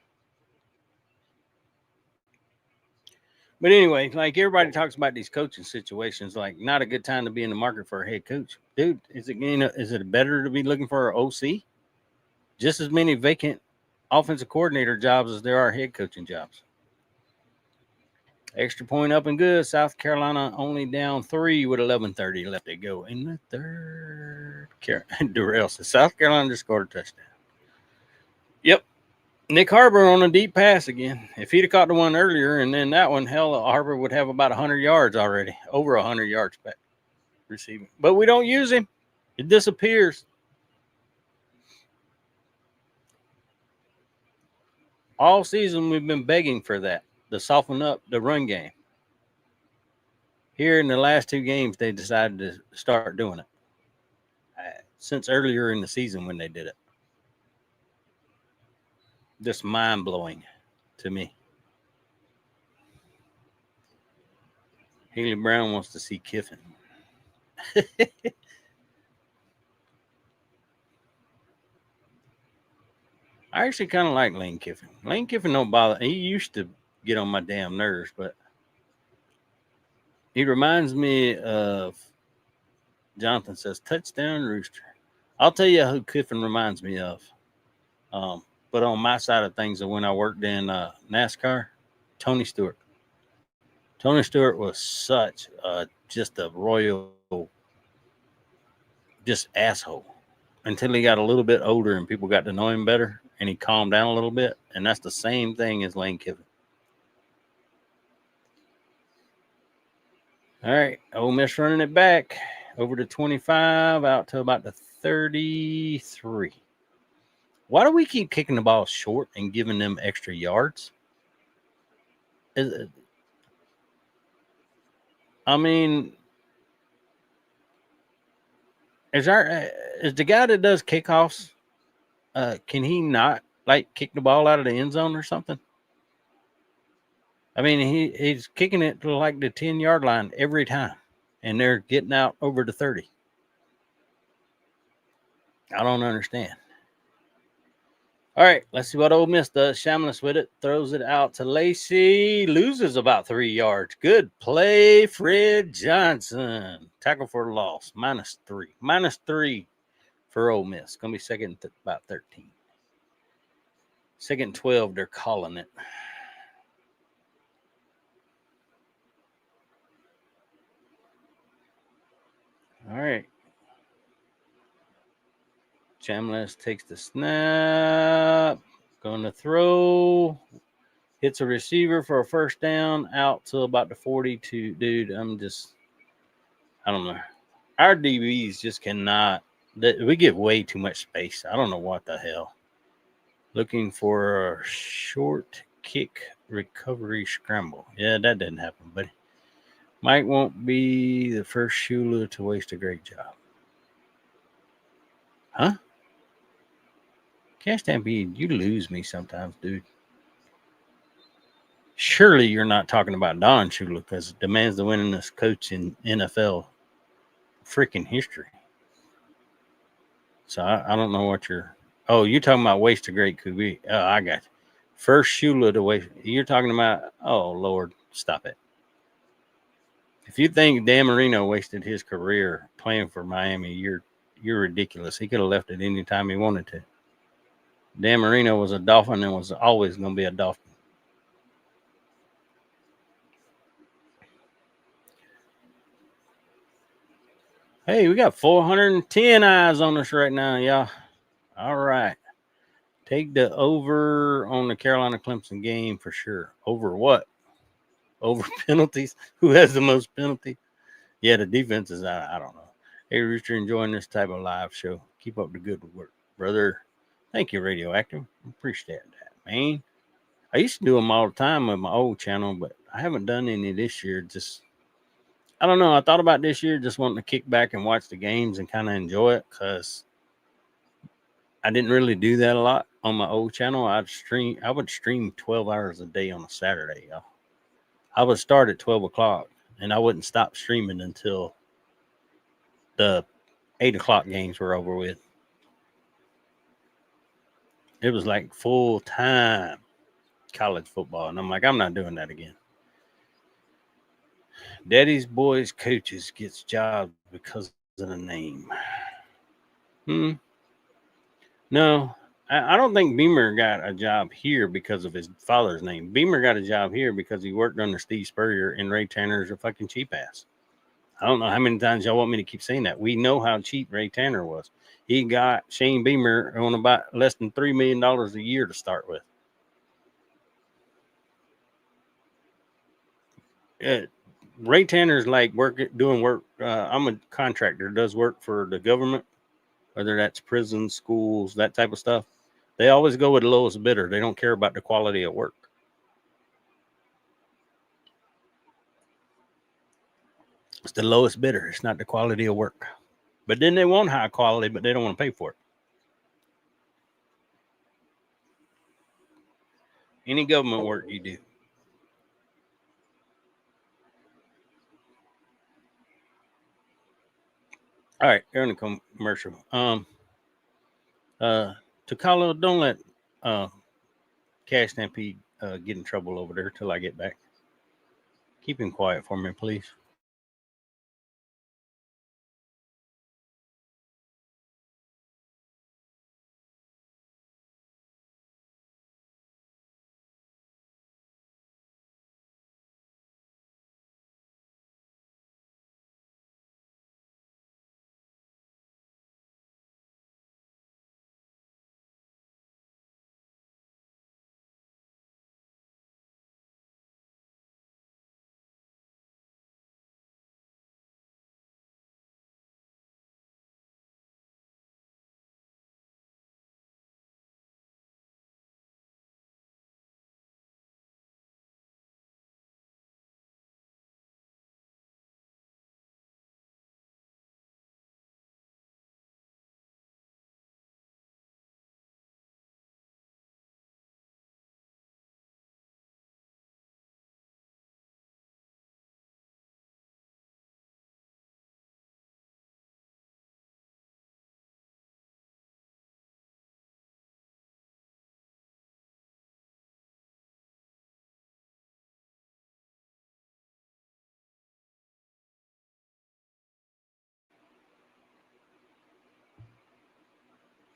But anyway, like everybody talks about these coaching situations, like not a good time to be in the market for a head coach. Dude, is it better to be looking for an OC? Just as many vacant offensive coordinator jobs as there are head coaching jobs. Extra point up and good. South Carolina only down 3 with 11:30 left to go in the third. Durrell says South Carolina just scored a touchdown. Yep. Nick Harbor on a deep pass again. If he'd have caught the one earlier and then that one, hell, Harbor would have about 100 yards already. Over 100 yards back receiving. But we don't use him. It disappears. All season we've been begging for that. To soften up the run game. Here in the last 2 games, they decided to start doing it. Since earlier in the season when they did it. Just mind-blowing to me. Haley Brown wants to see Kiffin. I actually kind of like Lane Kiffin. Lane Kiffin don't bother. He used to get on my damn nerves, but he reminds me of Jonathan says touchdown Rooster. I'll tell you who Kiffin reminds me of. But on my side of things, when I worked in NASCAR, Tony Stewart. Tony Stewart was such just a royal, just asshole until he got a little bit older and people got to know him better and he calmed down a little bit. And that's the same thing as Lane Kiffin. All right, Ole Miss running it back over to 25, out to about the 33. Why do we keep kicking the ball short and giving them extra yards? Is the guy that does kickoffs, can he not like kick the ball out of the end zone or something? I mean, he's kicking it to like the 10-yard line every time, and they're getting out over the 30. I don't understand. All right, let's see what Ole Miss does. Shamlis with it, throws it out to Lacey, loses about 3 yards. Good play, Fred Johnson. Tackle for loss, -3. -3 for Ole Miss. Going to be second about 13. Second 12, they're calling it. All right. Chambliss takes the snap. Going to throw. Hits a receiver for a first down. Out to about the 42. Dude, I don't know. Our DBs just cannot. We give way too much space. I don't know what the hell. Looking for a short kick recovery scramble. Yeah, that didn't happen, buddy. Mike won't be the first Shula to waste a great job. Huh? Cash Stampede, you lose me sometimes, dude. Surely you're not talking about Don Shula because the man's the winningest coach in NFL freaking history. So I don't know what you're. Oh, you're talking about waste a great could be. Oh, I got you. First Shula to waste. You're talking about. Oh Lord, stop it. If you think Dan Marino wasted his career playing for Miami, you're ridiculous. He could have left it any time he wanted to. Dan Marino was a Dolphin and was always going to be a Dolphin. Hey, we got 410 eyes on us right now, y'all. All right. Take the over on the Carolina Clemson game for sure. Over what? Over penalties? Who has the most penalties? Yeah, the defense is out. I don't know. Hey, Rooster, enjoying this type of live show. Keep up the good work, brother. Thank you, Radioactive. Appreciate that, man. I used to do them all the time with my old channel, but I haven't done any this year. Just, I don't know. I thought about this year just wanting to kick back and watch the games and kind of enjoy it because I didn't really do that a lot on my old channel. I would stream 12 hours a day on a Saturday, y'all. I would start at 12 o'clock and I wouldn't stop streaming until the 8 o'clock games were over with. It was like full time college football. And I'm like, I'm not doing that again. Daddy's boys coaches gets jobs because of the name. No, I don't think Beamer got a job here because of his father's name. Beamer got a job here because he worked under Steve Spurrier and Ray Tanner's a fucking cheap ass. I don't know how many times y'all want me to keep saying that. We know how cheap Ray Tanner was. He got Shane Beamer on about less than $3 million a year to start with. Ray Tanner's like doing work. I'm a contractor, does work for the government, whether that's prisons, schools, that type of stuff. They always go with the lowest bidder. They don't care about the quality of work. It's the lowest bidder. It's not the quality of work. But then they want high quality, but they don't want to pay for it. Any government work you do. All right, they're in the commercial. Takalo, don't let Cash Stampede get in trouble over there till I get back. Keep him quiet for me, please.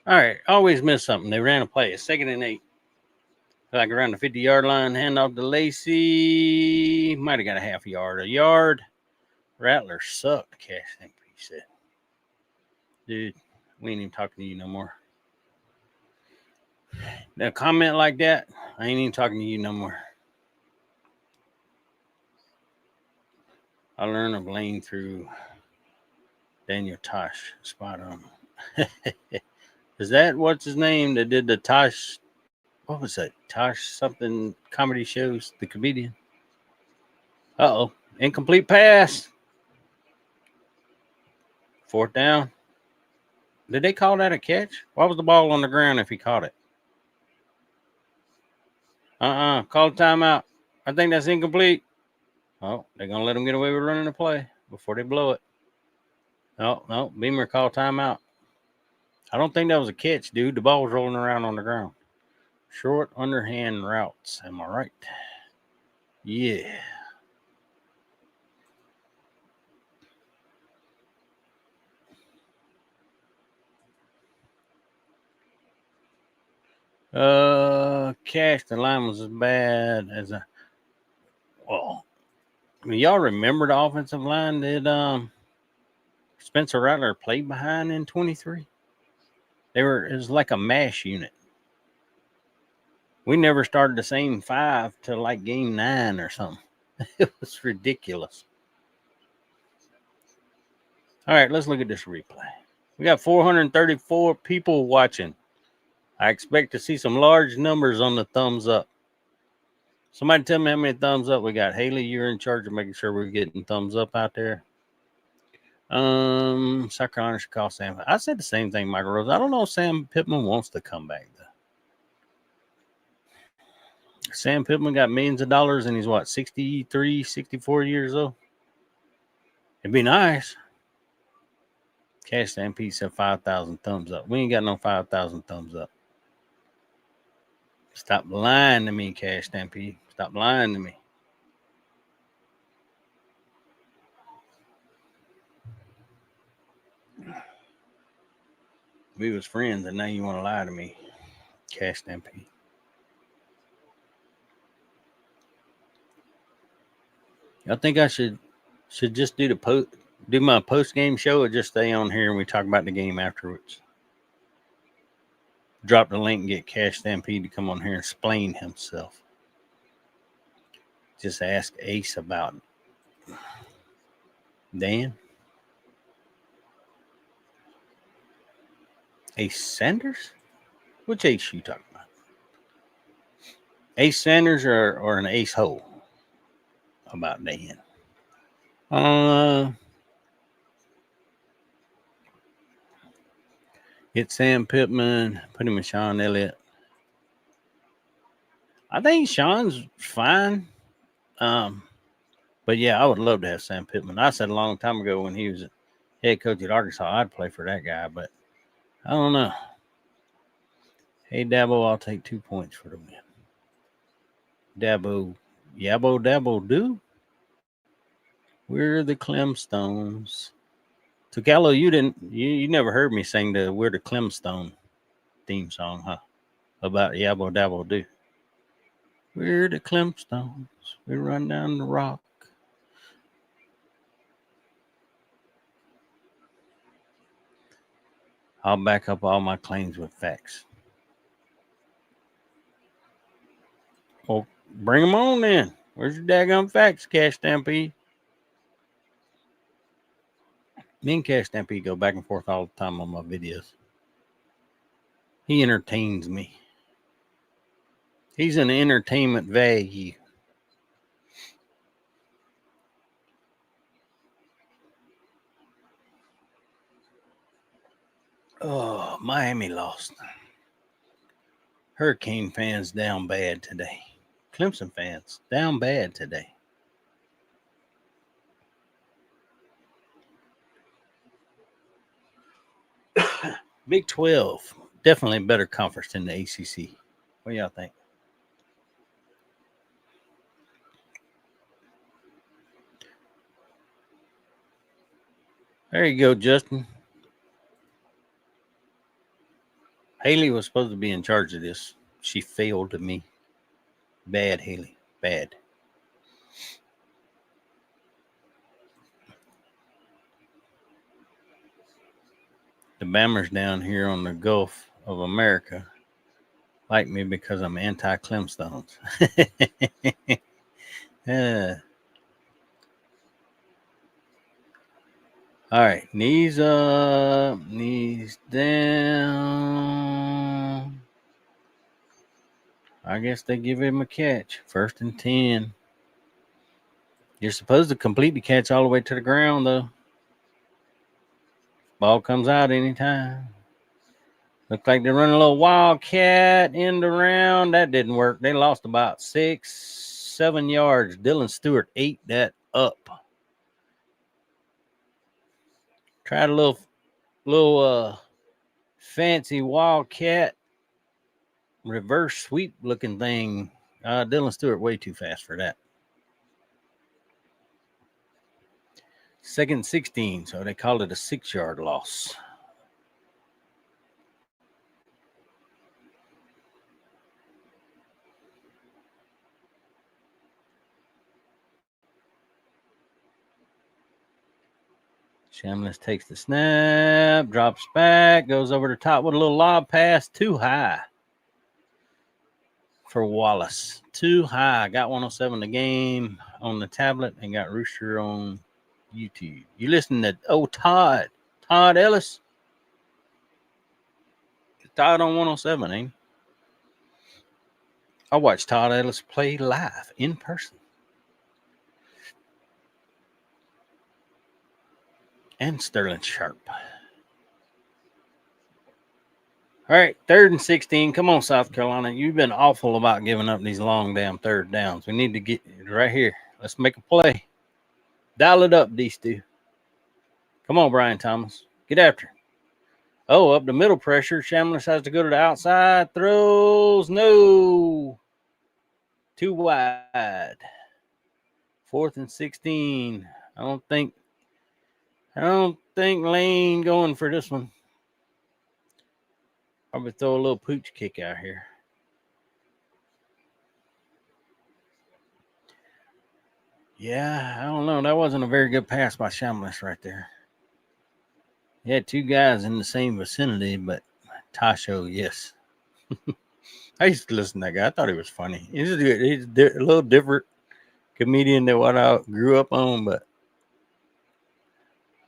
All right, always miss something. They ran a play. It's 2nd and 8. Like around the 50-yard line, hand off to Lacey. Might have got a half a yard. Rattler sucked, Cash Stampede said. Dude, we ain't even talking to you no more. A comment like that, I ain't even talking to you no more. I learned a blame through Daniel Tosh. Spot on. Is that what's his name that did the Tosh? What was that? Tosh something comedy shows, the comedian. Uh-oh. Incomplete pass. 4th down. Did they call that a catch? Why was the ball on the ground if he caught it? Call a timeout. I think that's incomplete. Oh, they're going to let him get away with running the play before they blow it. No. Beamer called timeout. I don't think that was a catch, dude. The ball was rolling around on the ground. Short underhand routes. Am I right? Yeah. Cash, the line was as bad as a. Well, I mean, y'all remember the offensive line that Spencer Rattler played behind in 23. It was like a mash unit. We never started the same 5 till like game 9 or something. It was ridiculous. All right, let's look at this replay. We got 434 people watching. I expect to see some large numbers on the thumbs up. Somebody tell me how many thumbs up we got. Haley, you're in charge of making sure we're getting thumbs up out there. South Carolina should call Sam. I said the same thing, Michael Rose. I don't know if Sam Pittman wants to come back, though. Sam Pittman got millions of dollars and he's what, 63, 64 years old? It'd be nice. Cash Stampede said 5,000 thumbs up. We ain't got no 5,000 thumbs up. Stop lying to me, Cash Stampede. Stop lying to me. We was friends and now you want to lie to me, Cash Stampede. I think I should just do my post game show or just stay on here and we talk about the game afterwards. Drop the link and get Cash Stampede to come on here and explain himself. Just ask Ace about it. Dan? Ace Sanders? Which Ace you talking about? Ace Sanders or an Ace Hole? About Dan. Get Sam Pittman, put him in Sean Elliott. I think Sean's fine. But yeah, I would love to have Sam Pittman. I said a long time ago when he was head coach at Arkansas, I'd play for that guy, but I don't know. Hey, Dabo, I'll take 2 points for the win. Dabo, Yabo, Dabo, do. We're the Clemstones. Tocalo, you never heard me sing the We're the Clemstone theme song, huh? About Yabo, Dabo, do. We're the Clemstones. We run down the rock. I'll back up all my claims with facts. Well, bring them on then. Where's your daggone facts, Cash Stampede? Me and Cash Stampede go back and forth all the time on my videos. He entertains me. He's an entertainment value. Oh, Miami lost. Hurricane fans down bad today. Clemson fans down bad today. Big 12, definitely a better conference than the ACC. What do y'all think? There you go, Justin. Haley was supposed to be in charge of this. She failed to me. Bad, Haley. Bad. The Bammers down here on the Gulf of America like me because I'm anti-Clemstones. All right, knees up, knees down. I guess they give him a catch. 1st and 10. You're supposed to complete the catch all the way to the ground, though. Ball comes out anytime. Looks like they're running a little wildcat end around. That didn't work. They lost about 6-7 yards. Dylan Stewart ate that up. Tried a little fancy wildcat reverse sweep looking thing. Dylan Stewart way too fast for that. 2nd and 16, so they called it a 6-yard loss. Shamlis takes the snap, drops back, goes over the top with a little lob pass, too high for Wallace. Too high. Got 107 the game on the tablet and got Rooster on YouTube. You listen to Todd Ellis. Todd on 107, ain't he? I watched Todd Ellis play live in person. And Sterling Sharp. All right, 3rd and 16. Come on, South Carolina. You've been awful about giving up these long damn third downs. We need to get right here. Let's make a play. Dial it up, these two. Come on, Brian Thomas. Get after it. Oh, up the middle pressure. Shamlis has to go to the outside. Throws. No. Too wide. 4th and 16. I don't think Lane going for this one. Probably throw a little pooch kick out here. Yeah, I don't know. That wasn't a very good pass by Shamlis right there. He had 2 guys in the same vicinity, but Tasho, yes. I used to listen to that guy. I thought he was funny. He's a little different comedian than what I grew up on, but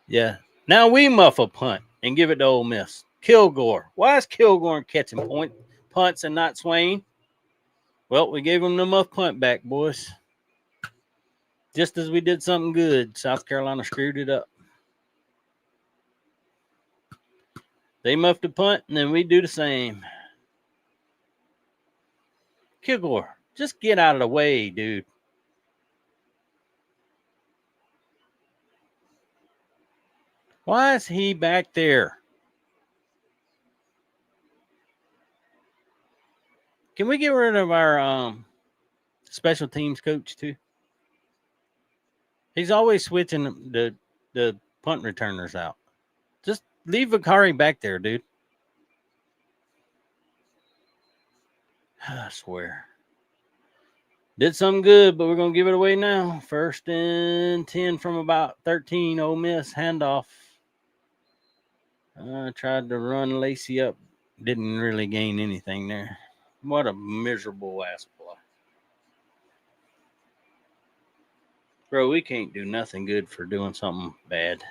yeah. Now we muff a punt and give it to Ole Miss. Kilgore. Why is Kilgore catching punts and not Swain? Well, we gave him the muff punt back, boys. Just as we did something good, South Carolina screwed it up. They muffed the punt, and then we do the same. Kilgore, just get out of the way, dude. Why is he back there? Can we get rid of our special teams coach, too? He's always switching the punt returners out. Just leave Vakari back there, dude. I swear. Did something good, but we're going to give it away now. 1st and 10 from about 13. Ole Miss handoff. Tried to run Lacey up. Didn't really gain anything there. What a miserable ass play. Bro, we can't do nothing good for doing something bad.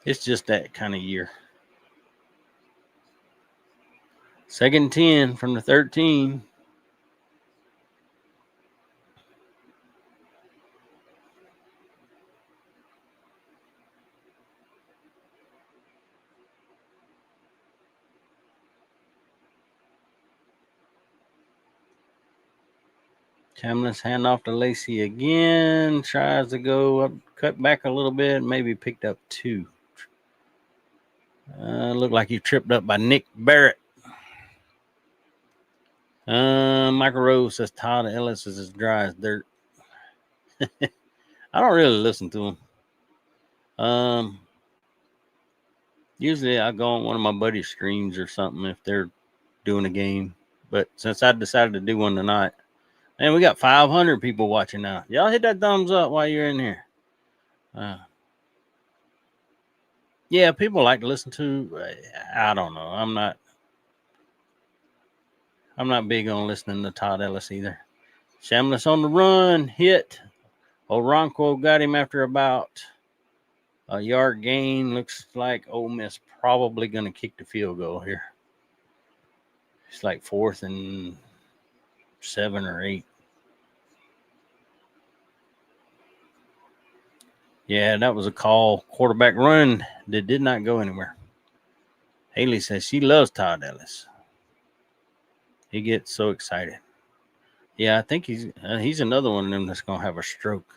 It's just that kind of year. 2nd and 10 from the 13. Chambliss hand off to Lacey again. Tries to go up, cut back a little bit. Maybe picked up 2. Looked like he tripped up by Nick Barrett. Michael Rose says Todd Ellis is as dry as dirt. I don't really listen to him. Usually I go on one of my buddies' streams or something if they're doing a game. But since I decided to do one tonight, man, we got 500 people watching now. Y'all hit that thumbs up while you're in here. Yeah, people like to listen to. I don't know. I'm not big on listening to Todd Ellis either. Shamlis on the run, hit. Oronco got him after about a yard gain. Looks like Ole Miss probably going to kick the field goal here. It's like 4th and 7 or 8. Yeah, that was a call. Quarterback run that did not go anywhere. Haley says she loves Todd Ellis. He gets so excited. Yeah, I think he's another one of them that's going to have a stroke.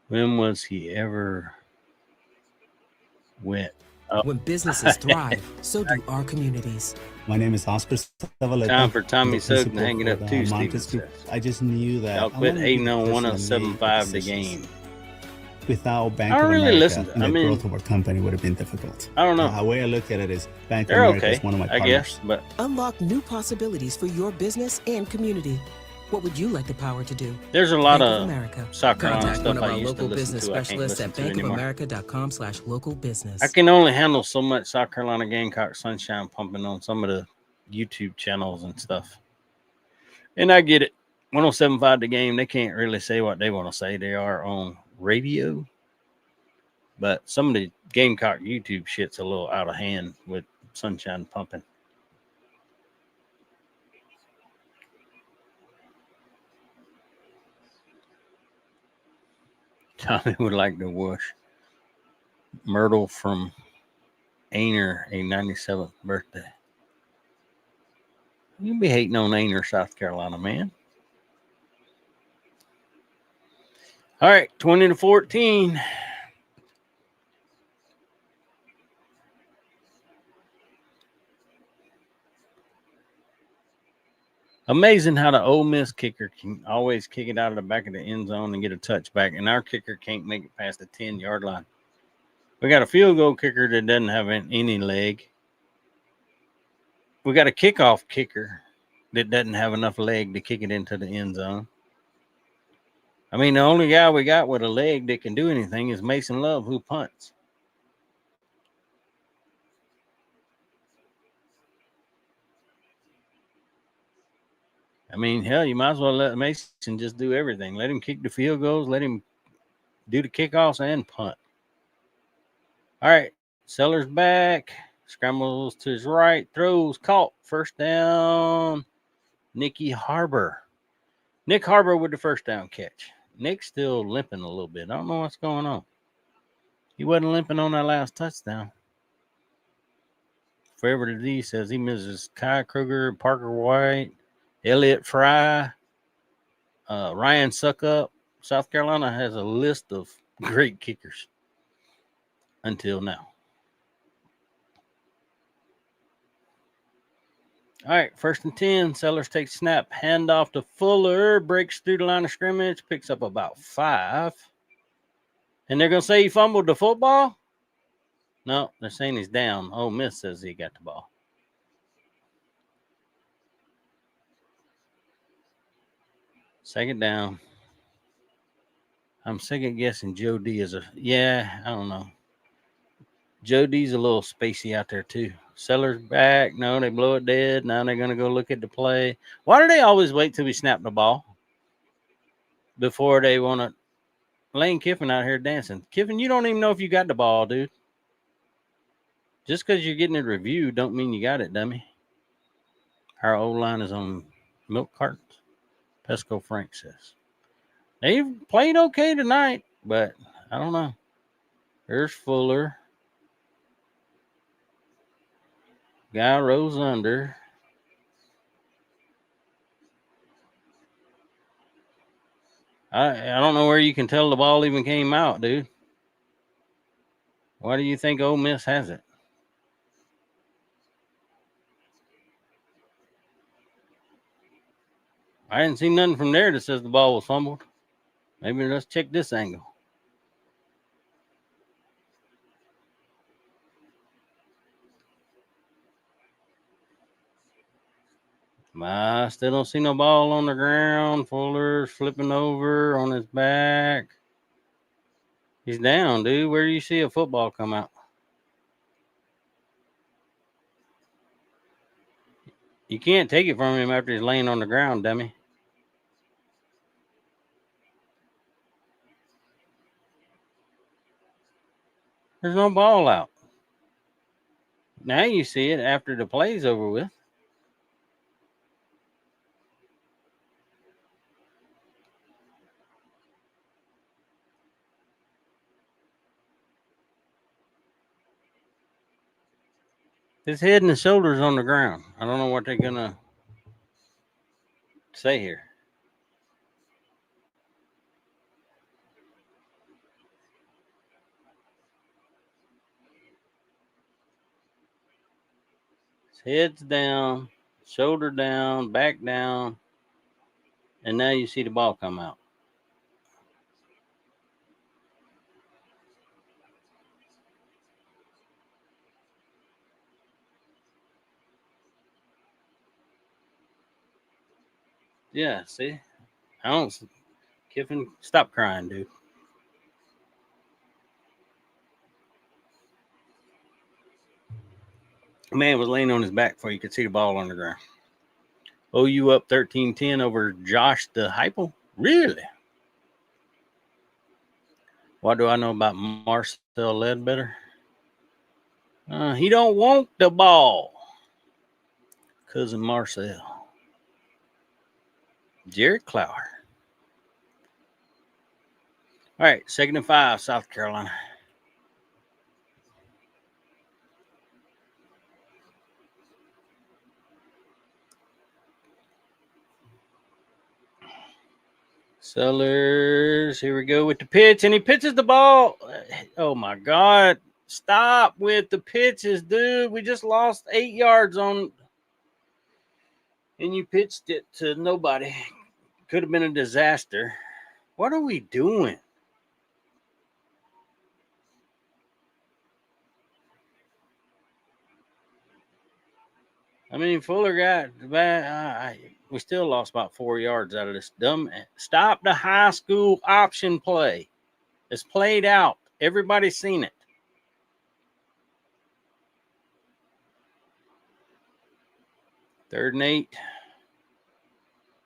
When was he ever wet? When businesses thrive, so do our communities. My name is Oscar Zavaleta. Time for Tommy Sugden hanging up too, Steve. I just knew that. Y'all quit hating on 107.5 the game. without Bank I of don't really America, listen to- the I mean- growth of our company would have been difficult. I don't know. The way I look at it is Bank of They're America okay, is one of my I partners. guess, but Unlock new possibilities for your business and community. What would you like the power to do? there's a lot Bank of of America. South Carolina Contact stuff one of I our used to local listen business to. I can't specialists listen at to anymore. bankofamerica.com/local business. I can only handle so much South Carolina Gamecock sunshine pumping on some of the YouTube channels and stuff. And I get it. 107.5 The Game, they can't really say what they want to say. They are on radio. But some of the Gamecock YouTube shit's a little out of hand with sunshine pumping. Tommy would like to wish Myrtle from Ainer a 97th birthday. You be hating on Ainer, South Carolina, man. All right, 20-14. Amazing how the Ole Miss kicker can always kick it out of the back of the end zone and get a touchback, and our kicker can't make it past the 10-yard line. We got a field goal kicker that doesn't have any leg. We got a kickoff kicker that doesn't have enough leg to kick it into the end zone. I mean, the only guy we got with a leg that can do anything is Mason Love, who punts. I mean, hell, you might as well let Mason just do everything. Let him kick the field goals. Let him do the kickoffs and punt. All right, Sellers back. Scrambles to his right. Throws, caught. First down, Nicky Harbor. Nick Harbor with the first down catch. Nick's still limping a little bit. I don't know what's going on. He wasn't limping on that last touchdown. Forever to D says he misses Kai Kruger, Parker White, Elliott Fry, Ryan Suckup. South Carolina has a list of great kickers until now. All right, 1st and 10. Sellers takes snap, handoff to Fuller, breaks through the line of scrimmage, picks up about 5. And they're going to say he fumbled the football? No, they're saying he's down. Ole Miss says he got the ball. Second down. I'm second guessing Joe D is I don't know. Joe D's a little spacey out there too. Sellers back. No, they blow it dead. Now they're going to go look at the play. Why do they always wait till we snap the ball before they want to? Lane Kiffin out here dancing. Kiffin, you don't even know if you got the ball, dude. Just because you're getting it reviewed don't mean you got it, dummy. Our old line is on milk cartons. Pesco Frank says. They've played okay tonight, but I don't know. There's Fuller. Guy rose under. I don't know where you can tell the ball even came out, dude. Why do you think Ole Miss has it? I didn't see nothing from there that says the ball was fumbled. Maybe let's check this angle. I still don't see no ball on the ground. Fuller's flipping over on his back. He's down, dude. Where do you see a football come out? You can't take it from him after he's laying on the ground, dummy. There's no ball out. Now you see it after the play's over with. His head and his shoulders on the ground. I don't know what they're going to say here. His head's down, shoulder down, back down, and now you see the ball come out. Yeah, see? I don't. Kiffin, stop crying, dude. Man was laying on his back before you could see the ball on the ground. OU up 13-10 over Josh the Heupel? Really? What do I know about Marcel Ledbetter? He don't want the ball. Cousin Marcel. Jared Clower. All right, 2nd and 5, South Carolina. Sellers, here we go with the pitch, and he pitches the ball. Oh, my God. Stop with the pitches, dude. We just lost 8 yards on, and you pitched it to nobody. Could have been a disaster. What are we doing? I mean, Fuller got bad. We still lost about 4 yards out of this dumb. Stop the high school option play. It's played out. Everybody's seen it. Third and 8.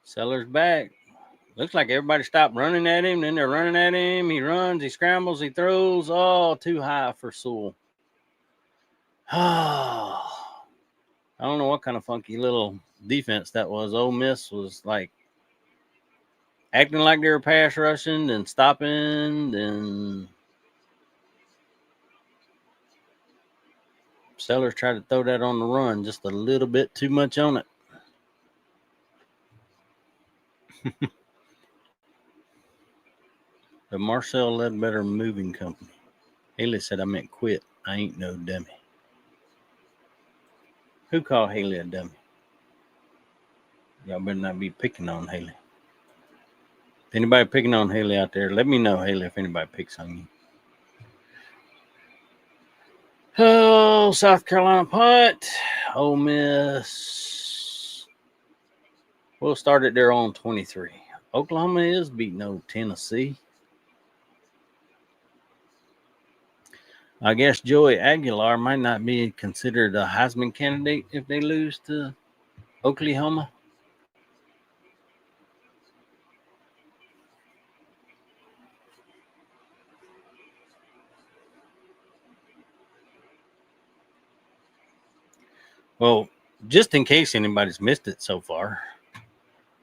Sellers back. Looks like everybody stopped running at him. Then they're running at him. He runs. He scrambles. He throws. Oh, too high for Sewell. Oh. I don't know what kind of funky little defense that was. Ole Miss was like acting like they were pass rushing, then stopping, then Sellers tried to throw that on the run, just a little bit too much on it. The Marcel Ledbetter Moving Company. Haley said I meant quit. I ain't no dummy. Who called Haley a dummy? Y'all better not be picking on Haley. If anybody picking on Haley out there, let me know, Haley, if anybody picks on you. Oh, South Carolina punt. Ole Miss. We'll start it there on 23. Oklahoma is beating old Tennessee. I guess Joey Aguilar might not be considered a Heisman candidate if they lose to Oklahoma. Well, just in case anybody's missed it so far,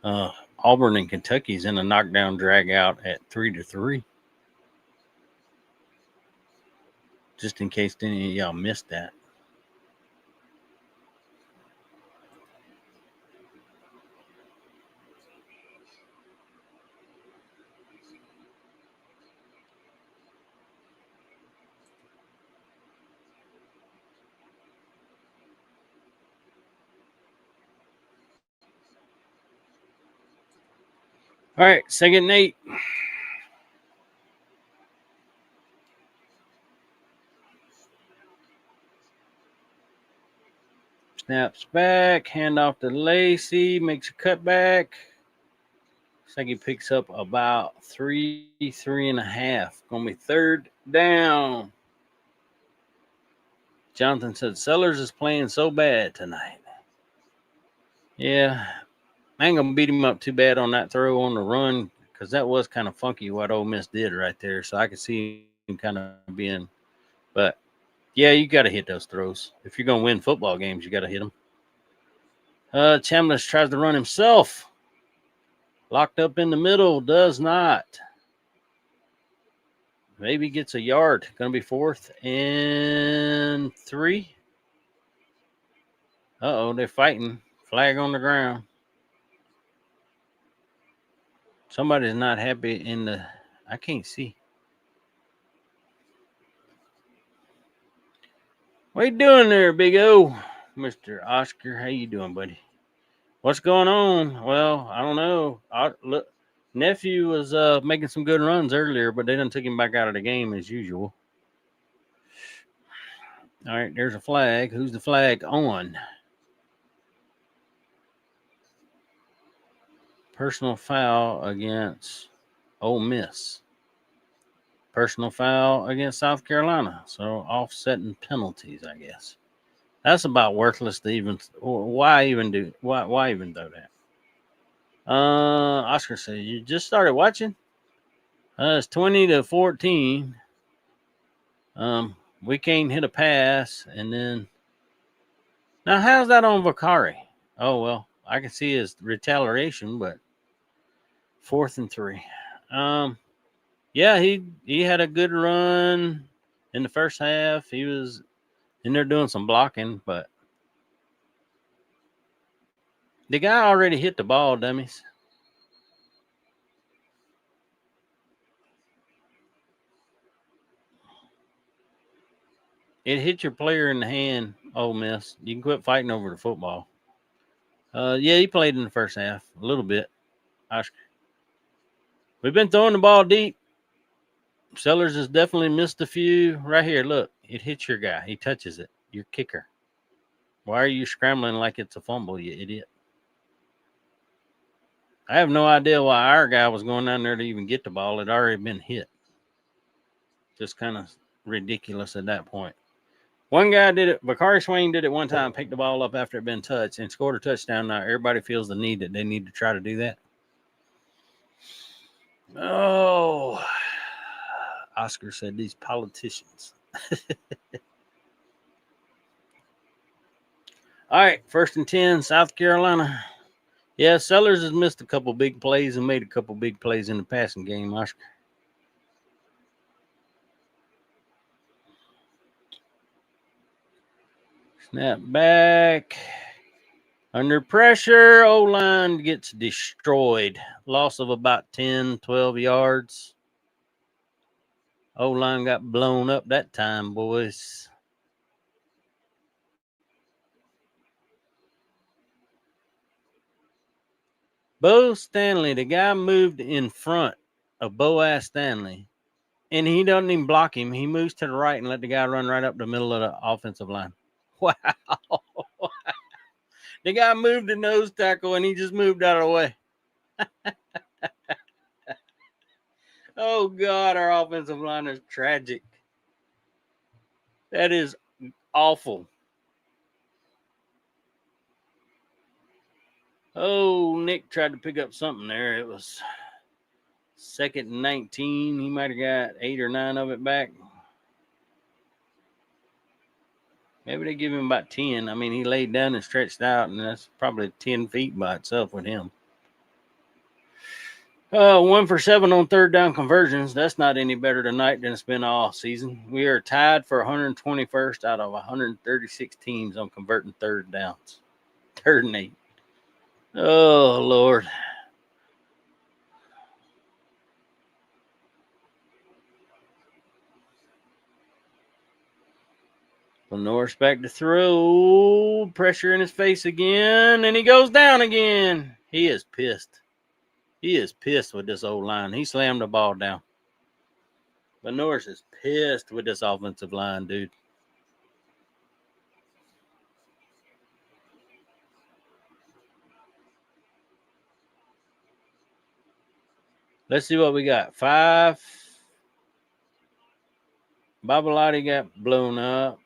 Auburn and Kentucky's in a knockdown drag out at 3-3. Just in case any of y'all missed that. All right, 2nd and 8. Snaps back, hand off to Lacey, makes a cutback. Looks like he picks up about 3.5. Gonna be 3rd down. Jonathan said Sellers is playing so bad tonight. Yeah, I ain't gonna beat him up too bad on that throw on the run, because that was kind of funky what Ole Miss did right there. So I could see him kind of being, but yeah, you got to hit those throws. If you're going to win football games, you got to hit them. Chambliss tries to run himself. Locked up in the middle, does not. Maybe gets a yard. Going to be 4th and 3. Uh-oh, they're fighting. Flag on the ground. Somebody's not happy in the... I can't see. What you doing there, Big O? Mr. Oscar, how you doing, buddy? What's going on? Well, I don't know. Look, nephew was making some good runs earlier, but they done took him back out of the game as usual. All right, there's a flag. Who's the flag on? personal foul against Ole Miss. Personal foul against South Carolina. So offsetting penalties, I guess. That's about worthless to even. Why even do that? Oscar said you just started watching. It's 20-14. We can't hit a pass, and then now how's that on Vakari? Oh well, I can see his retaliation, but 4th and 3. Yeah, he had a good run in the first half. He was in there doing some blocking, but the guy already hit the ball, dummies. It hit your player in the hand, Ole Miss. You can quit fighting over the football. Yeah, he played in the first half a little bit. Oscar. We've been throwing the ball deep. Sellers has definitely missed a few. Right here, look. It hits your guy. He touches it. Your kicker. Why are you scrambling like it's a fumble, you idiot? I have no idea why our guy was going down there to even get the ball. It had already been hit. Just kind of ridiculous at that point. One guy did it. Bakari Swain did it one time, picked the ball up after it had been touched, and scored a touchdown. Now everybody feels the need that they need to try to do that. Oh, Oscar said these politicians. All right, 1st and 10, South Carolina. Yeah, Sellers has missed a couple big plays and made a couple big plays in the passing game, Oscar. Snap back. Under pressure, O-line gets destroyed. Loss of about 10, 12 yards. O-line got blown up that time, boys. Bo Stanley, the guy moved in front of Boaz Stanley, and he doesn't even block him. He moves to the right and let the guy run right up the middle of the offensive line. Wow. The guy moved the nose tackle, and he just moved out of the way. Oh, God, our offensive line is tragic. That is awful. Oh, Nick tried to pick up something there. It was 2nd and 19. He might have got 8 or 9 of it back. Maybe they give him about 10. I mean, he laid down and stretched out, and that's probably 10 feet by itself with him. 1 for 7 on 3rd down conversions. That's not any better tonight than it's been all season. We are tied for 121st out of 136 teams on converting 3rd downs. 3rd and 8. Oh, Lord. Norris back to throw. Pressure in his face again, and he goes down again. He is pissed. He is pissed with this old line. He slammed the ball down. But Norris is pissed with this offensive line, dude. Let's see what we got. 5. Babalotti got blown up.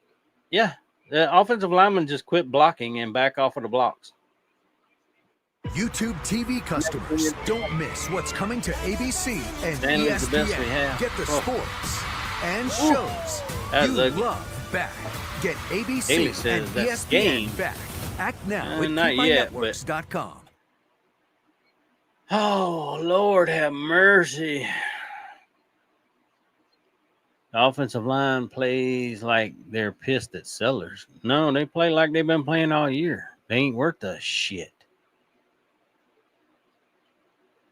Yeah, the offensive lineman just quit blocking and back off of the blocks. YouTube TV customers, don't miss what's coming to ABC and Stanley's ESPN. the best we have. Get the sports and shows you ugly. love back. Get ABC Haley says and that's ESPN game. back. Act now with Not yet, but keepmynetworks.com. oh, Lord have mercy. The offensive line plays like they're pissed at Sellers. No, they play like they've been playing all year. They ain't worth a shit.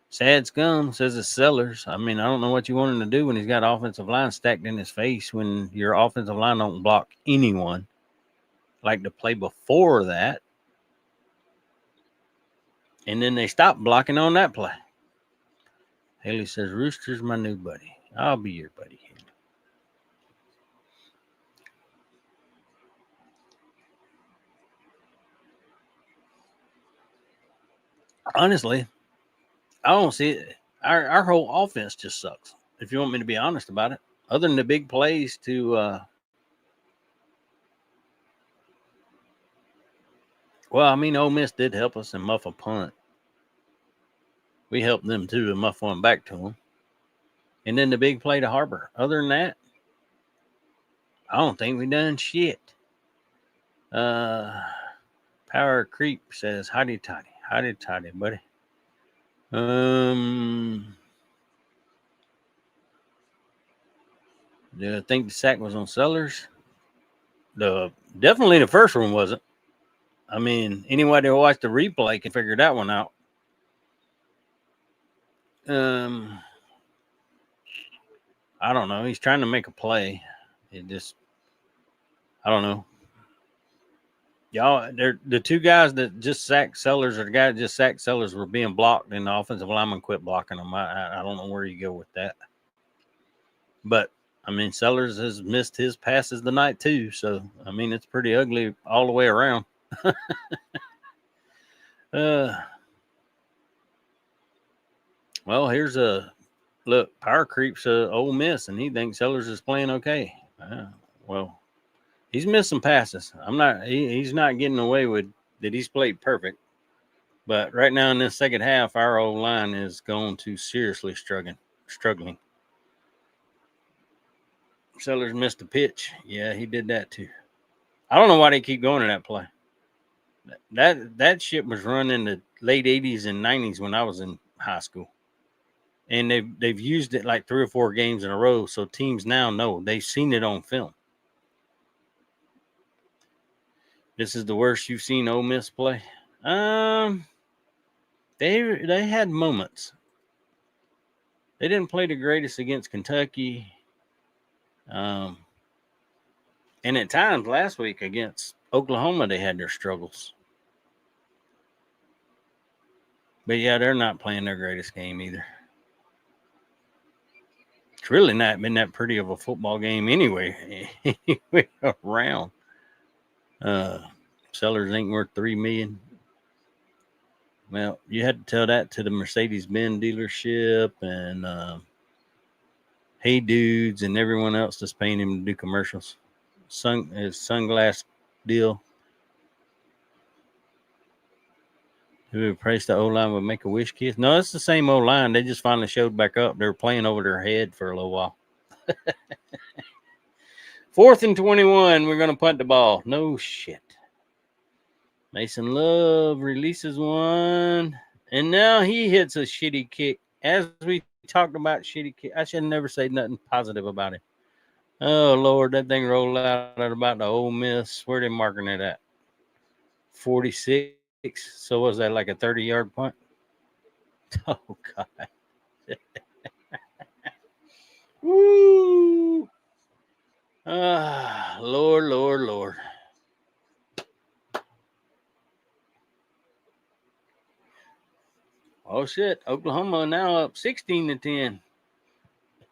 Sad Scum says it's Sellers. I mean, I don't know what you want him to do when he's got offensive line stacked in his face when your offensive line don't block anyone. Like the play before that. And then they stopped blocking on that play. Haley says, Rooster's my new buddy. I'll be your buddy. Honestly, I don't see it. Our whole offense just sucks. If you want me to be honest about it, other than the big plays to, well, I mean, Ole Miss did help us and muff a punt. We helped them too and muff one back to them. And then the big play to Harbor. Other than that, I don't think we done shit. Power Creep says, howdy toddy, buddy. Do I think the sack was on Sellers? Definitely the first one wasn't. I mean, anybody who watched the replay can figure that one out. I don't know. He's trying to make a play. It just, I don't know. Y'all, the two guys that just sacked Sellers, or the guy that just sacked Sellers, were being blocked, and the offensive lineman quit blocking them. I don't know where you go with that. But, I mean, Sellers has missed his passes tonight too. So, I mean, it's pretty ugly all the way around. Well, here's a look. Power Creep's Ole Miss, and he thinks Sellers is playing okay. Well, he's missed some passes. He's not getting away with that. He's played perfect, but right now in this second half, our old line is going to seriously struggling. Sellers missed a pitch. Yeah, he did that too. I don't know why they keep going to that play. That shit was run in the late 80s and 90s when I was in high school. And they've used it like 3 or 4 games in a row, so teams now know. They've seen it on film. This is the worst you've seen Ole Miss play? They had moments. They didn't play the greatest against Kentucky. And at times last week against Oklahoma, they had their struggles. But yeah, they're not playing their greatest game either. It's really not been that pretty of a football game anyway around. Sellers ain't worth $3 million. Well, you had to tell that to the Mercedes-Benz dealership and Hey Dudes and everyone else that's paying him to do commercials. His sunglass deal. Who replaced the O-line with Make-A-Wish kids? No, it's the same O-line. They just finally showed back up. They were playing over their head for a little while. 4th and 21. We're going to punt the ball. No shit. Mason Love releases one. And now he hits a shitty kick. As we talked about shitty kick, I should never say nothing positive about it. Oh, Lord, that thing rolled out at about the Ole Miss. Where they marking it at? 46. So was that like a 30-yard punt? Oh, God. Woo! Lord. Oh, shit. Oklahoma now up 16-10.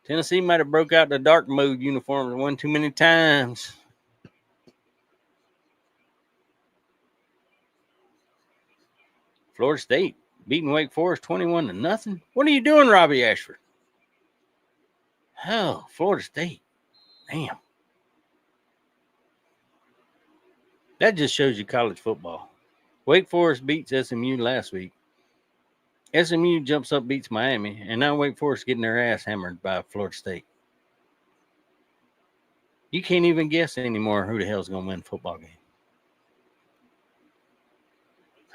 Tennessee might have broke out the dark mode uniforms one too many times. Florida State beating Wake Forest 21-0. What are you doing, Robbie Ashford? Oh, Florida State. Damn. That just shows you college football. Wake Forest beats SMU last week. SMU jumps up, beats Miami, and now Wake Forest getting their ass hammered by Florida State. You can't even guess anymore who the hell's going to win a football game.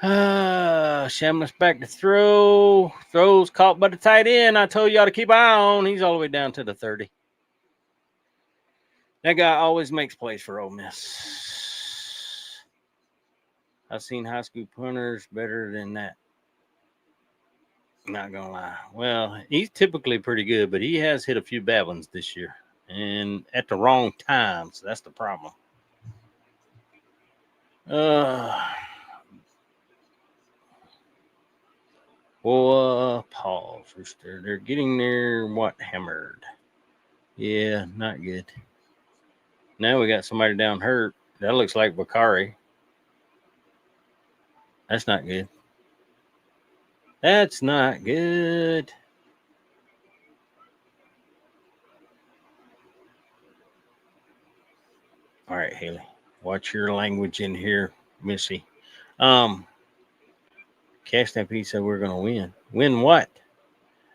Shamlish back to throw. Throws caught by the tight end. I told y'all to keep an eye on. He's all the way down to the 30. That guy always makes plays for Ole Miss. I've seen high school punters better than that. Not going to lie. Well, he's typically pretty good, but he has hit a few bad ones this year. And at the wrong times. That's the problem. Pause. They're getting their hammered. Yeah, not good. Now we got somebody down hurt. That looks like Bakari. That's not good. That's not good. All right, Haley. Watch your language in here, Missy. Cash Stampede said we're gonna win. Win what?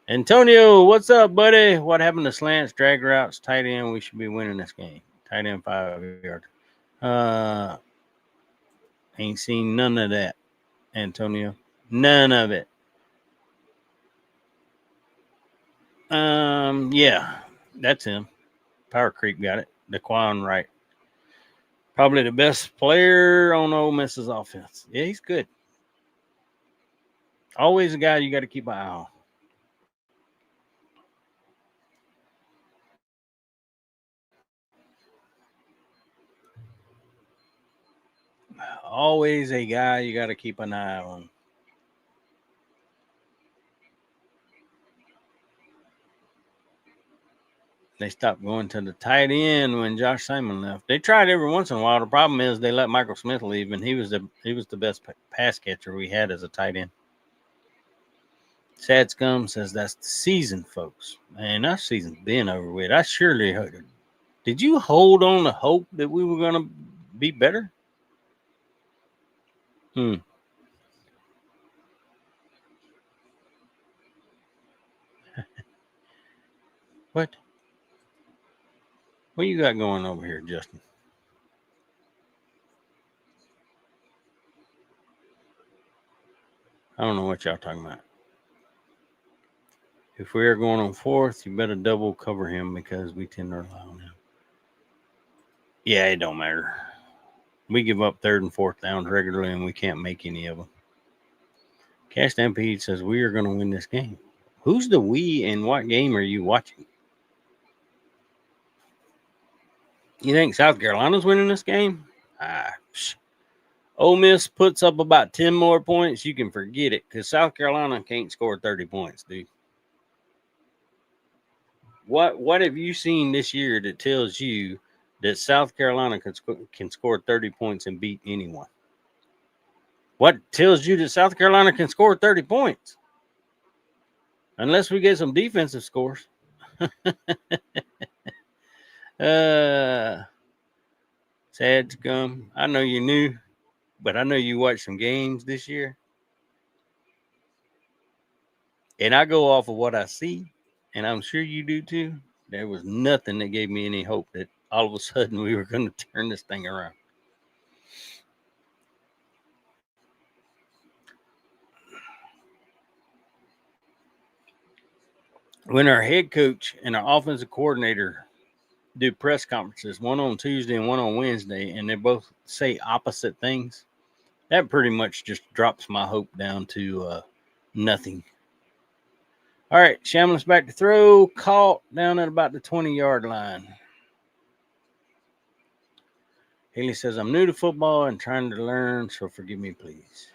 Antonio, what's up, buddy? What happened to slants, drag routes, tight end? We should be winning this game. Tight end 5 yard. Uh, ain't seen none of that, Antonio. None of it. Yeah, that's him. Power Creep got it. Daquan Wright. Probably the best player on Ole Miss's offense. Yeah, he's good. Always a guy you got to keep an eye on. Always a guy you got to keep an eye on. They stopped going to the tight end when Josh Simon left. They tried every once in a while. The problem is they let Michael Smith leave, and he was the best pass catcher we had as a tight end. Sad Scum says that's the season, folks. Man, our season's been over with. I surely heard. Did you hold on to hope that we were going to be better? What? What you got going over here, Justin? I don't know what y'all talking about. If we are going on fourth, you better double cover him because we tend to rely on him. Yeah, it don't matter. We give up third and fourth downs regularly, and we can't make any of them. Cash Stampede says we are going to win this game. Who's the we and what game are you watching? You think South Carolina's winning this game? Ole Miss puts up about 10 more points, you can forget it because South Carolina can't score 30 points, dude. What have you seen this year that tells you that South Carolina can score 30 points and beat anyone? What tells you that South Carolina can score 30 points? Unless we get some defensive scores. Sad Scum. I know you knew, but I know you watched some games this year. And I go off of what I see, and I'm sure you do too. There was nothing that gave me any hope that all of a sudden we were going to turn this thing around. When our head coach and our offensive coordinator do press conferences, one on Tuesday and one on Wednesday, and they both say opposite things, that pretty much just drops my hope down to nothing. All right, Shamlin's back to throw, caught down at about the 20-yard line. Haley says, I'm new to football and trying to learn, so forgive me, please.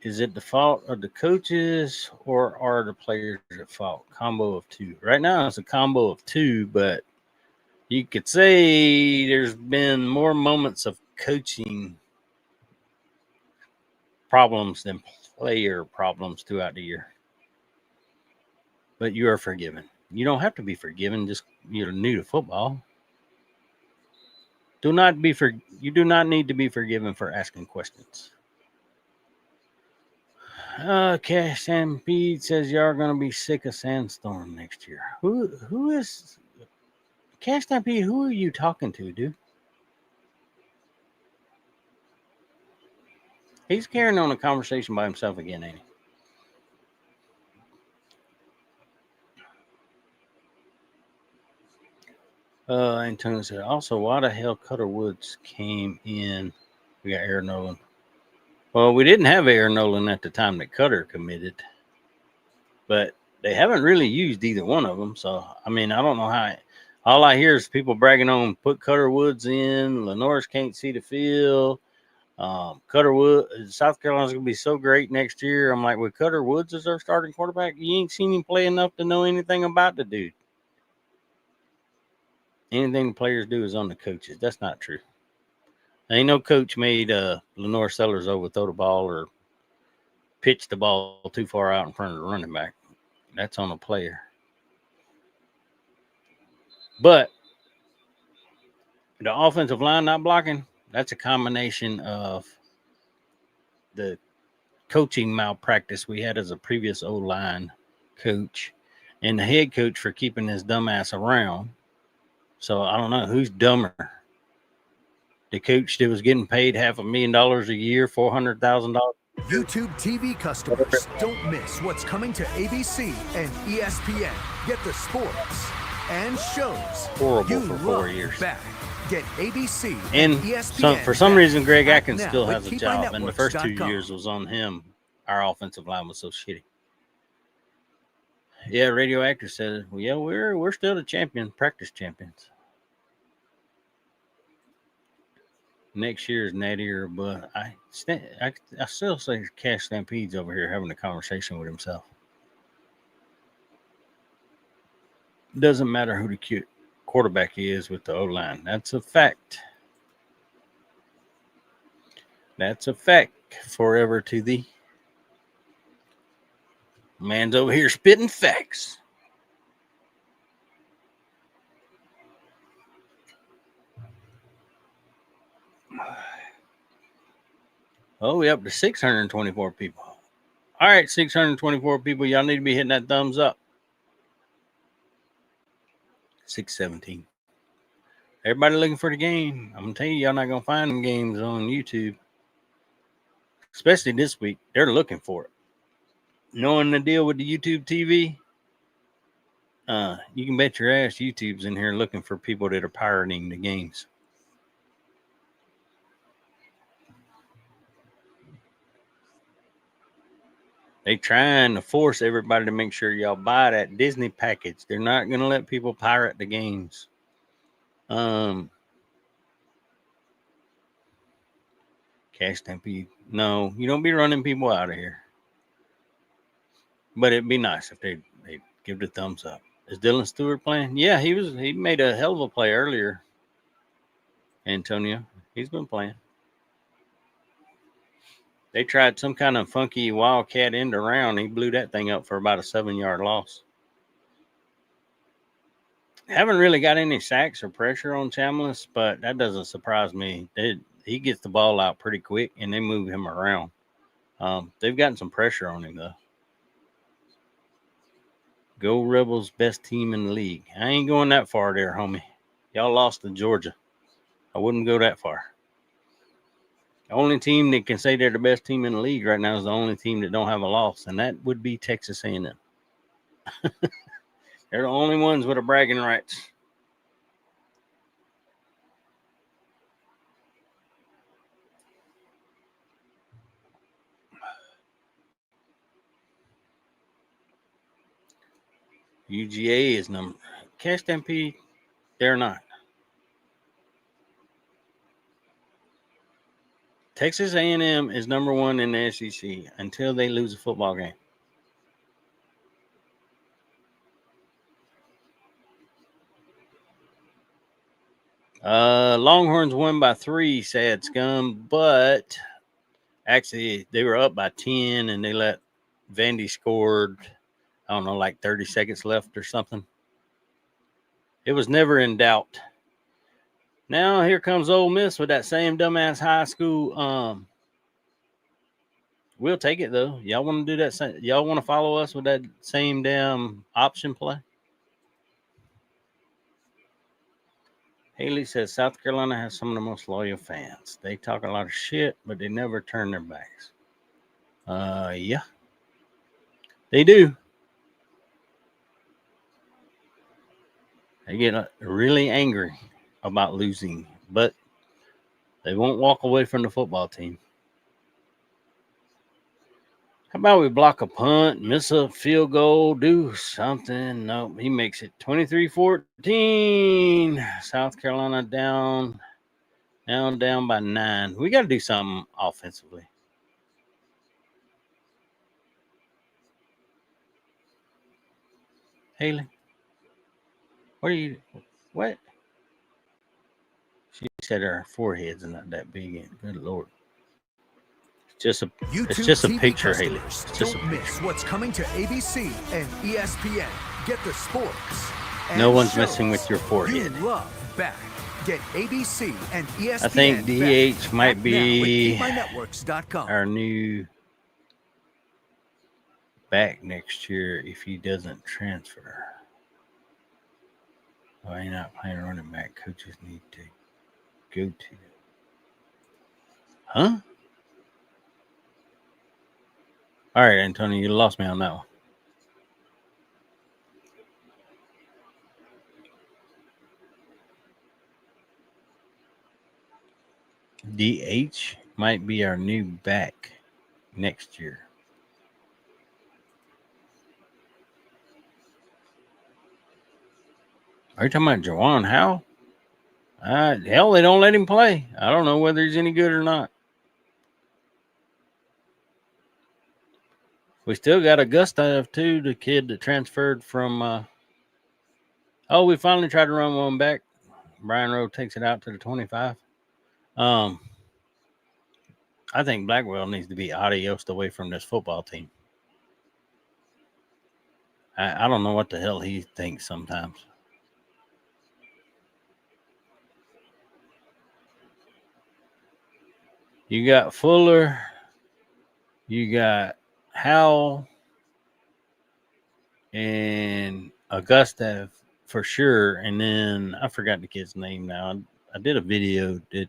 Is it the fault of the coaches or are the players at fault? Combo of two. Right now, it's a combo of two, but you could say there's been more moments of coaching problems than player problems throughout the year. But you are forgiven. You don't have to be forgiven, just you're new to football. You do not need to be forgiven for asking questions. Cash Stampede says y'all are gonna be sick of Sandstorm next year. Who is Cash Stampede? Who are you talking to, dude? He's carrying on a conversation by himself again, ain't he? Antonio said, also, why the hell Cutter Woods came in? We got Aaron Nolan. Well, we didn't have Aaron Nolan at the time that Cutter committed, but they haven't really used either one of them. So, I mean, I don't know how. All I hear is people bragging on put Cutter Woods in. Lenore's can't see the field. Cutter Woods, South Carolina's going to be so great next year. I'm like, with Cutter Woods as our starting quarterback, you ain't seen him play enough to know anything about the dude. Anything the players do is on the coaches. That's not true. Ain't no coach made Lenore Sellers overthrow the ball or pitch the ball too far out in front of the running back. That's on a player. But the offensive line not blocking, that's a combination of the coaching malpractice we had as a previous O-line coach and the head coach for keeping his dumbass around. So I don't know who's dumber. The coach that was getting paid $500,000 a year, $400,000. YouTube TV customers, don't miss what's coming to ABC and ESPN. Get the sports and shows Horrible you for love 4 years. back. Get ABC And ESPN for some back. reason, Greg Act Atkins now still with has a job. And the first 2 KeyBuyNetworks.com. years was on him. Our offensive line was so shitty. Yeah, Radioactive said, well, yeah, we're still the champion, practice champions. Next year is nattier, but I still say Cash Stampede's over here having a conversation with himself. Doesn't matter who the quarterback is with the O-line. That's a fact. That's a fact. Forever to thee. Man's over here spitting facts. Oh, we up to 624 people. All right, 624 people. Y'all need to be hitting that thumbs up. 617. Everybody looking for the game. I'm going to tell you, y'all not going to find them games on YouTube. Especially this week. They're looking for it. Knowing the deal with the YouTube TV, you can bet your ass YouTube's in here looking for people that are pirating the games. They trying to force everybody to make sure y'all buy that Disney package. They're not going to let people pirate the games. Cash Stampede. No, you don't be running people out of here. But it'd be nice if they give the thumbs up. Is Dylan Stewart playing? Yeah, he made a hell of a play earlier. Antonio, he's been playing. They tried some kind of funky wildcat end around. He blew that thing up for about a 7-yard loss. Haven't really got any sacks or pressure on Chambliss, but that doesn't surprise me. He gets the ball out pretty quick, and they move him around. They've gotten some pressure on him, though. Go Rebels, best team in the league. I ain't going that far there, homie. Y'all lost to Georgia. I wouldn't go that far. The only team that can say they're the best team in the league right now is the only team that don't have a loss, and that would be Texas A&M. They're the only ones with a bragging rights. UGA is number. Cash Stampede, they're not. Texas A&M is number one in the SEC until they lose a football game. Longhorns won by 3, sad scum, but actually they were up by 10 and they let Vandy scored, I don't know, like 30 seconds left or something. It was never in doubt. Now here comes Ole Miss with that same dumbass high school. We'll take it though. Y'all want to do that? Y'all want to follow us with that same damn option play? Haley says South Carolina has some of the most loyal fans. They talk a lot of shit, but they never turn their backs. Yeah, they do. They get really angry about losing, but they won't walk away from the football team. How about we block a punt, miss a field goal, do something? Nope, he makes it 23-14. South Carolina down by 9. We got to do something offensively. Haley, what? She said her forehead's not that big. Good Lord. Just a YouTube it's just a TV picture, Haley. customers, It's just a don't miss picture. what's coming to ABC and ESPN. Get the sports and No one's shows messing with your forehead. you love back. Get ABC and ESPN I think DH back. might Act now with be KeepMyNetworks.com. our new back next year if he doesn't transfer. Well, he's not playing running back. Coaches need to go to. Huh? All right, Antonio, you lost me on that one. DH might be our new back next year. Are you talking about Jawan Howe? Hell, they don't let him play. I don't know whether he's any good or not. We still got Augusta too, the kid that transferred from. We finally tried to run one back. Brian Rowe takes it out to the 25. I think Blackwell needs to be adiosed away from this football team. I don't know what the hell he thinks sometimes. You got Fuller. You got Howell. And Augusta for sure. And then I forgot the kid's name now. I did a video that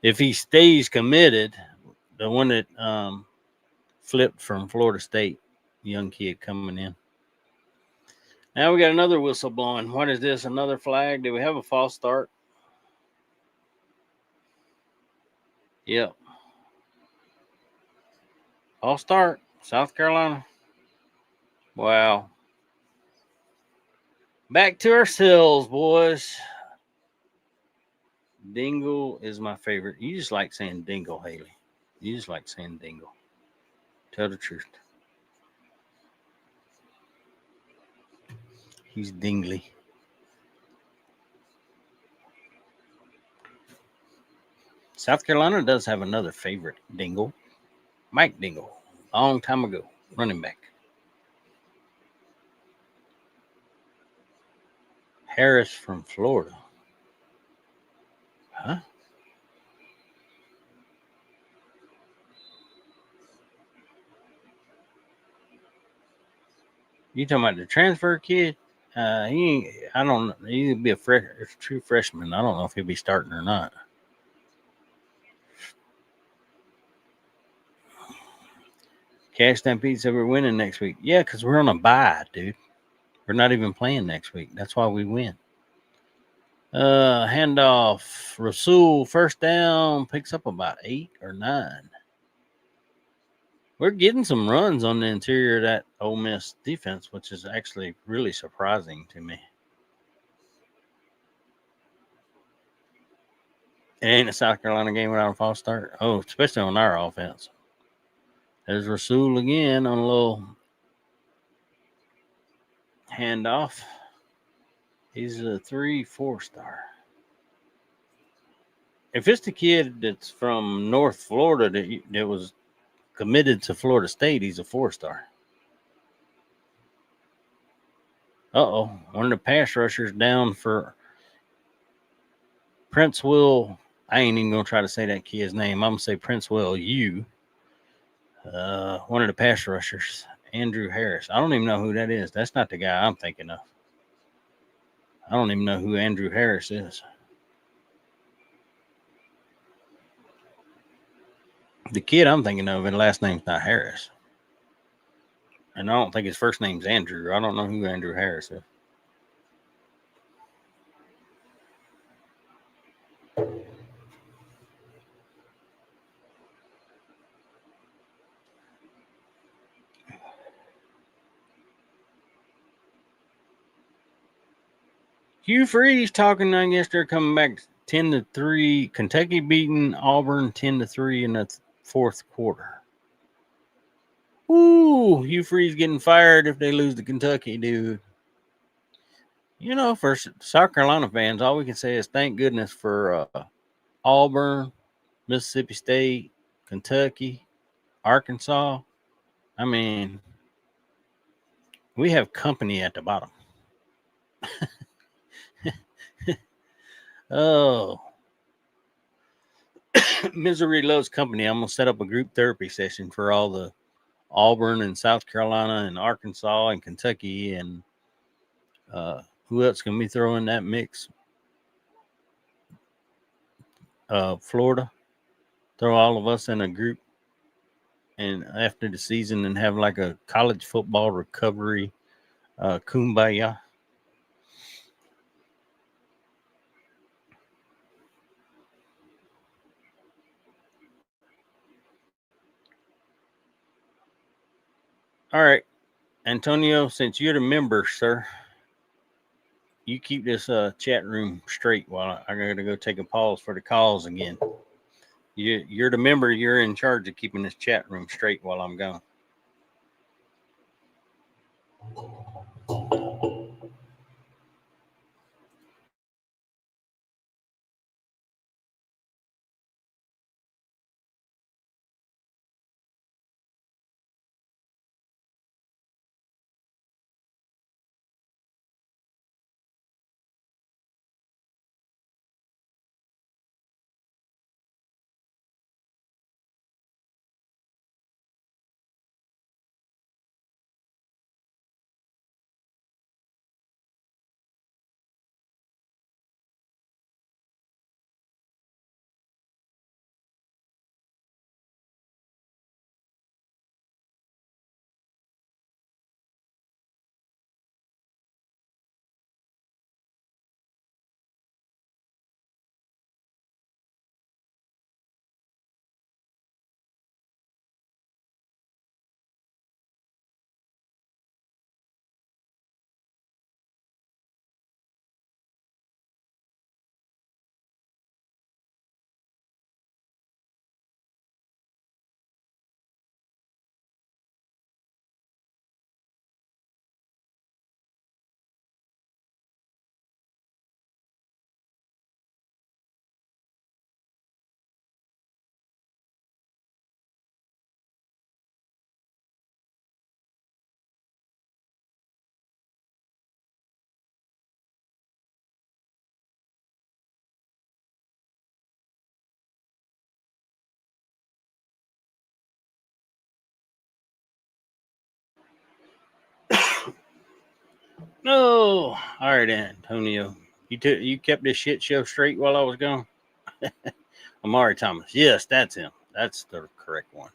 if he stays committed, the one that flipped from Florida State, young kid coming in. Now we got another whistle blowing. What is this? Another flag? Do we have a false start? Yep. False start. South Carolina. Wow. Back to ourselves, boys. Dingle is my favorite. You just like saying Dingle, Haley. You just like saying Dingle. Tell the truth. He's Dingley. South Carolina does have another favorite, Dingle. Mike Dingle. Long time ago. Running back. Harris from Florida. Huh? You talking about the transfer kid? I don't know. He'd be a true freshman. I don't know if he'll be starting or not. Cash Stampede said we're winning next week. Yeah, because we're on a bye, dude. We're not even playing next week. That's why we win. Handoff. Rasul, first down, picks up about 8 or 9. We're getting some runs on the interior of that Ole Miss defense, which is actually really surprising to me. It ain't a South Carolina game without a false start. Oh, especially on our offense. There's Rasul again on a little handoff. He's a 3-4 star. If it's the kid that's from North Florida that was committed to Florida State, he's a 4-star. One of the pass rushers down for Prince Will. I ain't even going to try to say that kid's name. I'm going to say Prince Will U. One of the pass rushers, Andrew Harris. I don't even know who that is. That's not the guy I'm thinking of. I don't even know who Andrew Harris is. The kid I'm thinking of, his last name's not Harris. And I don't think his first name's Andrew. I don't know who Andrew Harris is. Hugh Freeze talking, I guess they're coming back 10-3. Kentucky beating Auburn 10-3 in the fourth quarter. Ooh, Hugh Freeze getting fired if they lose to Kentucky, dude. You know, for South Carolina fans, all we can say is thank goodness for Auburn, Mississippi State, Kentucky. Arkansas. I mean, we have company at the bottom. Oh, misery loves company. I'm gonna set up a group therapy session for all the Auburn and South Carolina and Arkansas and Kentucky and who else can we throw in that mix? Florida. Throw all of us in a group and after the season and have like a college football recovery kumbaya. All right, Antonio, since you're the member, sir, you keep this chat room straight while I gotta go take a pause for the calls again. You're the member. You're in charge of keeping this chat room straight while I'm gone. No, all right, Antonio. You kept this shit show straight while I was gone. Amari Thomas. Yes, that's him. That's the correct one.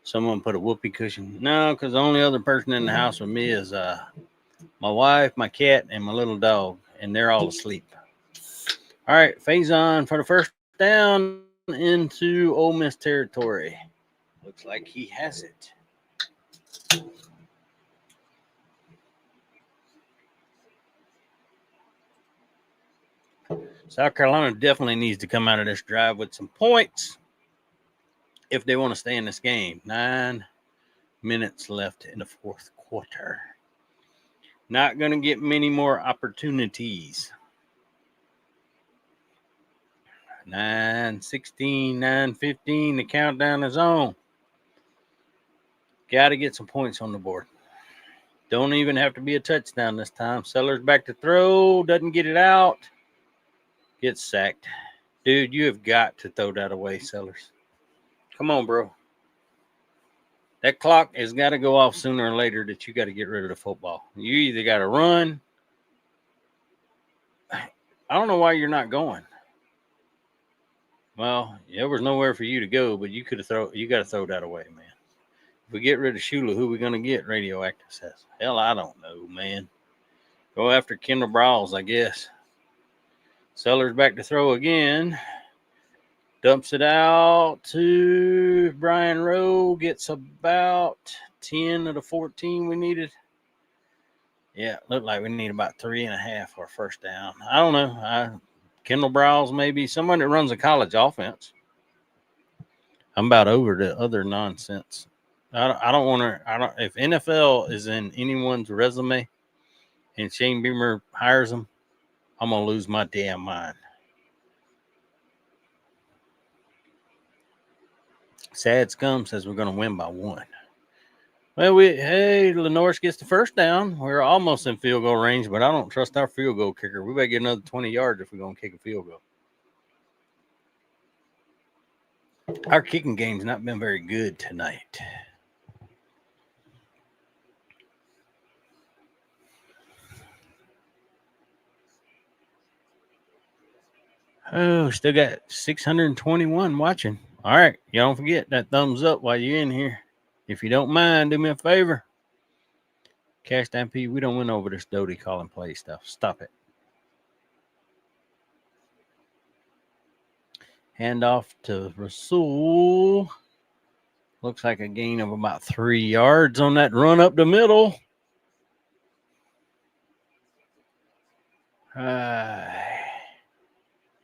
Someone put a whoopee cushion. No, because the only other person in the house with me is my wife, my cat, and my little dog, and they're all asleep. All right, Faison for the first down into Ole Miss territory. Looks like he has it. South Carolina definitely needs to come out of this drive with some points if they want to stay in this game. 9 minutes left in the fourth quarter. Not going to get many more opportunities. 9:16, 9:15. The countdown is on. Got to get some points on the board. Don't even have to be a touchdown this time. Sellers back to throw. Doesn't get it out. Gets sacked. Dude, you have got to throw that away, Sellers. Come on, bro. That clock has got to go off sooner or later that you got to get rid of the football. You either got to run. I don't know why you're not going. Well, there was nowhere for you to go, but you got to throw that away, man. If we get rid of Shula, who are we going to get? Radioactive says. Hell, I don't know, man. Go after Kendall Brawls, I guess. Sellers back to throw again. Dumps it out to Brian Rowe. Gets about 10 of the 14 we needed. Yeah, looked like we need about 3.5 for first down. I don't know. Kendall Brawls, maybe someone that runs a college offense. I'm about over the other nonsense. I don't want to. If NFL is in anyone's resume and Shane Beamer hires them, I'm gonna lose my damn mind. Sad Scum says we're going to win by 1. Well, Lenoris gets the first down. We're almost in field goal range, but I don't trust our field goal kicker. We better get another 20 yards if we're going to kick a field goal. Our kicking game's not been very good tonight. Oh, still got 621 watching. All right, y'all don't forget that thumbs up while you're in here. If you don't mind, do me a favor. Cash Stampede, we don't win over this Doty calling play stuff. Stop it. Hand off to Rasul. Looks like a gain of about 3 yards on that run up the middle.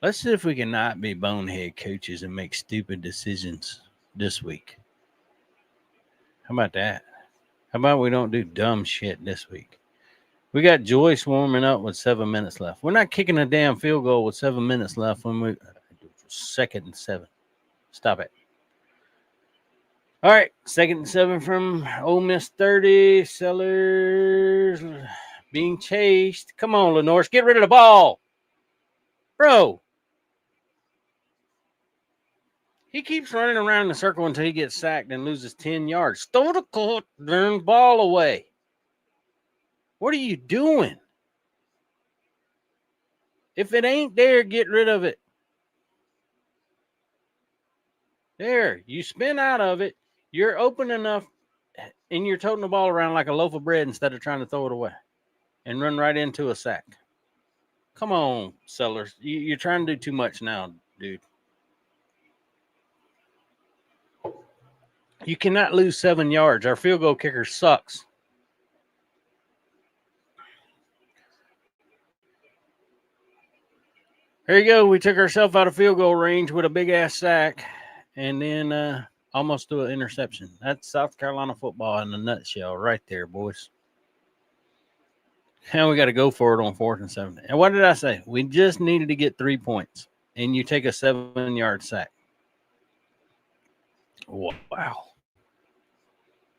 Let's see if we can not be bonehead coaches and make stupid decisions this week. How about that? How about we don't do dumb shit this week? We got Joyce warming up with 7 minutes left. We're not kicking a damn field goal with 7 minutes left when we 2nd and 7. Stop it. All right, 2nd and 7 from Ole Miss 30. Sellers being chased. Come on, Lenoris, get rid of the ball. Bro. He keeps running around in the circle until he gets sacked and loses 10 yards. Throw the darn ball away. What are you doing? If it ain't there, get rid of it. There, you spin out of it. You're open enough, and you're toting the ball around like a loaf of bread instead of trying to throw it away and run right into a sack. Come on, Sellers. You're trying to do too much now, dude. You cannot lose 7 yards. Our field goal kicker sucks. Here you go. We took ourselves out of field goal range with a big-ass sack and then almost to an interception. That's South Carolina football in a nutshell right there, boys. And we got to go for it on 4th and 7. And what did I say? We just needed to get 3 points, and you take a 7-yard sack. Wow.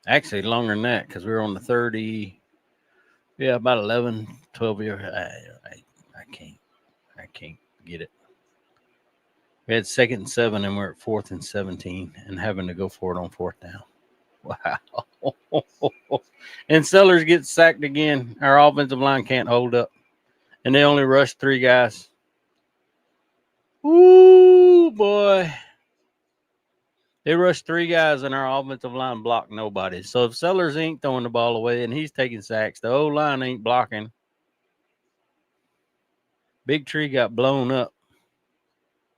Actually, longer than that because we were on the 30. Yeah, about 11, 12 years. I can't get it. We had 2nd and 7, and we're at 4th and 17 and having to go for it on 4th down. Wow. And Sellers gets sacked again. Our offensive line can't hold up. And they only rushed 3 guys. Ooh, boy. They rushed 3 guys, and our offensive line blocked nobody. So if Sellers ain't throwing the ball away and he's taking sacks, the O-line ain't blocking. Big Tree got blown up.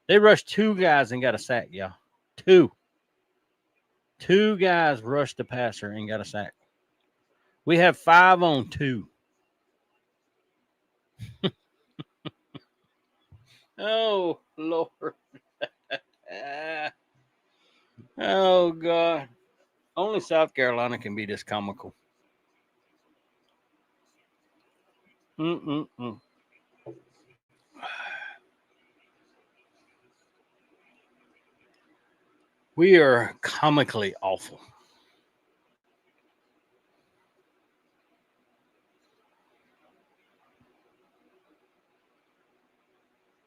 They rushed 2 guys and got a sack, y'all. 2. 2 guys rushed the passer and got a sack. We have 5 on 2. Oh, Lord. Oh, God. Only South Carolina can be this comical. We are comically awful.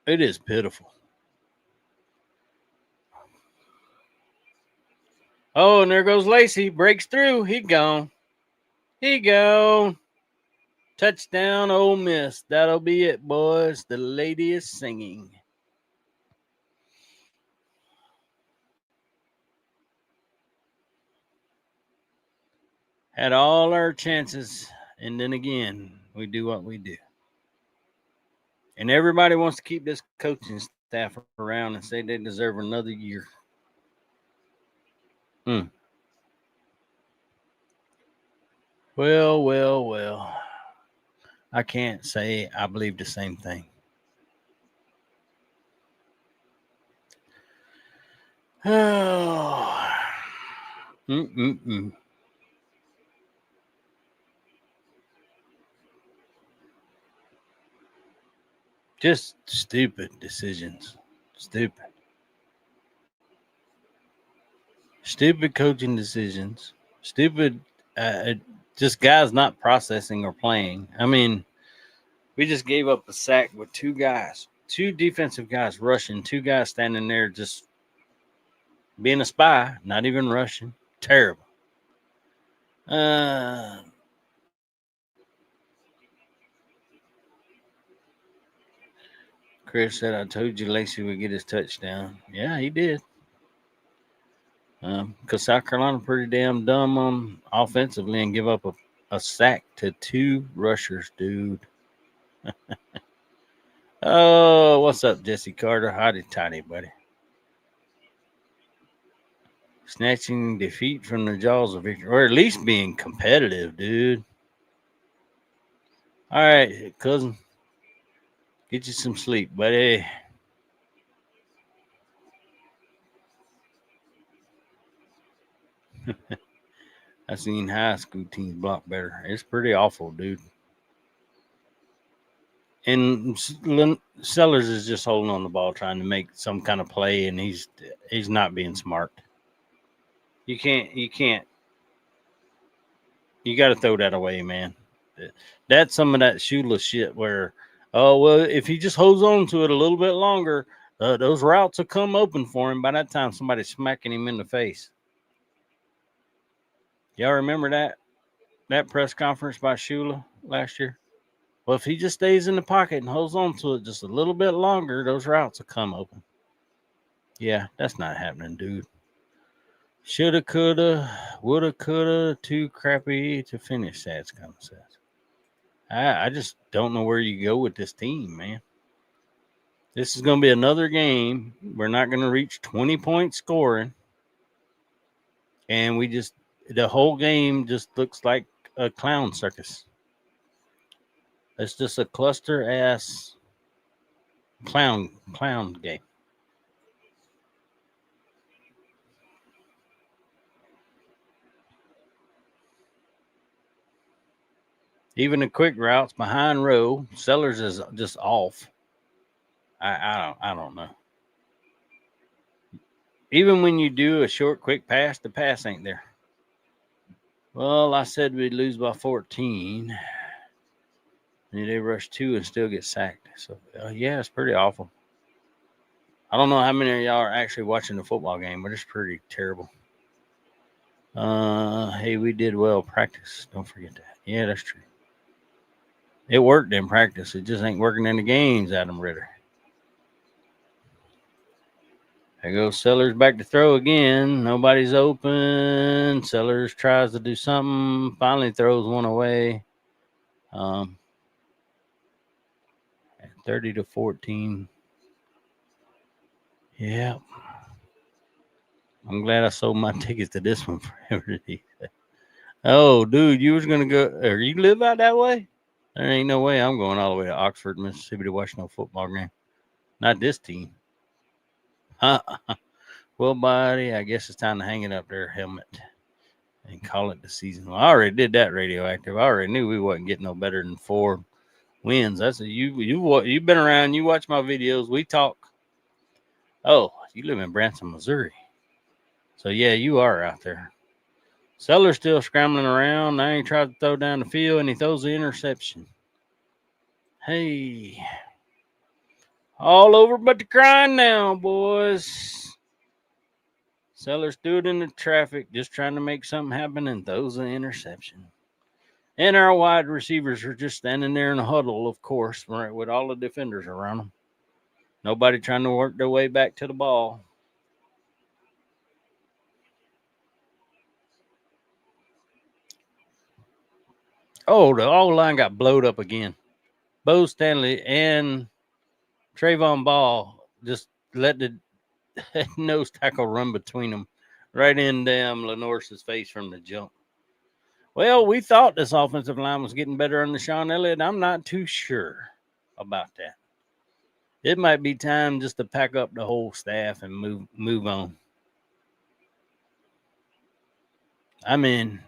It is pitiful. Oh, and there goes Lacey. Breaks through. He gone. He gone. Touchdown, Ole Miss. That'll be it, boys. The lady is singing. Had all our chances, and then again, we do what we do. And everybody wants to keep this coaching staff around and say they deserve another year. Well. I can't say I believe the same thing. Oh. Just stupid decisions. Stupid. Stupid coaching decisions. Stupid, just guys not processing or playing. I mean, we just gave up a sack with two defensive guys rushing, two guys standing there just being a spy, not even rushing. Terrible. Chris said, I told you Lacey would get his touchdown. Yeah, he did. Because South Carolina pretty damn dumb on offensively and give up a sack to two rushers, dude. Oh, what's up, Jesse Carter? Hotty toddy, buddy. Snatching defeat from the jaws of victory, or at least being competitive, dude. All right, cousin. Get you some sleep, buddy. I've seen high school teams block better. It's pretty awful, dude. And Sellers is just holding on the ball, trying to make some kind of play, and he's not being smart. You can't. You got to throw that away, man. That's some of that Shula shit where, oh, well, if he just holds on to it a little bit longer, those routes will come open for him. By that time, somebody's smacking him in the face. Y'all remember that press conference by Shula last year? Well, if he just stays in the pocket and holds on to it just a little bit longer, those routes will come open. Yeah, that's not happening, dude. Shoulda, coulda, woulda, coulda, too crappy to finish, Sats kind of says. I just don't know where you go with this team, man. This is going to be another game. We're not going to reach 20 points scoring. And the whole game just looks like a clown circus. It's just a cluster ass clown game. Even the quick routes behind row, Sellers is just off. I don't know. Even when you do a short, quick pass, the pass ain't there. Well, I said we'd lose by 14. And they rush 2 and still get sacked. So, yeah, it's pretty awful. I don't know how many of y'all are actually watching the football game, but it's pretty terrible. Hey, we did well practice. Don't forget that. Yeah, that's true. It worked in practice. It just ain't working in the games, Adam Ritter. There goes Sellers back to throw again. Nobody's open. Sellers tries to do something. Finally throws one away. 30-14. Yeah. I'm glad I sold my tickets to this one forever. Oh, dude, you was going to go, or you live out that way? There ain't no way I'm going all the way to Oxford, Mississippi to watch no football game. Not this team. Well, buddy, I guess it's time to hang it up their helmet and call it the season. Well, I already did that, Radioactive. I already knew we wasn't getting no better than 4 wins. That's you've been around. You watch my videos. We talk. Oh, you live in Branson, Missouri. So, yeah, you are out there. Seller's still scrambling around. Now he tries to throw down the field, and he throws the interception. Hey. All over but the crying now, boys. Sellers stood in the traffic, just trying to make something happen, and throws the interception. And our wide receivers are just standing there in a huddle, of course, right, with all the defenders around them. Nobody trying to work their way back to the ball. Oh, the all line got blowed up again. Bo Stanley and Trayvon Ball just let the nose tackle run between them right in damn Lenore's face from the jump. Well, we thought this offensive line was getting better under Sean Elliott. I'm not too sure about that. It might be time just to pack up the whole staff and move on. I mean,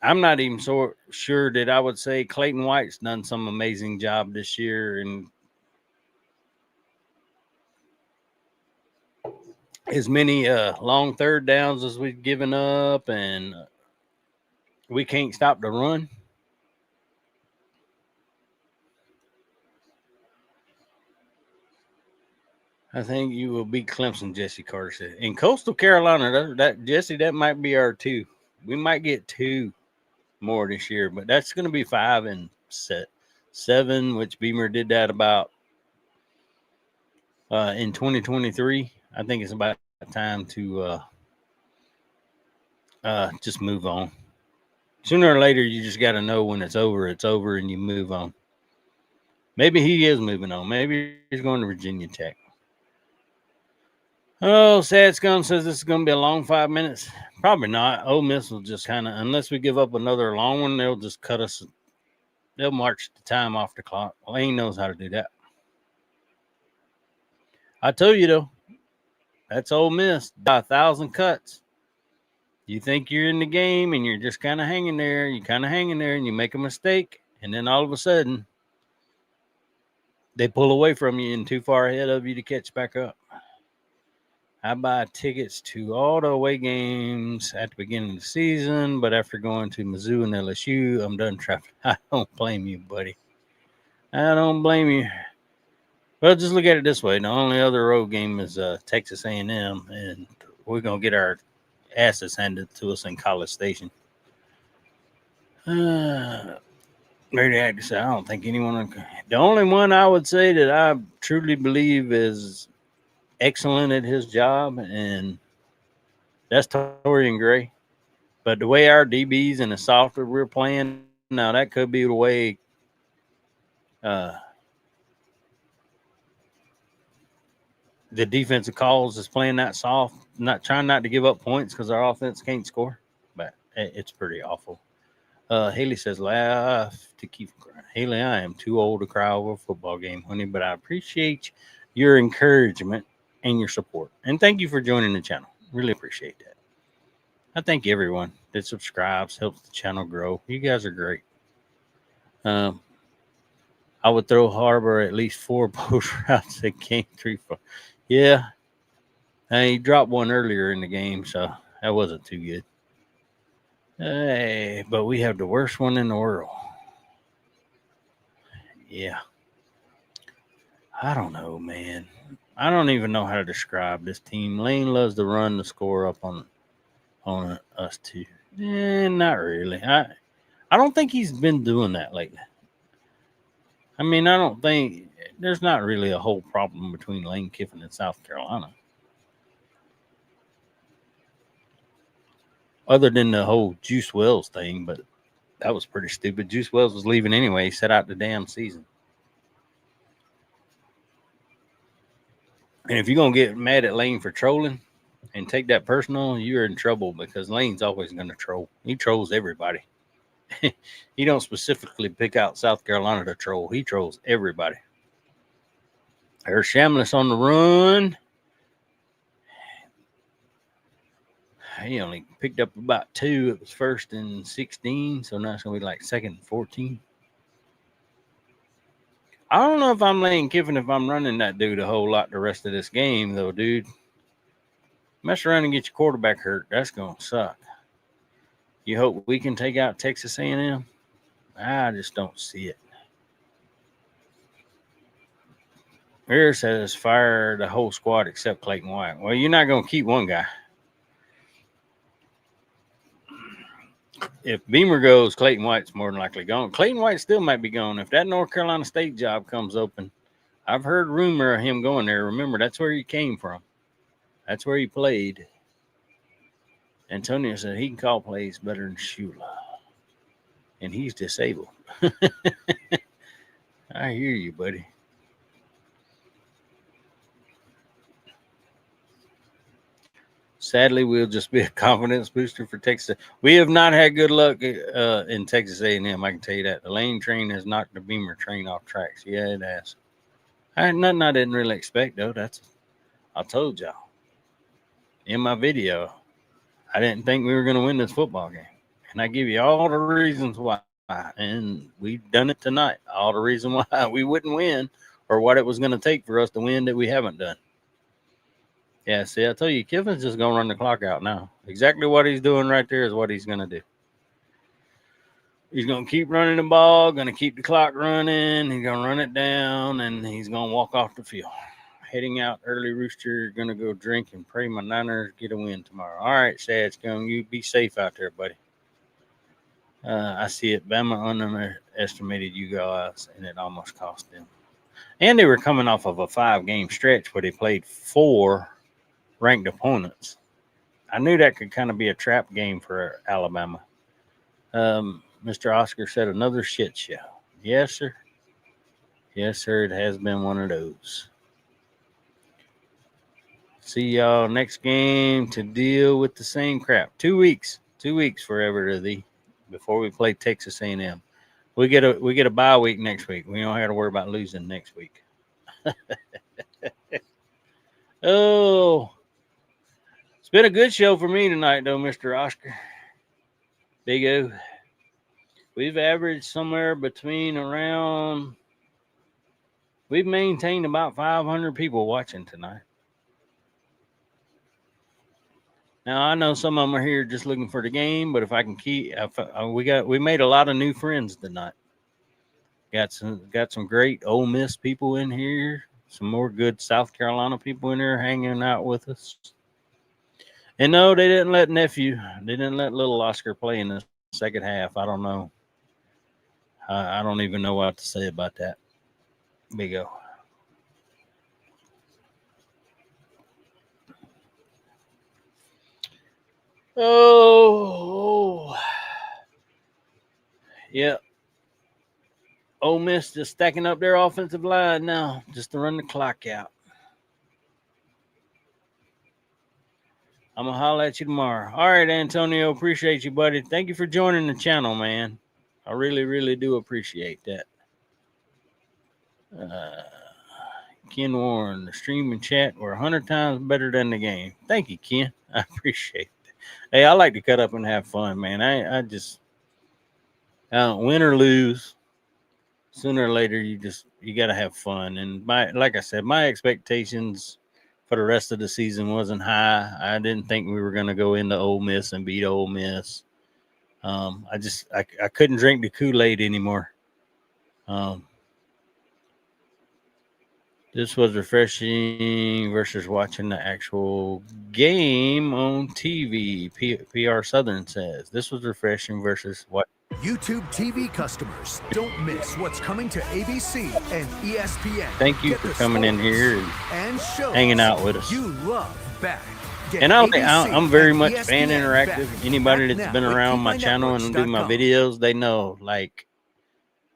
I'm not even so sure that I would say Clayton White's done some amazing job this year. And as many long third downs as we've given up, and we can't stop the run. I think you will beat Clemson, Jesse Carter said. In Coastal Carolina, that Jesse, that might be our 2. We might get 2 more this year, but that's going to be 5 and 7, which Beamer did that about in 2023. I think it's about time to just move on. Sooner or later, you just got to know when it's over, and you move on. Maybe he is moving on. Maybe he's going to Virginia Tech. Oh, Sad Scum says this is going to be a long 5 minutes. Probably not. Ole Miss will just kind of, unless we give up another long one, they'll just cut us. They'll march the time off the clock. Lane knows how to do that. I told you, though, that's Ole Miss. 1,000 cuts. You think you're in the game and you're just kind of hanging there. You're kind of hanging there and you make a mistake. And then all of a sudden, they pull away from you and too far ahead of you to catch back up. I buy tickets to all the away games at the beginning of the season, but after going to Mizzou and LSU, I'm done traveling. I don't blame you, buddy. I don't blame you. Well, just look at it this way. The only other road game is Texas A&M, and we're going to get our asses handed to us in College Station. Very had to say, I don't think anyone. The only one I would say that I truly believe is excellent at his job, and that's Torian Gray. But the way our DBs and the software we're playing now, that could be the way the defensive calls is playing that soft, trying not to give up points because our offense can't score. But it's pretty awful. Haley says, laugh to keep crying. Haley, I am too old to cry over a football game, honey, but I appreciate your encouragement and your support. And thank you for joining the channel. Really appreciate that. I thank everyone that subscribes, helps the channel grow. You guys are great. I would throw Harbor at least 4 post routes at game 3-4. Yeah. He dropped one earlier in the game, so that wasn't too good. Hey, but we have the worst one in the world. Yeah. I don't know, man. I don't even know how to describe this team. Lane loves to run the score up on us too. Not really. I don't think he's been doing that lately. I mean, I don't think there's not really a whole problem between Lane Kiffin and South Carolina. Other than the whole Juice Wells thing, but that was pretty stupid. Juice Wells was leaving anyway. He set out the damn season. And if you're going to get mad at Lane for trolling and take that personal, you're in trouble because Lane's always going to troll. He trolls everybody. He don't specifically pick out South Carolina to troll. He trolls everybody. There's Shamliss on the run. He only picked up about 2. It was 1st and 16, so now it's going to be like 2nd and 14. I don't know if I'm Lane Kiffin if I'm running that dude a whole lot the rest of this game, though, dude. Mess around and get your quarterback hurt. That's going to suck. You hope we can take out Texas A&M? I just don't see it. Here says fire the whole squad except Clayton White. Well, you're not going to keep one guy. If Beamer goes, Clayton White's more than likely gone. Clayton White still might be gone. If that North Carolina State job comes open, I've heard rumor of him going there. Remember, that's where he came from. That's where he played. Antonio said he can call plays better than Shula. And he's disabled. I hear you, buddy. Sadly, we'll just be a confidence booster for Texas. We have not had good luck in Texas A&M. I can tell you that. The Lane train has knocked the Beamer train off tracks. Yeah, it has. Nothing I didn't really expect, though. I told y'all in my video, I didn't think we were going to win this football game. And I give you all the reasons why. And we've done it tonight. All the reason why we wouldn't win or what it was going to take for us to win that we haven't done. Yeah, see, I told you, Kiffin's just going to run the clock out now. Exactly what he's doing right there is what he's going to do. He's going to keep running the ball, going to keep the clock running. He's going to run it down, and he's going to walk off the field. Heading out early, Rooster. Going to go drink and pray my Niners get a win tomorrow. All right, Sad's going. You be safe out there, buddy. I see it. Bama underestimated you guys, and it almost cost them. And they were coming off of a 5-game stretch where they played 4 ranked opponents. I knew that could kind of be a trap game for Alabama. Mr. Oscar said another shit show. Yes, sir. Yes, sir. It has been one of those. See y'all next game to deal with the same crap. 2 weeks. 2 weeks forever to thee before we play Texas A&M. We get a bye week next week. We don't have to worry about losing next week. Oh. It's been a good show for me tonight, though, Mr. Oscar. Big O. We've averaged somewhere between around, we've maintained about 500 people watching tonight. Now, I know some of them are here just looking for the game, but if I can keep, we made a lot of new friends tonight. Got some great Ole Miss people in here, some more good South Carolina people in there hanging out with us. And no, they didn't let little Oscar play in the second half. I don't know. I don't even know what to say about that. Big O. Oh. Yeah. Ole Miss just stacking up their offensive line now just to run the clock out. I'm going to holler at you tomorrow. All right, Antonio. Appreciate you, buddy. Thank you for joining the channel, man. I really, really do appreciate that. Ken Warren, the stream and chat were 100 times better than the game. Thank you, Ken. I appreciate it. Hey, I like to cut up and have fun, man. I just win or lose, sooner or later you got to have fun. And like I said, my expectations for the rest of the season wasn't high. I didn't think we were going to go into Ole Miss and beat Ole Miss. I couldn't drink the Kool-Aid anymore. This was refreshing versus watching the actual game on TV. PR Southern says this was refreshing versus what. YouTube TV customers, don't miss what's coming to ABC and ESPN. Thank you for coming in here and hanging out with us. You love back. And I'm very much fan interactive. Anybody that's been around my channel and do my videos, they know, like,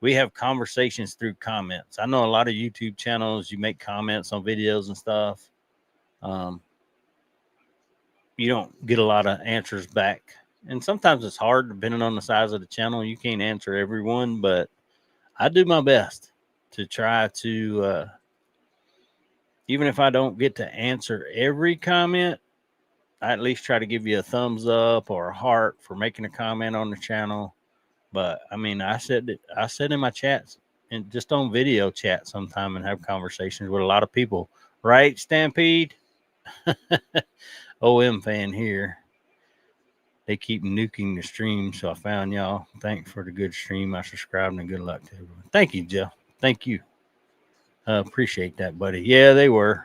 we have conversations through comments. I know a lot of YouTube channels, you make comments on videos and stuff. You don't get a lot of answers back. And sometimes it's hard depending on the size of the channel. You can't answer everyone, but I do my best to try to, even if I don't get to answer every comment, I at least try to give you a thumbs up or a heart for making a comment on the channel. But I mean, I sit in my chats and just on video chat sometime and have conversations with a lot of people. Right, Stampede? OM fan here. They keep nuking the stream, so I found y'all. Thanks for the good stream. I subscribed and good luck to everyone. Thank you, Jeff. Thank you. Appreciate that, buddy. Yeah, they were.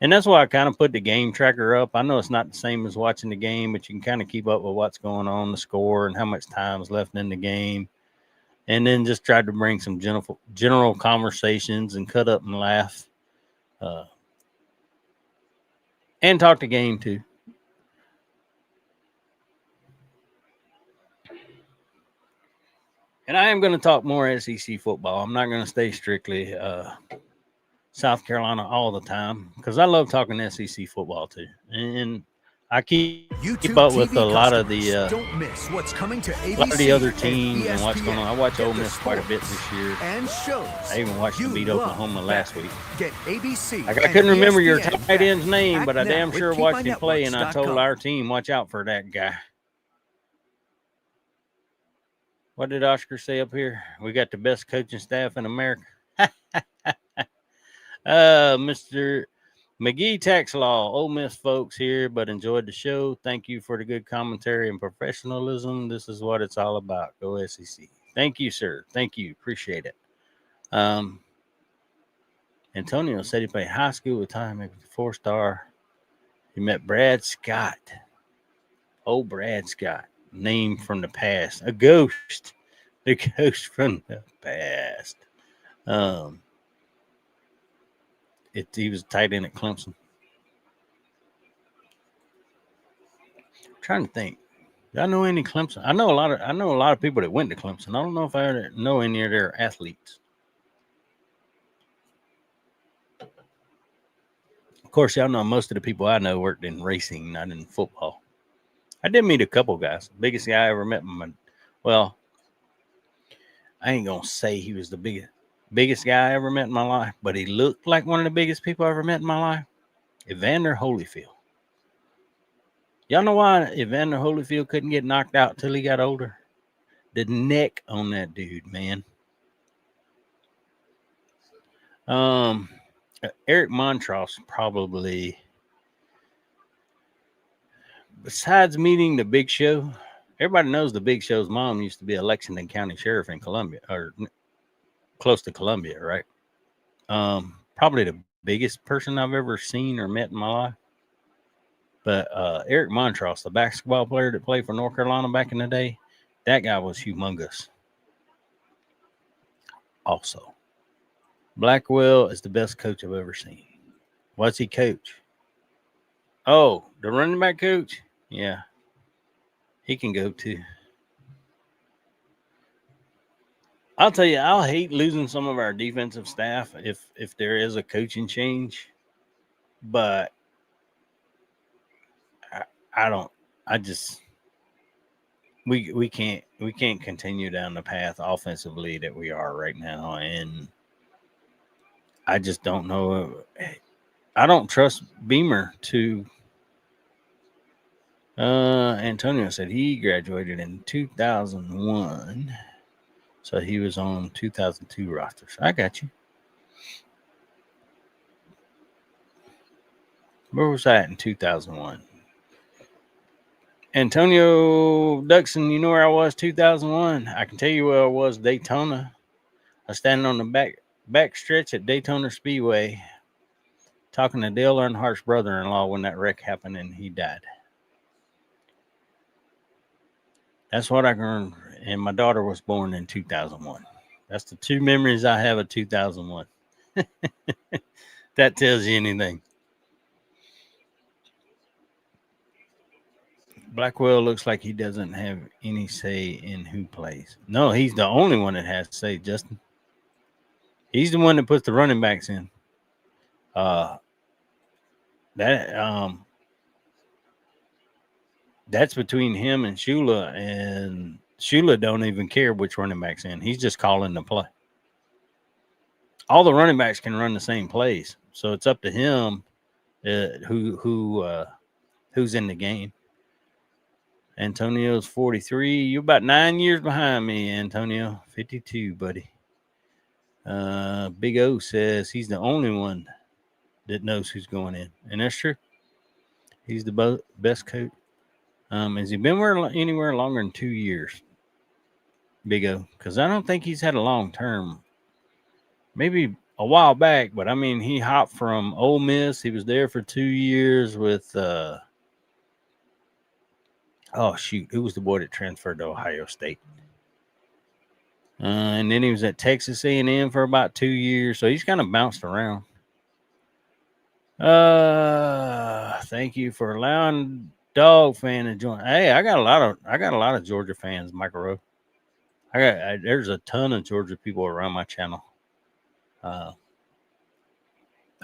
And that's why I kind of put the game tracker up. I know it's not the same as watching the game, but you can kind of keep up with what's going on, the score, and how much time is left in the game. And then just tried to bring some general conversations and cut up and laugh. And talk the game, too. And I am going to talk more SEC football. I'm not going to stay strictly South Carolina all the time because I love talking SEC football too, and I keep up with a lot of the don't miss what's coming to ABC a lot of the other teams and what's going on. I watch Ole Miss quite a bit this year. And shows I even watched them beat Oklahoma last week. Get ABC. I couldn't remember your tight end's name, but I damn sure watched him play, and I told our team, watch out for that guy. What did Oscar say up here? We got the best coaching staff in America. Mr. McGee Tax Law, Ole Miss folks here, but enjoyed the show. Thank you for the good commentary and professionalism. This is what it's all about. Go SEC. Thank you, sir. Thank you. Appreciate it. Antonio said he played high school with Tommy Maker, 4-star. He met Brad Scott. Old Brad Scott. Name from the past. A ghost. The ghost from the past. He was tight end at Clemson. I'm trying to think. Do I know any Clemson? I know a lot of people that went to Clemson. I don't know if I know any of their athletes. Of course, y'all know most of the people I know worked in racing, not in football. I did meet a couple guys. The biggest guy I ever met well, I ain't gonna say he was the biggest guy I ever met in my life, but he looked like one of the biggest people I ever met in my life. Evander Holyfield. Y'all know why Evander Holyfield couldn't get knocked out till he got older? The neck on that dude, man. Eric Montross probably, besides meeting the Big Show, everybody knows the Big Show's mom used to be a Lexington County Sheriff in Columbia, or close to Columbia, right? Probably the biggest person I've ever seen or met in my life. But Eric Montross, the basketball player that played for North Carolina back in the day, that guy was humongous. Also, Blackwell is the best coach I've ever seen. What's he coach? Oh, the running back coach? Yeah. He can go too. I'll tell you, I'll hate losing some of our defensive staff if there is a coaching change. But we can't continue down the path offensively that we are right now. And I just don't know. I don't trust Beamer to. Antonio said he graduated in 2001, so he was on 2002 rosters. I got you. Where was I at in 2001? Antonio Duxon, you know where I was 2001? I can tell you where I was Daytona. I was standing on the back stretch at Daytona Speedway talking to Dale Earnhardt's brother-in-law when that wreck happened and he died. That's what I can remember. And my daughter was born in 2001. That's the two memories I have of 2001. That tells you anything. Blackwell looks like he doesn't have any say in who plays. No, he's the only one that has say, Justin. He's the one that puts the running backs in. That's between him and Shula, and Shula don't even care which running back's in. He's just calling the play. All the running backs can run the same plays, so it's up to him who's in the game. Antonio's 43. You're about 9 years behind me, Antonio. 52, buddy. Big O says he's the only one that knows who's going in, and that's true. He's the best coach. Has he been anywhere longer than 2 years? Big O, because I don't think he's had a long term. Maybe a while back, but I mean, he hopped from Ole Miss. He was there for 2 years with. Who was the boy that transferred to Ohio State? And then he was at Texas A&M for about 2 years, so he's kind of bounced around. Thank you for allowing Dog Fan to join. Hey, I got a lot of Georgia fans, Michael Rowe. There's a ton of Georgia people around my channel. I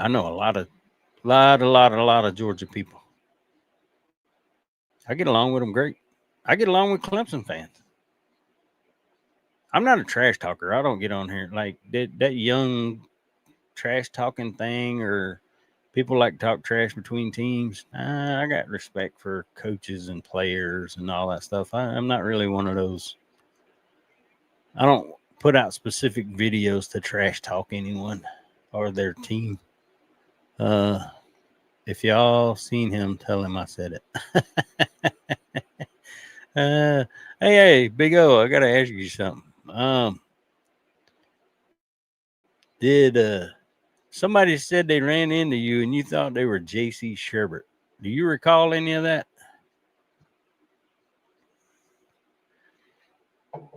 know a lot of Georgia people. I get along with them great. I get along with Clemson fans. I'm not a trash talker. I don't get on here like that young trash talking thing, or people like to talk trash between teams. I got respect for coaches and players and all that stuff. I'm not really one of those. I don't put out specific videos to trash talk anyone or their team. If y'all seen him, tell him I said it. Hey, Big O, I gotta ask you something. Did somebody said they ran into you and you thought they were J.C. Sherbert? Do you recall any of that?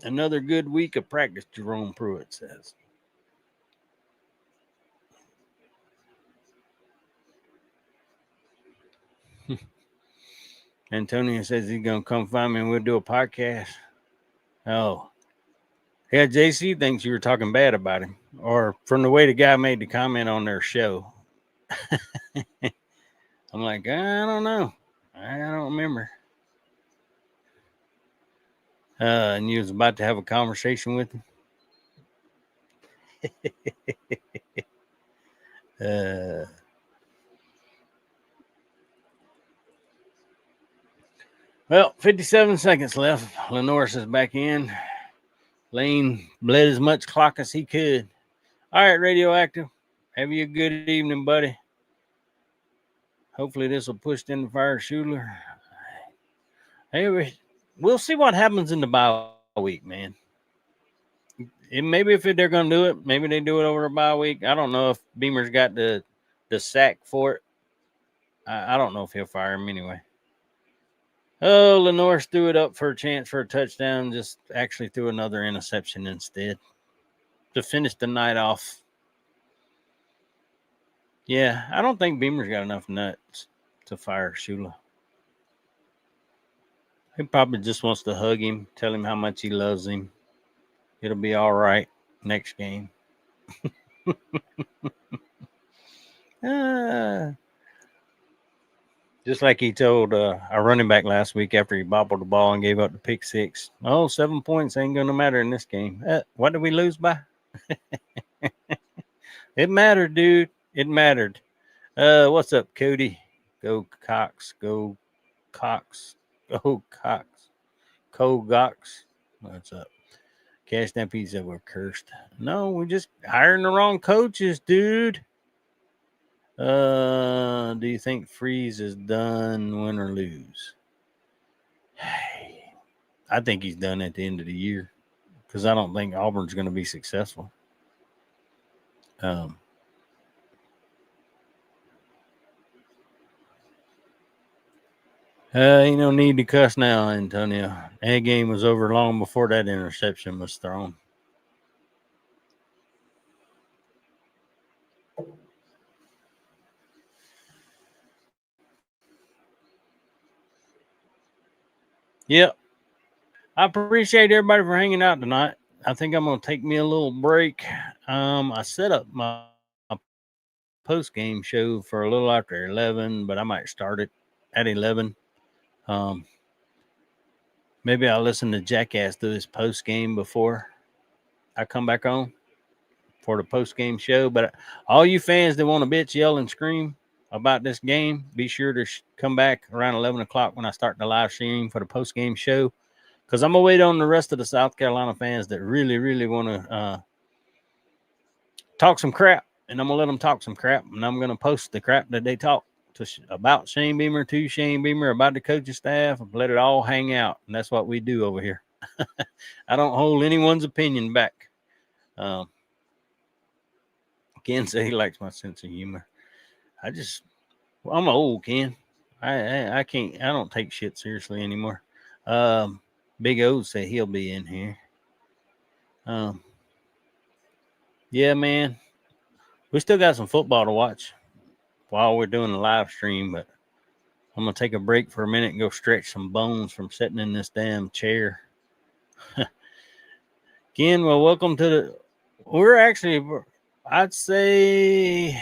Another good week of practice, Jerome Pruitt says. Antonio says he's going to come find me and we'll do a podcast. Oh. Yeah, JC thinks you were talking bad about him. Or from the way the guy made the comment on their show. I'm like, I don't know. I don't remember. And you was about to have a conversation with him. Well, 57 seconds left. Lenoris is back in. Lane bled as much clock as he could. All right, Radioactive. Have you a good evening, buddy. Hopefully this will push in the fire Schuler. Hey, we'll see what happens in the bye week, man. Maybe if they're going to do it, maybe they do it over a bye week. I don't know if Beamer's got the sack for it. I don't know if he'll fire him anyway. Oh, Lenoris threw it up for a chance for a touchdown, just actually threw another interception instead to finish the night off. Yeah, I don't think Beamer's got enough nuts to fire Shula. He probably just wants to hug him, tell him how much he loves him. It'll be all right next game. Just like he told our running back last week after he bobbled the ball and gave up the pick six. Oh, 7 points ain't going to matter in this game. What did we lose by? It mattered, dude. It mattered. What's up, Cody? Go Cox. Go Cox. Go Cox. Cogox. What's up? Cash Stampede said we're cursed. No, we're just hiring the wrong coaches, dude. Do you think Freeze is done, win or lose? I think he's done at the end of the year because I don't think Auburn's going to be successful. Ain't no need to cuss now, Antonio. That game was over long before that interception was thrown. Yep. I appreciate everybody for hanging out tonight. I think I'm going to take me a little break. I set up my post-game show for a little after 11, but I might start it at 11. Maybe I'll listen to Jackass do his post-game before I come back on for the post-game show. But all you fans that want to bitch, yell, and scream about this game, be sure to come back around 11 o'clock when I start the live stream for the post-game show. Because I'm going to wait on the rest of the South Carolina fans that really, really want to talk some crap. And I'm going to let them talk some crap. And I'm going to post the crap that they talk about Shane Beamer, to Shane Beamer, about the coaching staff, and let it all hang out. And that's what we do over here. I don't hold anyone's opinion back. Ken said he likes my sense of humor. I'm old, Ken. I can't, I don't take shit seriously anymore. Big O said he'll be in here. Yeah, man. We still got some football to watch while we're doing the live stream, but I'm going to take a break for a minute and go stretch some bones from sitting in this damn chair. Ken, well, welcome to I'd say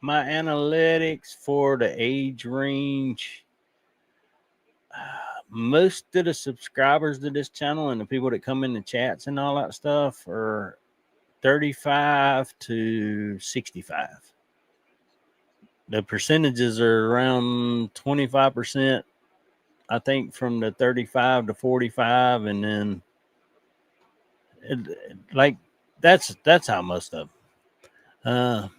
my analytics for the age range, most of the subscribers to this channel and the people that come in the chats and all that stuff are 35 to 65. The percentages are around 25%, I think, from the 35 to 45, and then that's how most of them.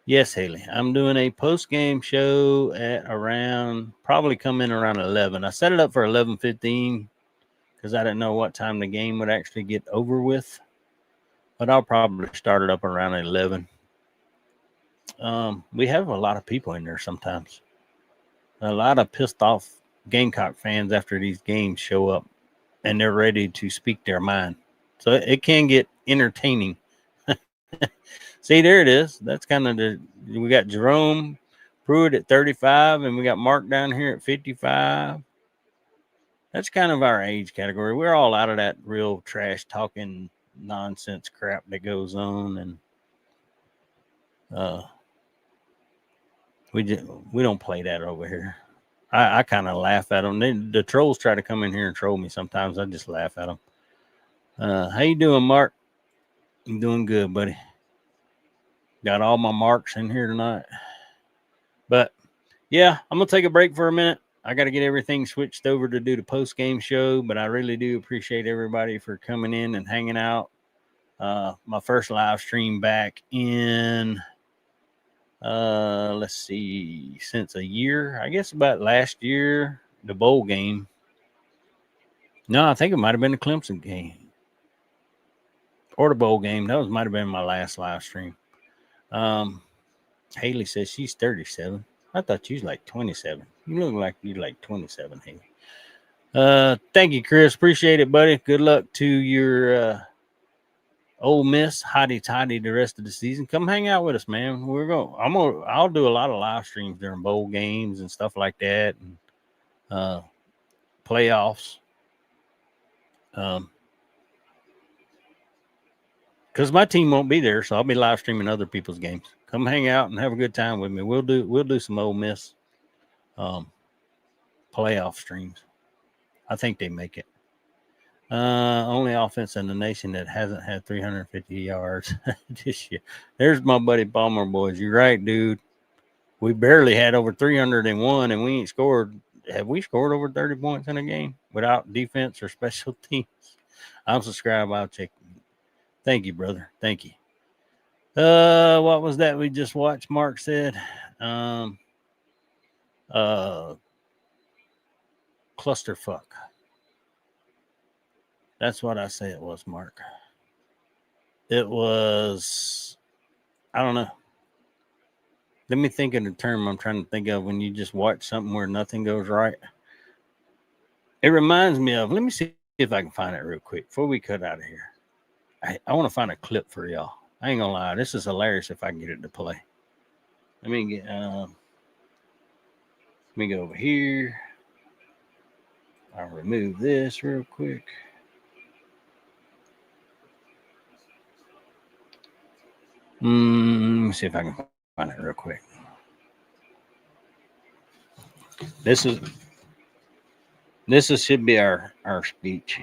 Yes, Haley. I'm doing a post-game show at around, probably come in around 11. I set it up for 11:15 because I didn't know what time the game would actually get over with. But I'll probably start it up around 11. We have a lot of people in there sometimes. A lot of pissed off Gamecock fans after these games show up and they're ready to speak their mind. So it can get entertaining. See, there it is. That's kind of we got Jerome Pruitt at 35 and we got Mark down here at 55. That's kind of our age category. We're all out of that real trash talking nonsense crap that goes on, and we don't play that over here. I kind of laugh at them. The trolls try to come in here and troll me sometimes. I just laugh at them. How you doing, Mark? I'm doing good, buddy. Got all my marks in here tonight. But yeah, I'm gonna take a break for a minute. I got to get everything switched over to do the post-game show, but I really do appreciate everybody for coming in and hanging out. My first live stream back in, let's see, since a year, I guess about last year, the bowl game. No, I think it might have been the Clemson game or the bowl game. That might have been my last live stream. Haley says she's 37. I thought you was like 27. You look like you're like 27, Haley. Thank you, Chris. Appreciate it, buddy. Good luck to your Ole Miss hotty toddy the rest of the season. Come hang out with us, man. I'll do a lot of live streams during bowl games and stuff like that, and playoffs. Because my team won't be there, so I'll be live streaming other people's games. Come hang out and have a good time with me. We'll do some Ole Miss playoff streams. I think they make it. Only offense in the nation that hasn't had 350 yards this year. There's my buddy Palmer, boys. You're right, dude. We barely had over 301, and we ain't scored. Have we scored over 30 points in a game without defense or special teams? I'm subscribed. I'll check. Thank you, brother. Thank you. What was that we just watched? Mark said, clusterfuck. That's what I say it was, Mark. It was, I don't know. Let me think of the term I'm trying to think of when you just watch something where nothing goes right. It reminds me of, let me see if I can find it real quick before we cut out of here. I want to find a clip for y'all. I ain't gonna lie, this is hilarious if I can get it to play. Let me go over here. I'll remove this real quick. Let me see if I can find it real quick. This should be our speech.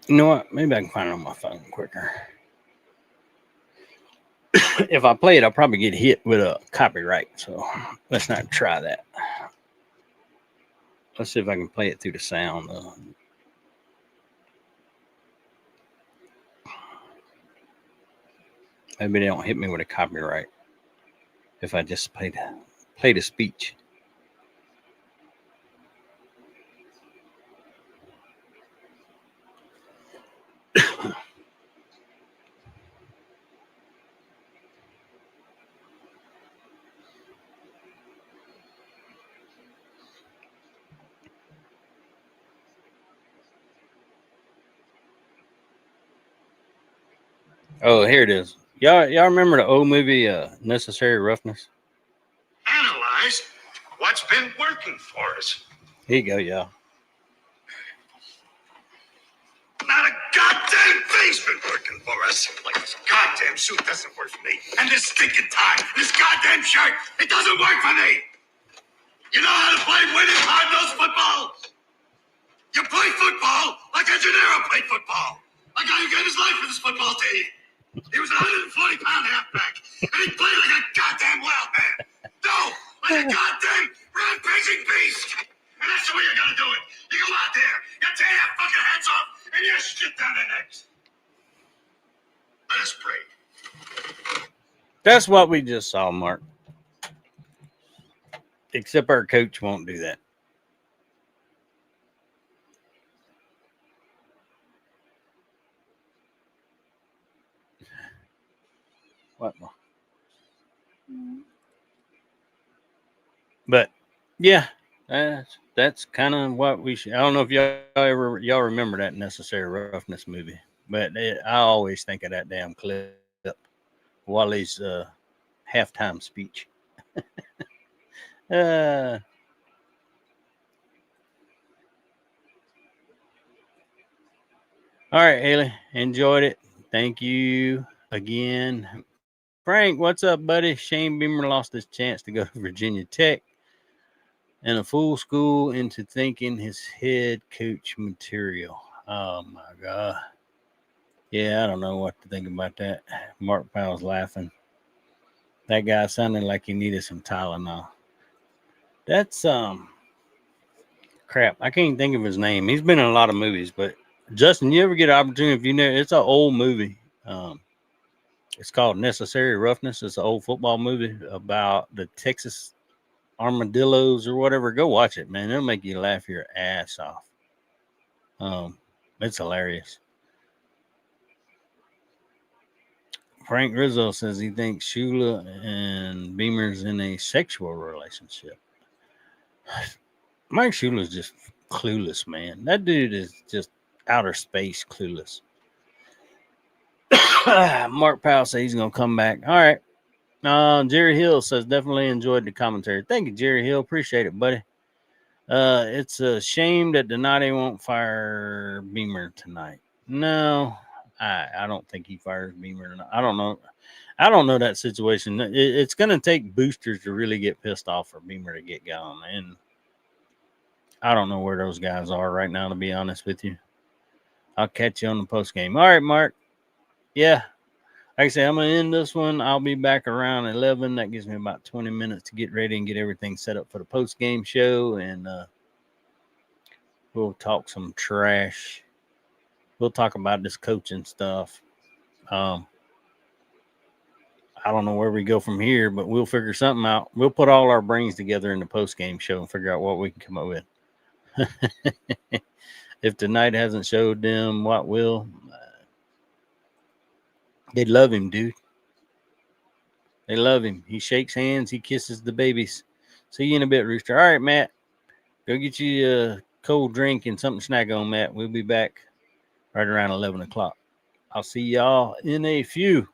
You know what? Maybe I can find it on my phone quicker. If I play it, I'll probably get hit with a copyright. So let's not try that. Let's see if I can play it through the sound. Maybe they don't hit me with a copyright if I just play the speech. Oh, here it is. Y'all remember the old movie Necessary Roughness? Analyze what's been working for us. Here you go, y'all. Not a goddamn thing thing's been working for us. Like this goddamn suit doesn't work for me. And this stinking tie, this goddamn shirt, it doesn't work for me. You know how to play winning hard-nosed football? You play football like a Gennaro played football. A guy who gave his life for this football team. He was a 140-pound halfback, and he played like a goddamn wild man. No, like a goddamn rampaging beast. And that's the way you're gonna do it. You go out there, you tear their fucking heads off, and you shit down their necks. Let us pray. That's what we just saw, Mark. Except our coach won't do that. What more? But yeah, that's kind of what we should. I don't know if y'all remember that Necessary Roughness movie, but I always think of that damn clip, Wally's halftime speech. All right, Haley, enjoyed it. Thank you again. Frank, what's up, buddy? Shane Beamer lost his chance to go to Virginia Tech and a full school into thinking his head coach material. Oh, my God. Yeah, I don't know what to think about that. Mark Powell's laughing. That guy sounded like he needed some Tylenol. That's, crap. I can't think of his name. He's been in a lot of movies, but Justin, you ever get an opportunity, if you know, it's an old movie. It's called Necessary Roughness. It's an old football movie about the Texas Armadillos or whatever. Go watch it, man. It'll make you laugh your ass off. It's hilarious. Frank Rizzo says he thinks Shula and Beamer's in a sexual relationship. Mike Shula's just clueless, man. That dude is just outer space clueless. Mark Powell says he's going to come back. All right. Jerry Hill says definitely enjoyed the commentary. Thank you, Jerry Hill. Appreciate it, buddy. It's a shame that Donati won't fire Beamer tonight. No, I don't think he fires Beamer. I don't know. I don't know that situation. It's going to take boosters to really get pissed off for Beamer to get going. And I don't know where those guys are right now, to be honest with you. I'll catch you on the post game. All right, Mark. Yeah. Like I say, I'm going to end this one. I'll be back around 11. That gives me about 20 minutes to get ready and get everything set up for the post game show. And we'll talk some trash. We'll talk about this coaching stuff. I don't know where we go from here, but we'll figure something out. We'll put all our brains together in the post game show and figure out what we can come up with. If tonight hasn't showed them what will, they love him, dude. They love him. He shakes hands. He kisses the babies. See you in a bit, Rooster. All right, Matt. Go get you a cold drink and something to snack on, Matt. We'll be back right around 11 o'clock. I'll see y'all in a few.